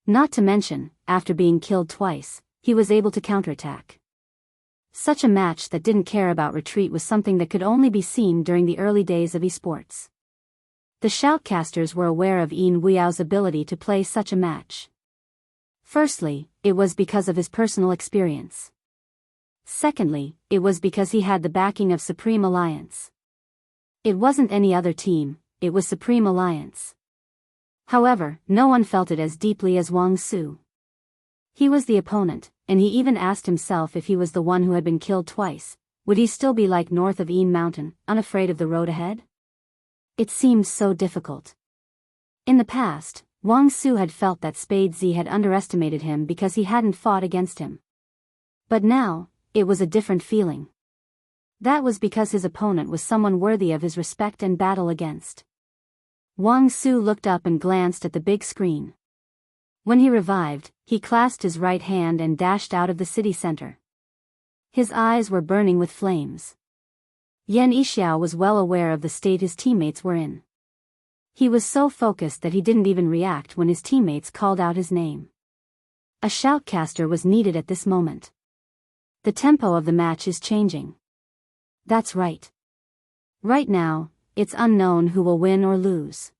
Not to mention, after being killed twice, he was able to counterattack. Such a match that didn't care about retreat was something that could only be seen during the early days of esports. The shoutcasters were aware of Yin Weyao's ability to play such a match. Firstly, it was because of his personal experience. Secondly, it was because he had the backing of Supreme Alliance. It wasn't any other team, it was Supreme Alliance. However, no one felt it as deeply as Wang Su. He was the opponent, and he even asked himself if he was the one who had been killed twice, would he still be like north of Yin Mountain, unafraid of the road ahead? It seemed so difficult. In the past, Wang Su had felt that Spade Z had underestimated him because he hadn't fought against him. But now, it was a different feeling. That was because his opponent was someone worthy of his respect and battle against. Wang Su looked up and glanced at the big screen. When he revived, he clasped his right hand and dashed out of the city center. His eyes were burning with flames. Yan Yixiao was well aware of the state his teammates were in. He was so focused that he didn't even react when his teammates called out his name. A shoutcaster was needed at this moment. The tempo of the match is changing. That's right. Right now, it's unknown who will win or lose.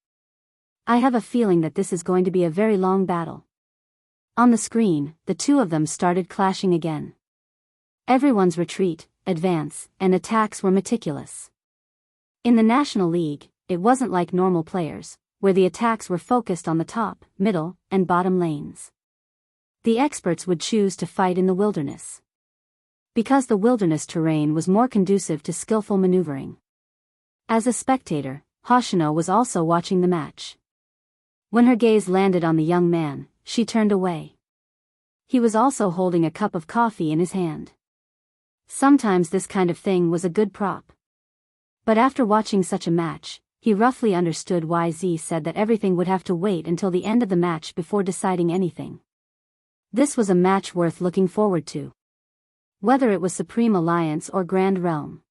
I have a feeling that this is going to be a very long battle. On the screen, the two of them started clashing again. Everyone's retreat, advance, and attacks were meticulous. In the National League, it wasn't like normal players, where the attacks were focused on the top, middle, and bottom lanes. The experts would choose to fight in the wilderness. Because the wilderness terrain was more conducive to skillful maneuvering. As a spectator, Hoshino was also watching the match. When her gaze landed on the young man, she turned away. He was also holding a cup of coffee in his hand. Sometimes this kind of thing was a good prop. But after watching such a match, he roughly understood why Z said that everything would have to wait until the end of the match before deciding anything. This was a match worth looking forward to. Whether it was Supreme Alliance or Grand Realm,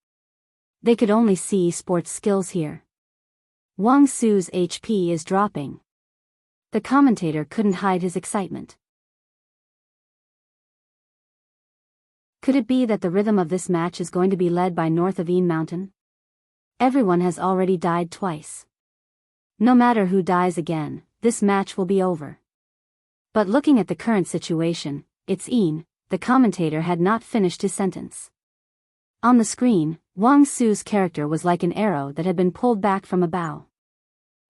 they could only see sports skills here. Wang Su's HP is dropping. The commentator couldn't hide his excitement. Could it be that the rhythm of this match is going to be led by north of Een Mountain? Everyone has already died twice. No matter who dies again, this match will be over. But looking at the current situation, it's Een. The commentator had not finished his sentence. On the screen, Wang Su's character was like an arrow that had been pulled back from a bow.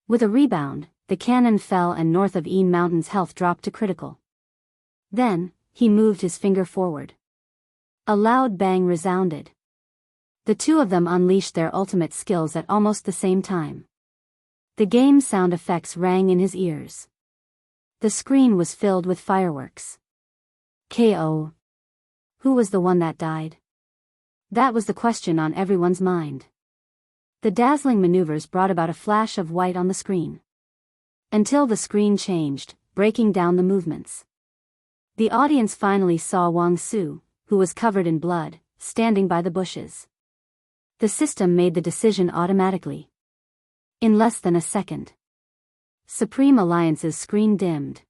With a rebound, the cannon fell and north of Een Mountain's health dropped to critical. Then, he moved his finger forward. A loud bang resounded. The two of them unleashed their ultimate skills at almost the same time. The game's sound effects rang in his ears. The screen was filled with fireworks. KO. Who was the one that died? That was the question on everyone's mind. The dazzling maneuvers brought about a flash of white on the screen. Until the screen changed, breaking down the movements. The audience finally saw Wang Su, who was covered in blood, standing by the bushes. The system made the decision automatically. In less than a second, Supreme Alliance's screen dimmed,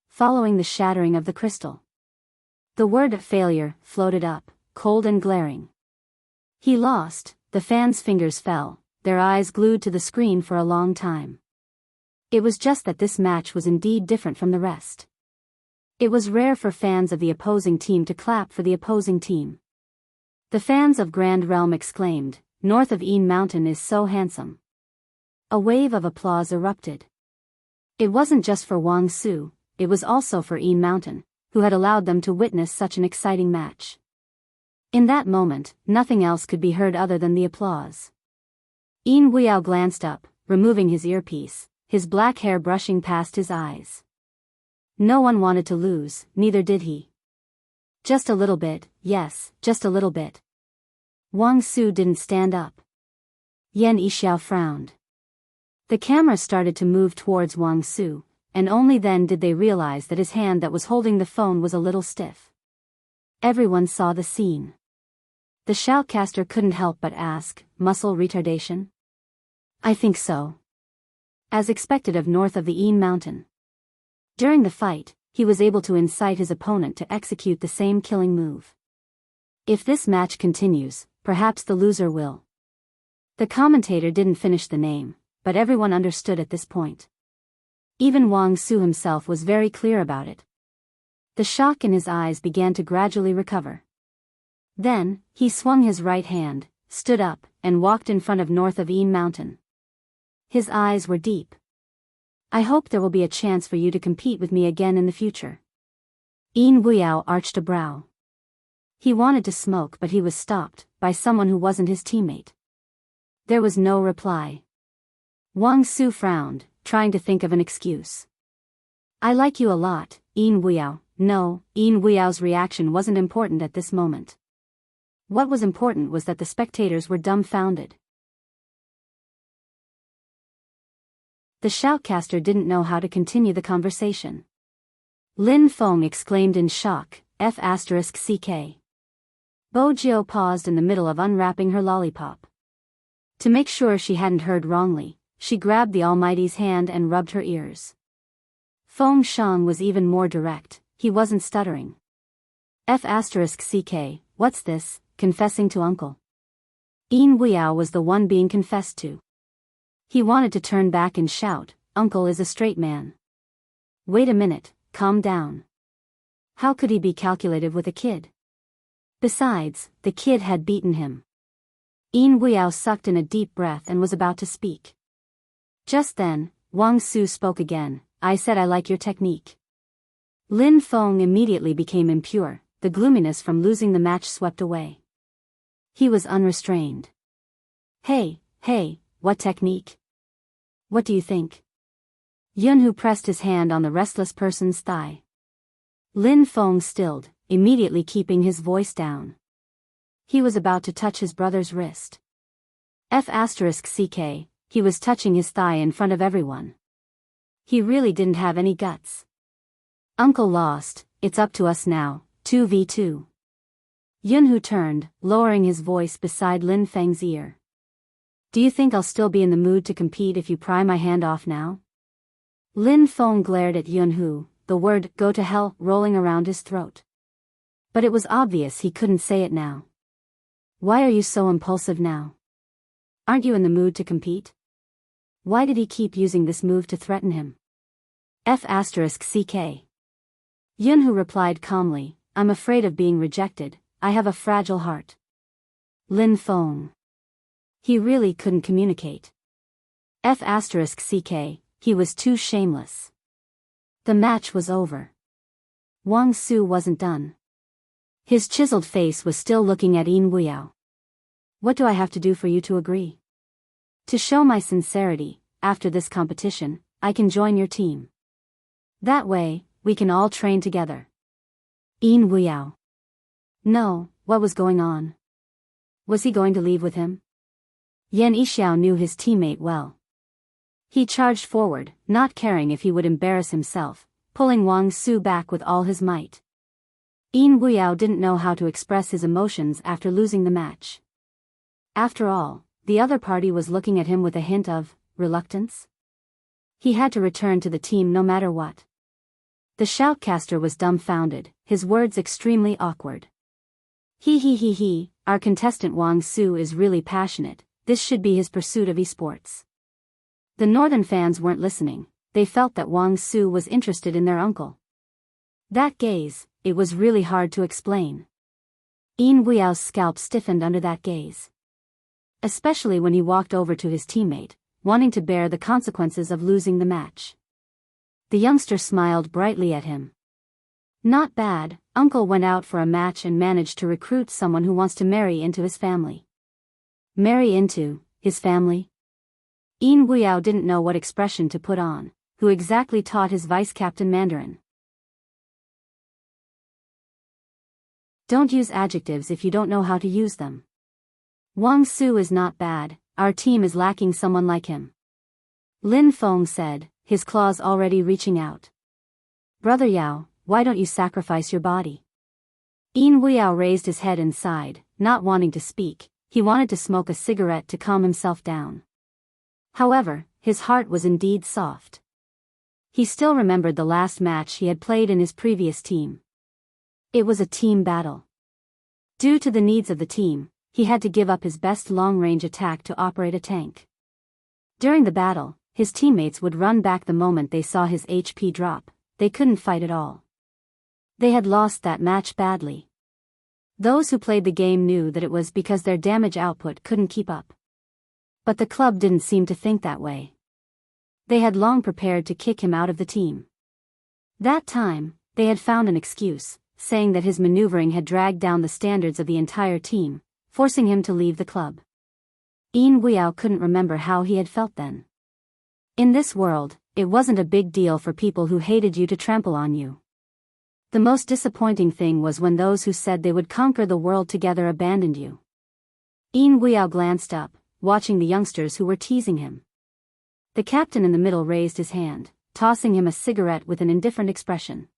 following the shattering of the crystal. The word failure floated up, cold and glaring. He lost. The fans' fingers fell, their eyes glued to the screen for a long time. It was just that this match was indeed different from the rest. It was rare for fans of the opposing team to clap for the opposing team. The fans of Grand Realm exclaimed, "North of Een Mountain is so handsome." A wave of applause erupted. It wasn't just for Wang Su, it was also for Een Mountain, who had allowed them to witness such an exciting match. In that moment, nothing else could be heard other than the applause. Een Weiyao glanced up, removing his earpiece, his black hair brushing past his eyes. No one wanted to lose, neither did he. Just a little bit, yes, just a little bit. Wang Su didn't stand up. Yan Yixiao frowned. The camera started to move towards Wang Su, and only then did they realize that his hand that was holding the phone was a little stiff. Everyone saw the scene. The shoutcaster couldn't help but ask, "Muscle retardation?" "I think so." As expected of north of the Een Mountain. During the fight, he was able to incite his opponent to execute the same killing move. If this match continues, perhaps the loser will. The commentator didn't finish the name, but everyone understood at this point. Even Wang Su himself was very clear about it. The shock in his eyes began to gradually recover. Then, he swung his right hand, stood up, and walked in front of north of Een Mountain. His eyes were deep. "I hope there will be a chance for you to compete with me again in the future." Een Weiyao arched a brow. He wanted to smoke, but he was stopped by someone who wasn't his teammate. There was no reply. Wang Su frowned, trying to think of an excuse. "I like you a lot, Een Weiyao." No, Een Weiyao's reaction wasn't important at this moment. What was important was that the spectators were dumbfounded. The shoutcaster didn't know how to continue the conversation. Lin Feng exclaimed in shock, F***CK. Bo Jiao paused in the middle of unwrapping her lollipop. To make sure she hadn't heard wrongly, she grabbed the Almighty's hand and rubbed her ears. Feng Shang was even more direct, he wasn't stuttering. F***CK, what's this, confessing to uncle? Een Weiyao was the one being confessed to. He wanted to turn back and shout, "Uncle is a straight man." Wait a minute, calm down. How could he be calculative with a kid? Besides, the kid had beaten him. Een Weiyao sucked in a deep breath and was about to speak. Just then, Wang Su spoke again, "I said I like your technique." Lin Feng immediately became impure, the gloominess from losing the match swept away. He was unrestrained. Hey, what technique? What do you think?" Yunhu pressed his hand on the restless person's thigh. Lin Feng stilled, immediately keeping his voice down. He was about to touch his brother's wrist. F***ck, he was touching his thigh in front of everyone. He really didn't have any guts. Uncle lost, it's up to us now, 2v2. Yunhu turned, lowering his voice beside Lin Feng's ear. Do you think I'll still be in the mood to compete if you pry my hand off now? Lin Feng glared at Yunhu, the word "go to hell" rolling around his throat. But it was obvious he couldn't say it now. Why are you so impulsive now? Aren't you in the mood to compete? Why did he keep using this move to threaten him? F***ck. Yunhu replied calmly, I'm afraid of being rejected, I have a fragile heart. Lin Feng. He really couldn't communicate. F***ck, he was too shameless. The match was over. Wang Su wasn't done. His chiseled face was still looking at Yin Wuyao. What do I have to do for you to agree? To show my sincerity, after this competition, I can join your team. That way, we can all train together. Yin Wuyao. No, what was going on? Was he going to leave with him? Yan Yixiao knew his teammate well. He charged forward, not caring if he would embarrass himself, pulling Wang Su back with all his might. Yin Wuyao didn't know how to express his emotions after losing the match. After all, the other party was looking at him with a hint of reluctance. He had to return to the team no matter what. The shoutcaster was dumbfounded, his words extremely awkward. He, our contestant Wang Su is really passionate, this should be his pursuit of esports. The northern fans weren't listening, they felt that Wang Su was interested in their uncle. That gaze, it was really hard to explain. Yin Wuyao's scalp stiffened under that gaze. Especially when he walked over to his teammate, wanting to bear the consequences of losing the match. The youngster smiled brightly at him. Not bad, uncle went out for a match and managed to recruit someone who wants to marry into his family. Marry into his family? Yin Wuyao didn't know what expression to put on, who exactly taught his vice-captain Mandarin. Don't use adjectives if you don't know how to use them. Wang Su is not bad, our team is lacking someone like him. Lin Feng said, his claws already reaching out. Brother Yao, why don't you sacrifice your body? Yin Wuyao raised his head and sighed, not wanting to speak, he wanted to smoke a cigarette to calm himself down. However, his heart was indeed soft. He still remembered the last match he had played in his previous team. It was a team battle. Due to the needs of the team, he had to give up his best long-range attack to operate a tank. During the battle, his teammates would run back the moment they saw his HP drop, they couldn't fight at all. They had lost that match badly. Those who played the game knew that it was because their damage output couldn't keep up. But the club didn't seem to think that way. They had long prepared to kick him out of the team. That time, they had found an excuse, saying that his maneuvering had dragged down the standards of the entire team, forcing him to leave the club. Yin Wuyao couldn't remember how he had felt then. In this world, it wasn't a big deal for people who hated you to trample on you. The most disappointing thing was when those who said they would conquer the world together abandoned you. Yin Wuyao glanced up, watching the youngsters who were teasing him. The captain in the middle raised his hand, tossing him a cigarette with an indifferent expression.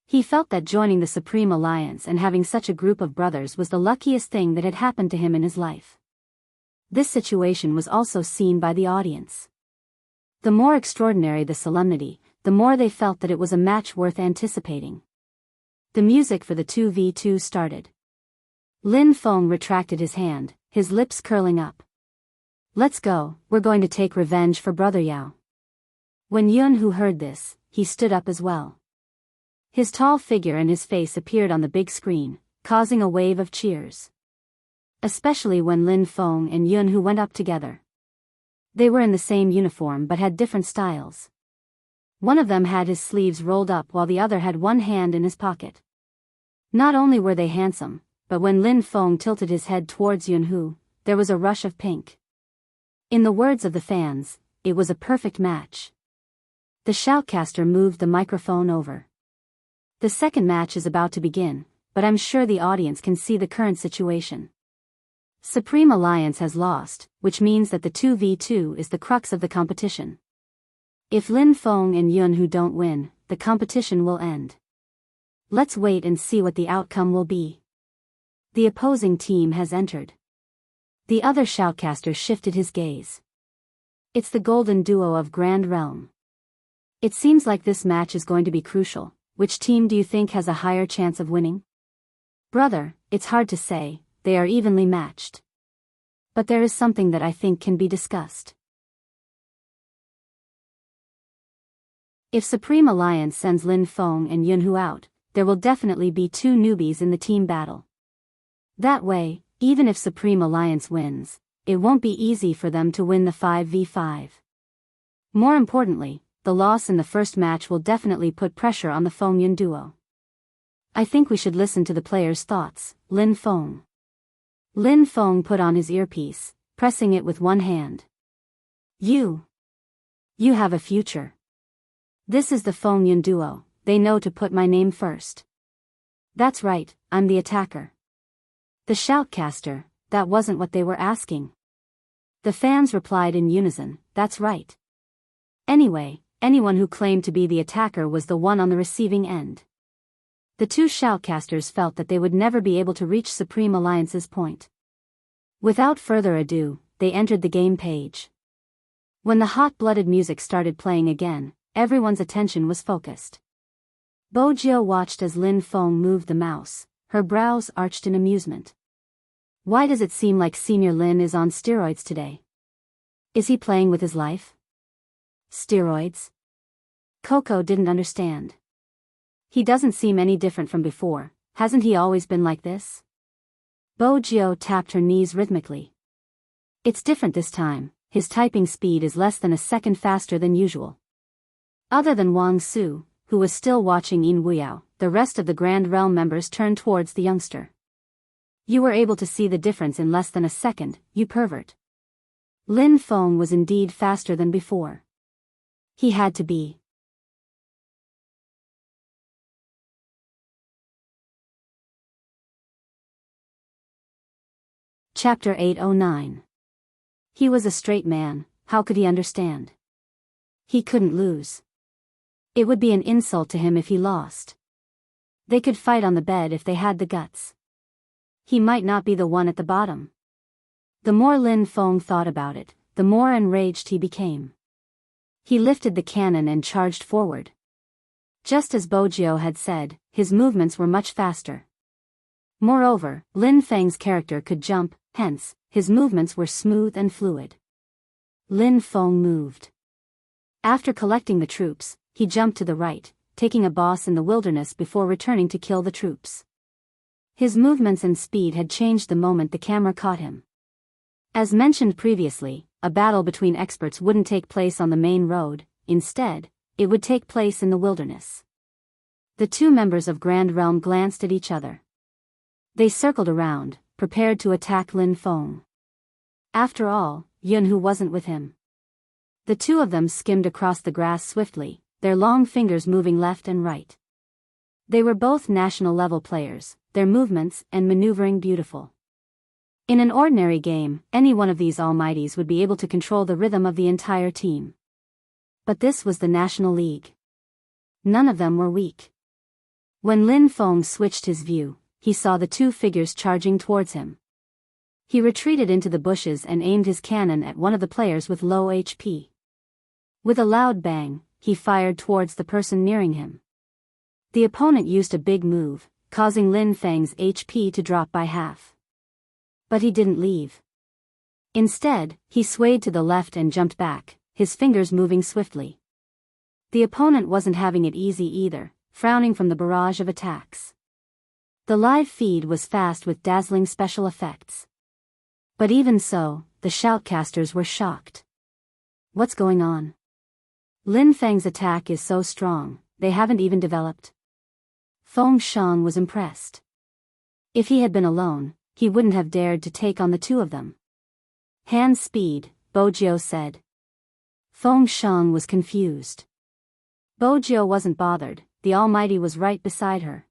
He felt that joining the Supreme Alliance and having such a group of brothers was the luckiest thing that had happened to him in his life. This situation was also seen by the audience. The more extraordinary the solemnity, the more they felt that it was a match worth anticipating. The music for the 2v2 started. Lin Feng retracted his hand, his lips curling up. Let's go, we're going to take revenge for Brother Yao. When Yunhu heard this, he stood up as well. His tall figure and his face appeared on the big screen, causing a wave of cheers. Especially when Lin Feng and Yunhu went up together. They were in the same uniform but had different styles. One of them had his sleeves rolled up while the other had one hand in his pocket. Not only were they handsome, but when Lin Feng tilted his head towards Yunhu, there was a rush of pink. In the words of the fans, it was a perfect match. The shoutcaster moved the microphone over. The second match is about to begin, but I'm sure the audience can see the current situation. Supreme Alliance has lost, which means that the 2v2 is the crux of the competition. If Lin Feng and Yunhu don't win, the competition will end. Let's wait and see what the outcome will be. The opposing team has entered. The other shoutcaster shifted his gaze. It's the golden duo of Grand Realm. It seems like this match is going to be crucial. Which team do you think has a higher chance of winning? Brother, it's hard to say, they are evenly matched. But there is something that I think can be discussed. If Supreme Alliance sends Lin Feng and Yunhu out, there will definitely be two newbies in the team battle. That way, even if Supreme Alliance wins, it won't be easy for them to win the 5v5. More importantly, the loss in the first match will definitely put pressure on the Feng-Yun duo. I think we should listen to the players' thoughts. Lin Feng. Lin Feng put on his earpiece, pressing it with one hand. You have a future. This is the Feng-Yun duo, they know to put my name first. That's right, I'm the attacker. The shoutcaster, that wasn't what they were asking. The fans replied in unison, that's right. Anyway, anyone who claimed to be the attacker was the one on the receiving end. The two shoutcasters felt that they would never be able to reach Supreme Alliance's point. Without further ado, they entered the game page. When the hot-blooded music started playing again, everyone's attention was focused. Bojio watched as Lin Feng moved the mouse, her brows arched in amusement. Why does it seem like Senior Lin is on steroids today? Is he playing with his life? Steroids? Coco didn't understand. He doesn't seem any different from before, hasn't he always been like this? Bojio tapped her knees rhythmically. It's different this time, his typing speed is less than a second faster than usual. Other than Wang Su, who was still watching Yin Wuyao, the rest of the Grand Realm members turned towards the youngster. You were able to see the difference in less than a second, you pervert. Lin Feng was indeed faster than before. He had to be. Chapter 809. He was a straight man, how could he understand? He couldn't lose. It would be an insult to him if he lost. They could fight on the bed if they had the guts. He might not be the one at the bottom. The more Lin Feng thought about it, the more enraged he became. He lifted the cannon and charged forward. Just as Bojio had said, his movements were much faster. Moreover, Lin Feng's character could jump, hence, his movements were smooth and fluid. Lin Feng moved. After collecting the troops, he jumped to the right, taking a boss in the wilderness before returning to kill the troops. His movements and speed had changed the moment the camera caught him. As mentioned previously, a battle between experts wouldn't take place on the main road, instead, it would take place in the wilderness. The two members of Grand Realm glanced at each other. They circled around, prepared to attack Lin Feng. After all, Yunhu wasn't with him. The two of them skimmed across the grass swiftly, their long fingers moving left and right. They were both national-level players, their movements and maneuvering beautiful. In an ordinary game, any one of these almighties would be able to control the rhythm of the entire team. But this was the National League. None of them were weak. When Lin Feng switched his view, he saw the two figures charging towards him. He retreated into the bushes and aimed his cannon at one of the players with low HP. With a loud bang, he fired towards the person nearing him. The opponent used a big move, causing Lin Feng's HP to drop by half. But he didn't leave. Instead, he swayed to the left and jumped back, his fingers moving swiftly. The opponent wasn't having it easy either, frowning from the barrage of attacks. The live feed was fast with dazzling special effects. But even so, the shoutcasters were shocked. What's going on? Lin Feng's attack is so strong, they haven't even developed. Feng Shang was impressed. If he had been alone, he wouldn't have dared to take on the two of them. Hand speed, Bojio said. Feng Shang was confused. Bojio wasn't bothered, the Almighty was right beside her.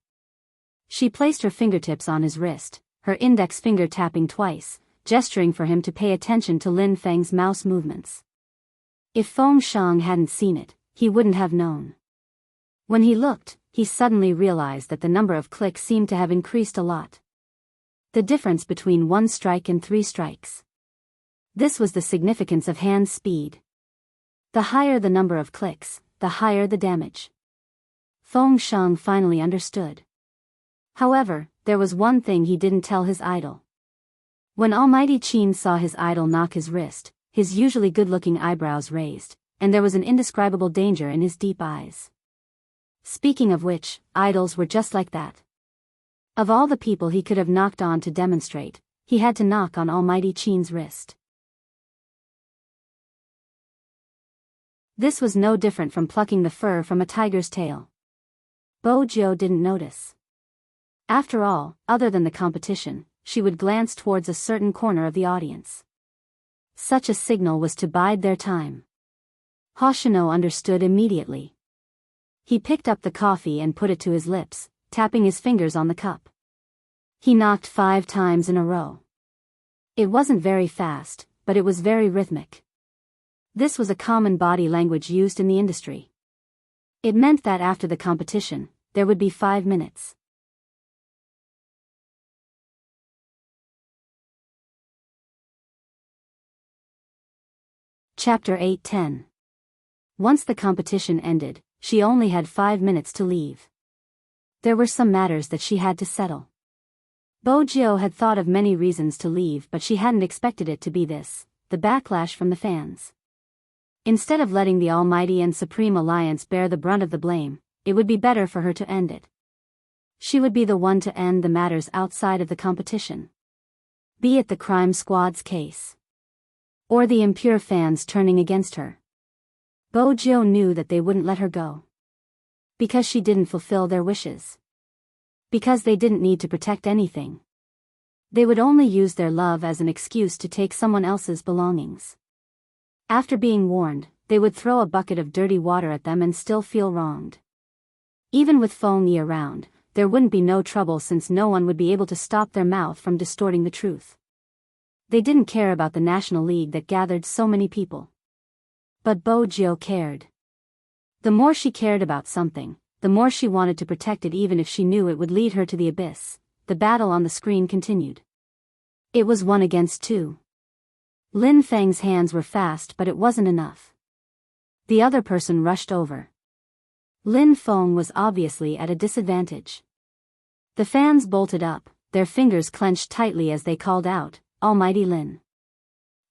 She placed her fingertips on his wrist, her index finger tapping twice, gesturing for him to pay attention to Lin Feng's mouse movements. If Feng Shang hadn't seen it, he wouldn't have known. When he looked, he suddenly realized that the number of clicks seemed to have increased a lot. The difference between 1 strike and 3 strikes. This was the significance of hand speed. The higher the number of clicks, the higher the damage. Feng Shang finally understood. However, there was one thing he didn't tell his idol. When Almighty Qin saw his idol knock his wrist, his usually good-looking eyebrows raised, and there was an indescribable danger in his deep eyes. Speaking of which, idols were just like that. Of all the people he could have knocked on to demonstrate, he had to knock on Almighty Qin's wrist. This was no different from plucking the fur from a tiger's tail. Bo Jiu didn't notice. After all, other than the competition, she would glance towards a certain corner of the audience. Such a signal was to bide their time. Hoshino understood immediately. He picked up the coffee and put it to his lips, tapping his fingers on the cup. He knocked 5 times in a row. It wasn't very fast, but it was very rhythmic. This was a common body language used in the industry. It meant that after the competition, there would be 5 minutes. Chapter 8:10. Once the competition ended, she only had 5 minutes to leave. There were some matters that she had to settle. Bo Jiu had thought of many reasons to leave, but she hadn't expected it to be this, the backlash from the fans. Instead of letting the Almighty and Supreme Alliance bear the brunt of the blame, it would be better for her to end it. She would be the one to end the matters outside of the competition. Be it the crime squad's case, or the impure fans turning against her. Bo Jiu knew that they wouldn't let her go. Because she didn't fulfill their wishes. Because they didn't need to protect anything. They would only use their love as an excuse to take someone else's belongings. After being warned, they would throw a bucket of dirty water at them and still feel wronged. Even with Feng Yi around, there wouldn't be no trouble since no one would be able to stop their mouth from distorting the truth. They didn't care about the National League that gathered so many people. But Bo Jiu cared. The more she cared about something, the more she wanted to protect it even if she knew it would lead her to the abyss. The battle on the screen continued. It was 1 against 2. Lin Feng's hands were fast, but it wasn't enough. The other person rushed over. Lin Feng was obviously at a disadvantage. The fans bolted up, their fingers clenched tightly as they called out, "Almighty Lin."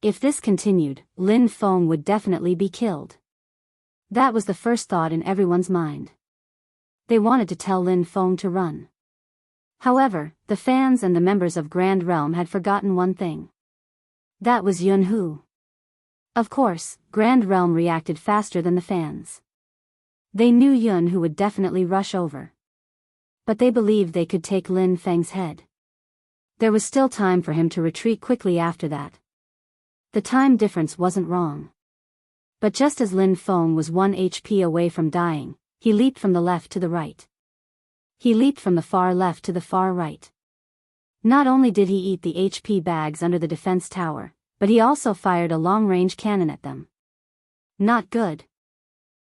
If this continued, Lin Feng would definitely be killed. That was the first thought in everyone's mind. They wanted to tell Lin Feng to run. However, the fans and the members of Grand Realm had forgotten one thing. That was Yun Hu. Of course, Grand Realm reacted faster than the fans. They knew Yun Hu would definitely rush over. But they believed they could take Lin Feng's head. There was still time for him to retreat quickly after that. The time difference wasn't wrong. But just as Lin Feng was 1 HP away from dying, he leaped from the left to the right. He leaped from the far left to the far right. Not only did he eat the HP bags under the defense tower, but he also fired a long-range cannon at them. Not good.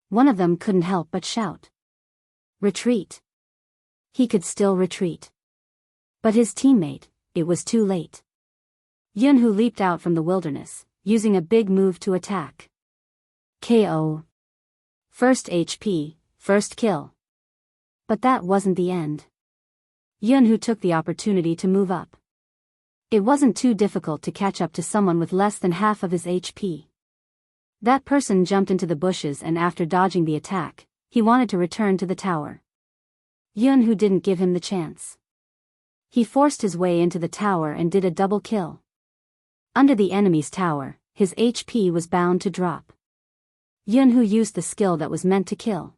One of them couldn't help but shout. Retreat. He could still retreat. But his teammate, it was too late. Yun Hu leaped out from the wilderness, using a big move to attack. KO. First HP, first kill. But that wasn't the end. Yun Hu took the opportunity to move up. It wasn't too difficult to catch up to someone with less than half of his HP. That person jumped into the bushes and after dodging the attack, he wanted to return to the tower. Yun Hu didn't give him the chance. He forced his way into the tower and did a double kill. Under the enemy's tower, his HP was bound to drop. Yun Hu used the skill that was meant to kill.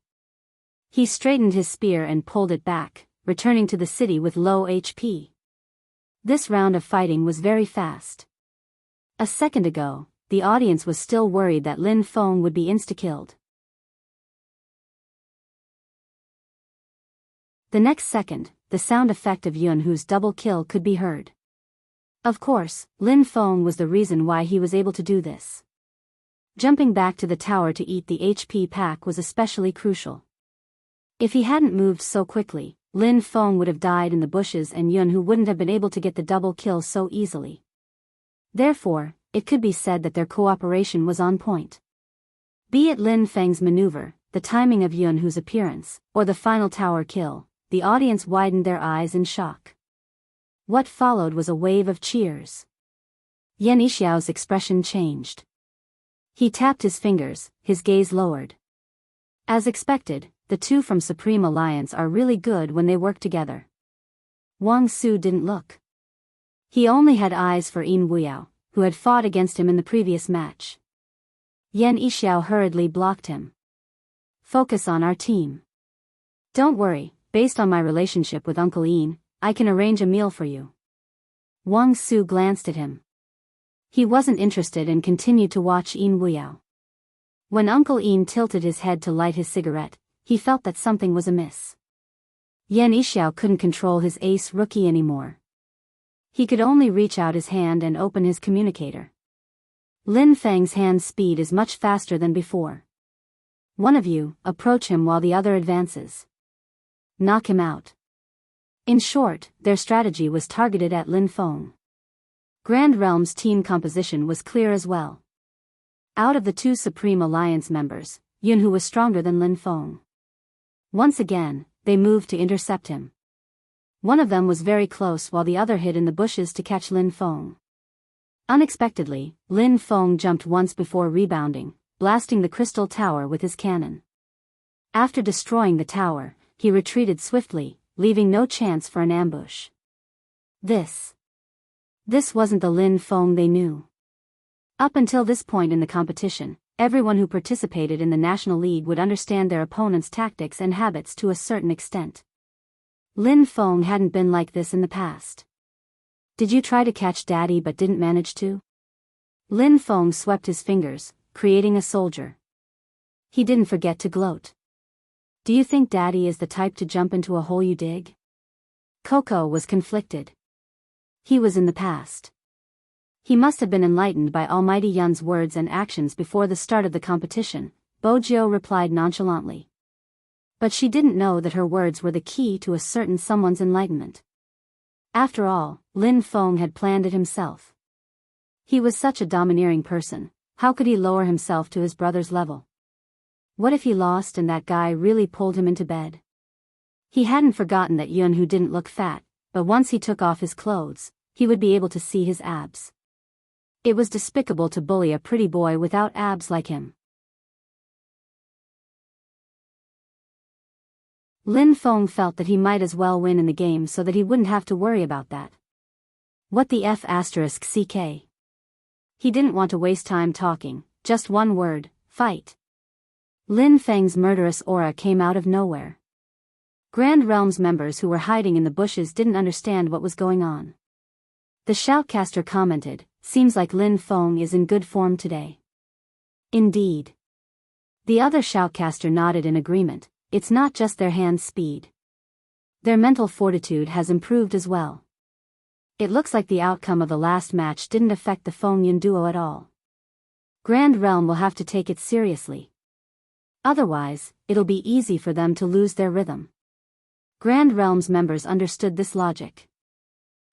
He straightened his spear and pulled it back, returning to the city with low HP. This round of fighting was very fast. A second ago, the audience was still worried that Lin Feng would be insta-killed. The next second, the sound effect of Yun Hu's double kill could be heard. Of course, Lin Feng was the reason why he was able to do this. Jumping back to the tower to eat the HP pack was especially crucial. If he hadn't moved so quickly, Lin Feng would have died in the bushes and Yunhu wouldn't have been able to get the double kill so easily. Therefore, it could be said that their cooperation was on point. Be it Lin Feng's maneuver, the timing of Yunhu's appearance, or the final tower kill, the audience widened their eyes in shock. What followed was a wave of cheers. Yan Yixiao's expression changed. He tapped his fingers, his gaze lowered. As expected, the two from Supreme Alliance are really good when they work together. Wang Su didn't look. He only had eyes for Yin Wuyao, who had fought against him in the previous match. Yan Yixiao hurriedly blocked him. Focus on our team. Don't worry, based on my relationship with Uncle Yin, I can arrange a meal for you. Wang Su glanced at him. He wasn't interested and continued to watch Yin Wuyao. When Uncle Yin tilted his head to light his cigarette, he felt that something was amiss. Yan Yixiao couldn't control his ace rookie anymore. He could only reach out his hand and open his communicator. Lin Feng's hand speed is much faster than before. One of you, approach him while the other advances. Knock him out. In short, their strategy was targeted at Lin Feng. Grand Realm's team composition was clear as well. Out of the two Supreme Alliance members, Yunhu was stronger than Lin Feng. Once again, they moved to intercept him. One of them was very close while the other hid in the bushes to catch Lin Feng. Unexpectedly, Lin Feng jumped once before rebounding, blasting the crystal tower with his cannon. After destroying the tower, he retreated swiftly, leaving no chance for an ambush. This wasn't the Lin Feng they knew. Up until this point in the competition, everyone who participated in the National League would understand their opponent's tactics and habits to a certain extent. Lin Feng hadn't been like this in the past. Did you try to catch Daddy but didn't manage to? Lin Feng swept his fingers, creating a soldier. He didn't forget to gloat. Do you think Daddy is the type to jump into a hole you dig? Coco was conflicted. He was in the past. He must have been enlightened by Almighty Yun's words and actions before the start of the competition, Bojiu replied nonchalantly. But she didn't know that her words were the key to a certain someone's enlightenment. After all, Lin Feng had planned it himself. He was such a domineering person, how could he lower himself to his brother's level? What if he lost and that guy really pulled him into bed? He hadn't forgotten that Yunhu didn't look fat, but once he took off his clothes, he would be able to see his abs. It was despicable to bully a pretty boy without abs like him. Lin Feng felt that he might as well win in the game so that he wouldn't have to worry about that. What the F***ck? He didn't want to waste time talking, just one word, fight. Lin Feng's murderous aura came out of nowhere. Grand Realm's members who were hiding in the bushes didn't understand what was going on. The shoutcaster commented, seems like Lin Feng is in good form today. Indeed. The other shoutcaster nodded in agreement, it's not just their hand speed. Their mental fortitude has improved as well. It looks like the outcome of the last match didn't affect the Feng Yun duo at all. Grand Realm will have to take it seriously. Otherwise, it'll be easy for them to lose their rhythm. Grand Realm's members understood this logic.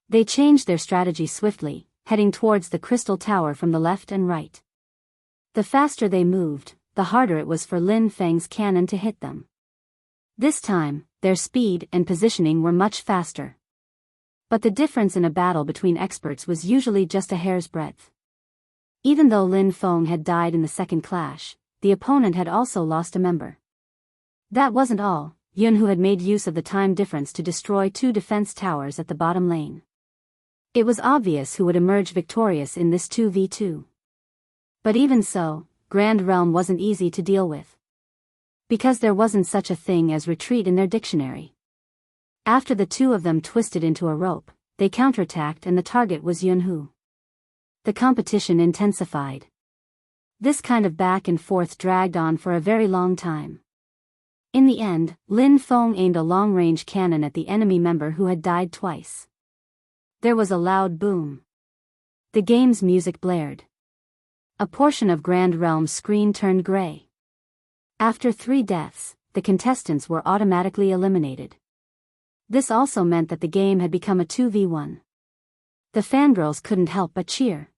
They changed their strategy swiftly, heading towards the crystal tower from the left and right. The faster they moved, the harder it was for Lin Feng's cannon to hit them. This time, their speed and positioning were much faster. But the difference in a battle between experts was usually just a hair's breadth. Even though Lin Feng had died in the second clash, the opponent had also lost a member. That wasn't all, Yunhu had made use of the time difference to destroy 2 defense towers at the bottom lane. It was obvious who would emerge victorious in this 2v2. But even so, Grand Realm wasn't easy to deal with. Because there wasn't such a thing as retreat in their dictionary. After the two of them twisted into a rope, they counterattacked and the target was Yunhu. The competition intensified. This kind of back and forth dragged on for a very long time. In the end, Lin Feng aimed a long-range cannon at the enemy member who had died twice. There was a loud boom. The game's music blared. A portion of Grand Realm's screen turned gray. After 3 deaths, the contestants were automatically eliminated. This also meant that the game had become a 2v1. The fangirls couldn't help but cheer.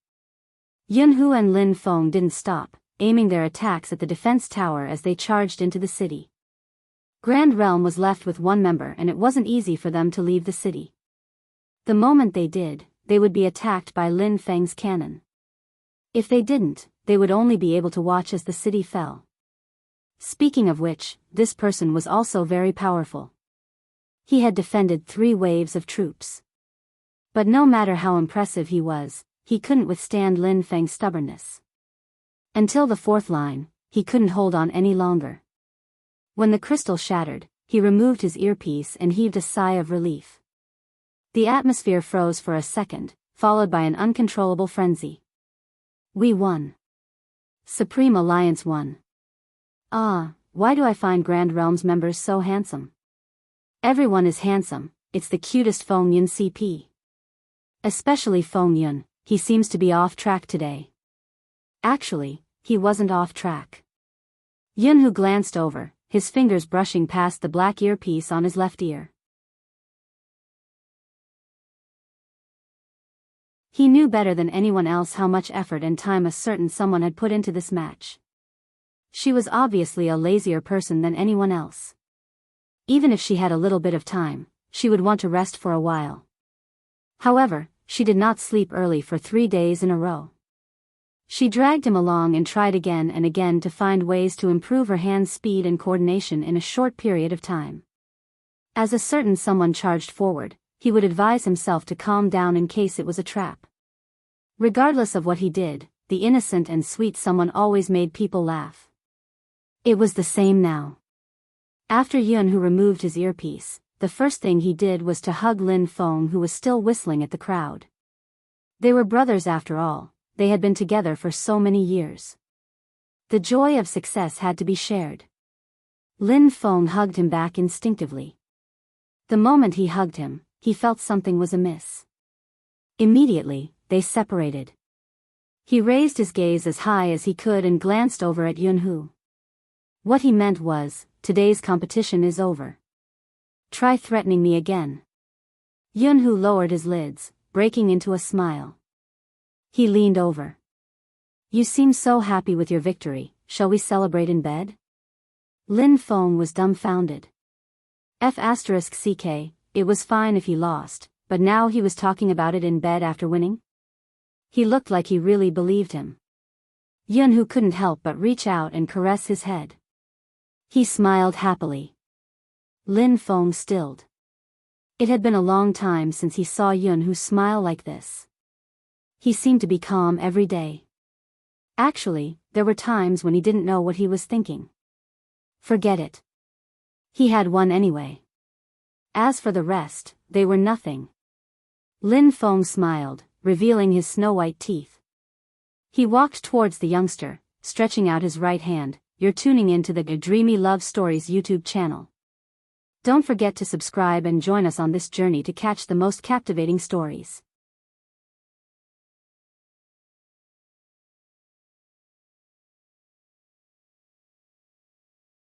Yunhu and Lin Feng didn't stop, aiming their attacks at the defense tower as they charged into the city. Grand Realm was left with 1 member and it wasn't easy for them to leave the city. The moment they did, they would be attacked by Lin Feng's cannon. If they didn't, they would only be able to watch as the city fell. Speaking of which, this person was also very powerful. He had defended 3 waves of troops. But no matter how impressive he was, he couldn't withstand Lin Feng's stubbornness. Until the 4th line, he couldn't hold on any longer. When the crystal shattered, he removed his earpiece and heaved a sigh of relief. The atmosphere froze for a second, followed by an uncontrollable frenzy. We won. Supreme Alliance won. Ah, why do I find Grand Realms members so handsome? Everyone is handsome, it's the cutest Feng Yun CP. Especially Feng Yun, he seems to be off track today. Actually, he wasn't off track. Yunhu glanced over, his fingers brushing past the black earpiece on his left ear. He knew better than anyone else how much effort and time a certain someone had put into this match. She was obviously a lazier person than anyone else. Even if she had a little bit of time, she would want to rest for a while. However, she did not sleep early for 3 days in a row. She dragged him along and tried again and again to find ways to improve her hand speed and coordination in a short period of time. As a certain someone charged forward, he would advise himself to calm down in case it was a trap. Regardless of what he did, the innocent and sweet someone always made people laugh. It was the same now. After Yunhu removed his earpiece, the first thing he did was to hug Lin Feng, who was still whistling at the crowd. They were brothers after all, they had been together for so many years. The joy of success had to be shared. Lin Feng hugged him back instinctively. The moment he hugged him, he felt something was amiss. Immediately, they separated. He raised his gaze as high as he could and glanced over at Yunhu. What he meant was, today's competition is over. Try threatening me again. Yunhu lowered his lids, breaking into a smile. He leaned over. You seem so happy with your victory, shall we celebrate in bed? Lin Feng was dumbfounded. *CK, it was fine if he lost, but now he was talking about it in bed after winning? He looked like he really believed him. Yunhu couldn't help but reach out and caress his head. He smiled happily. Lin Feng stilled. It had been a long time since he saw Yunhu smile like this. He seemed to be calm every day. Actually, there were times when he didn't know what he was thinking. Forget it. He had won anyway. As for the rest, they were nothing. Lin Feng smiled, revealing his snow-white teeth. He walked towards the youngster, stretching out his right hand. You're tuning into the Dreamy Love Stories YouTube channel. Don't forget to subscribe and join us on this journey to catch the most captivating stories.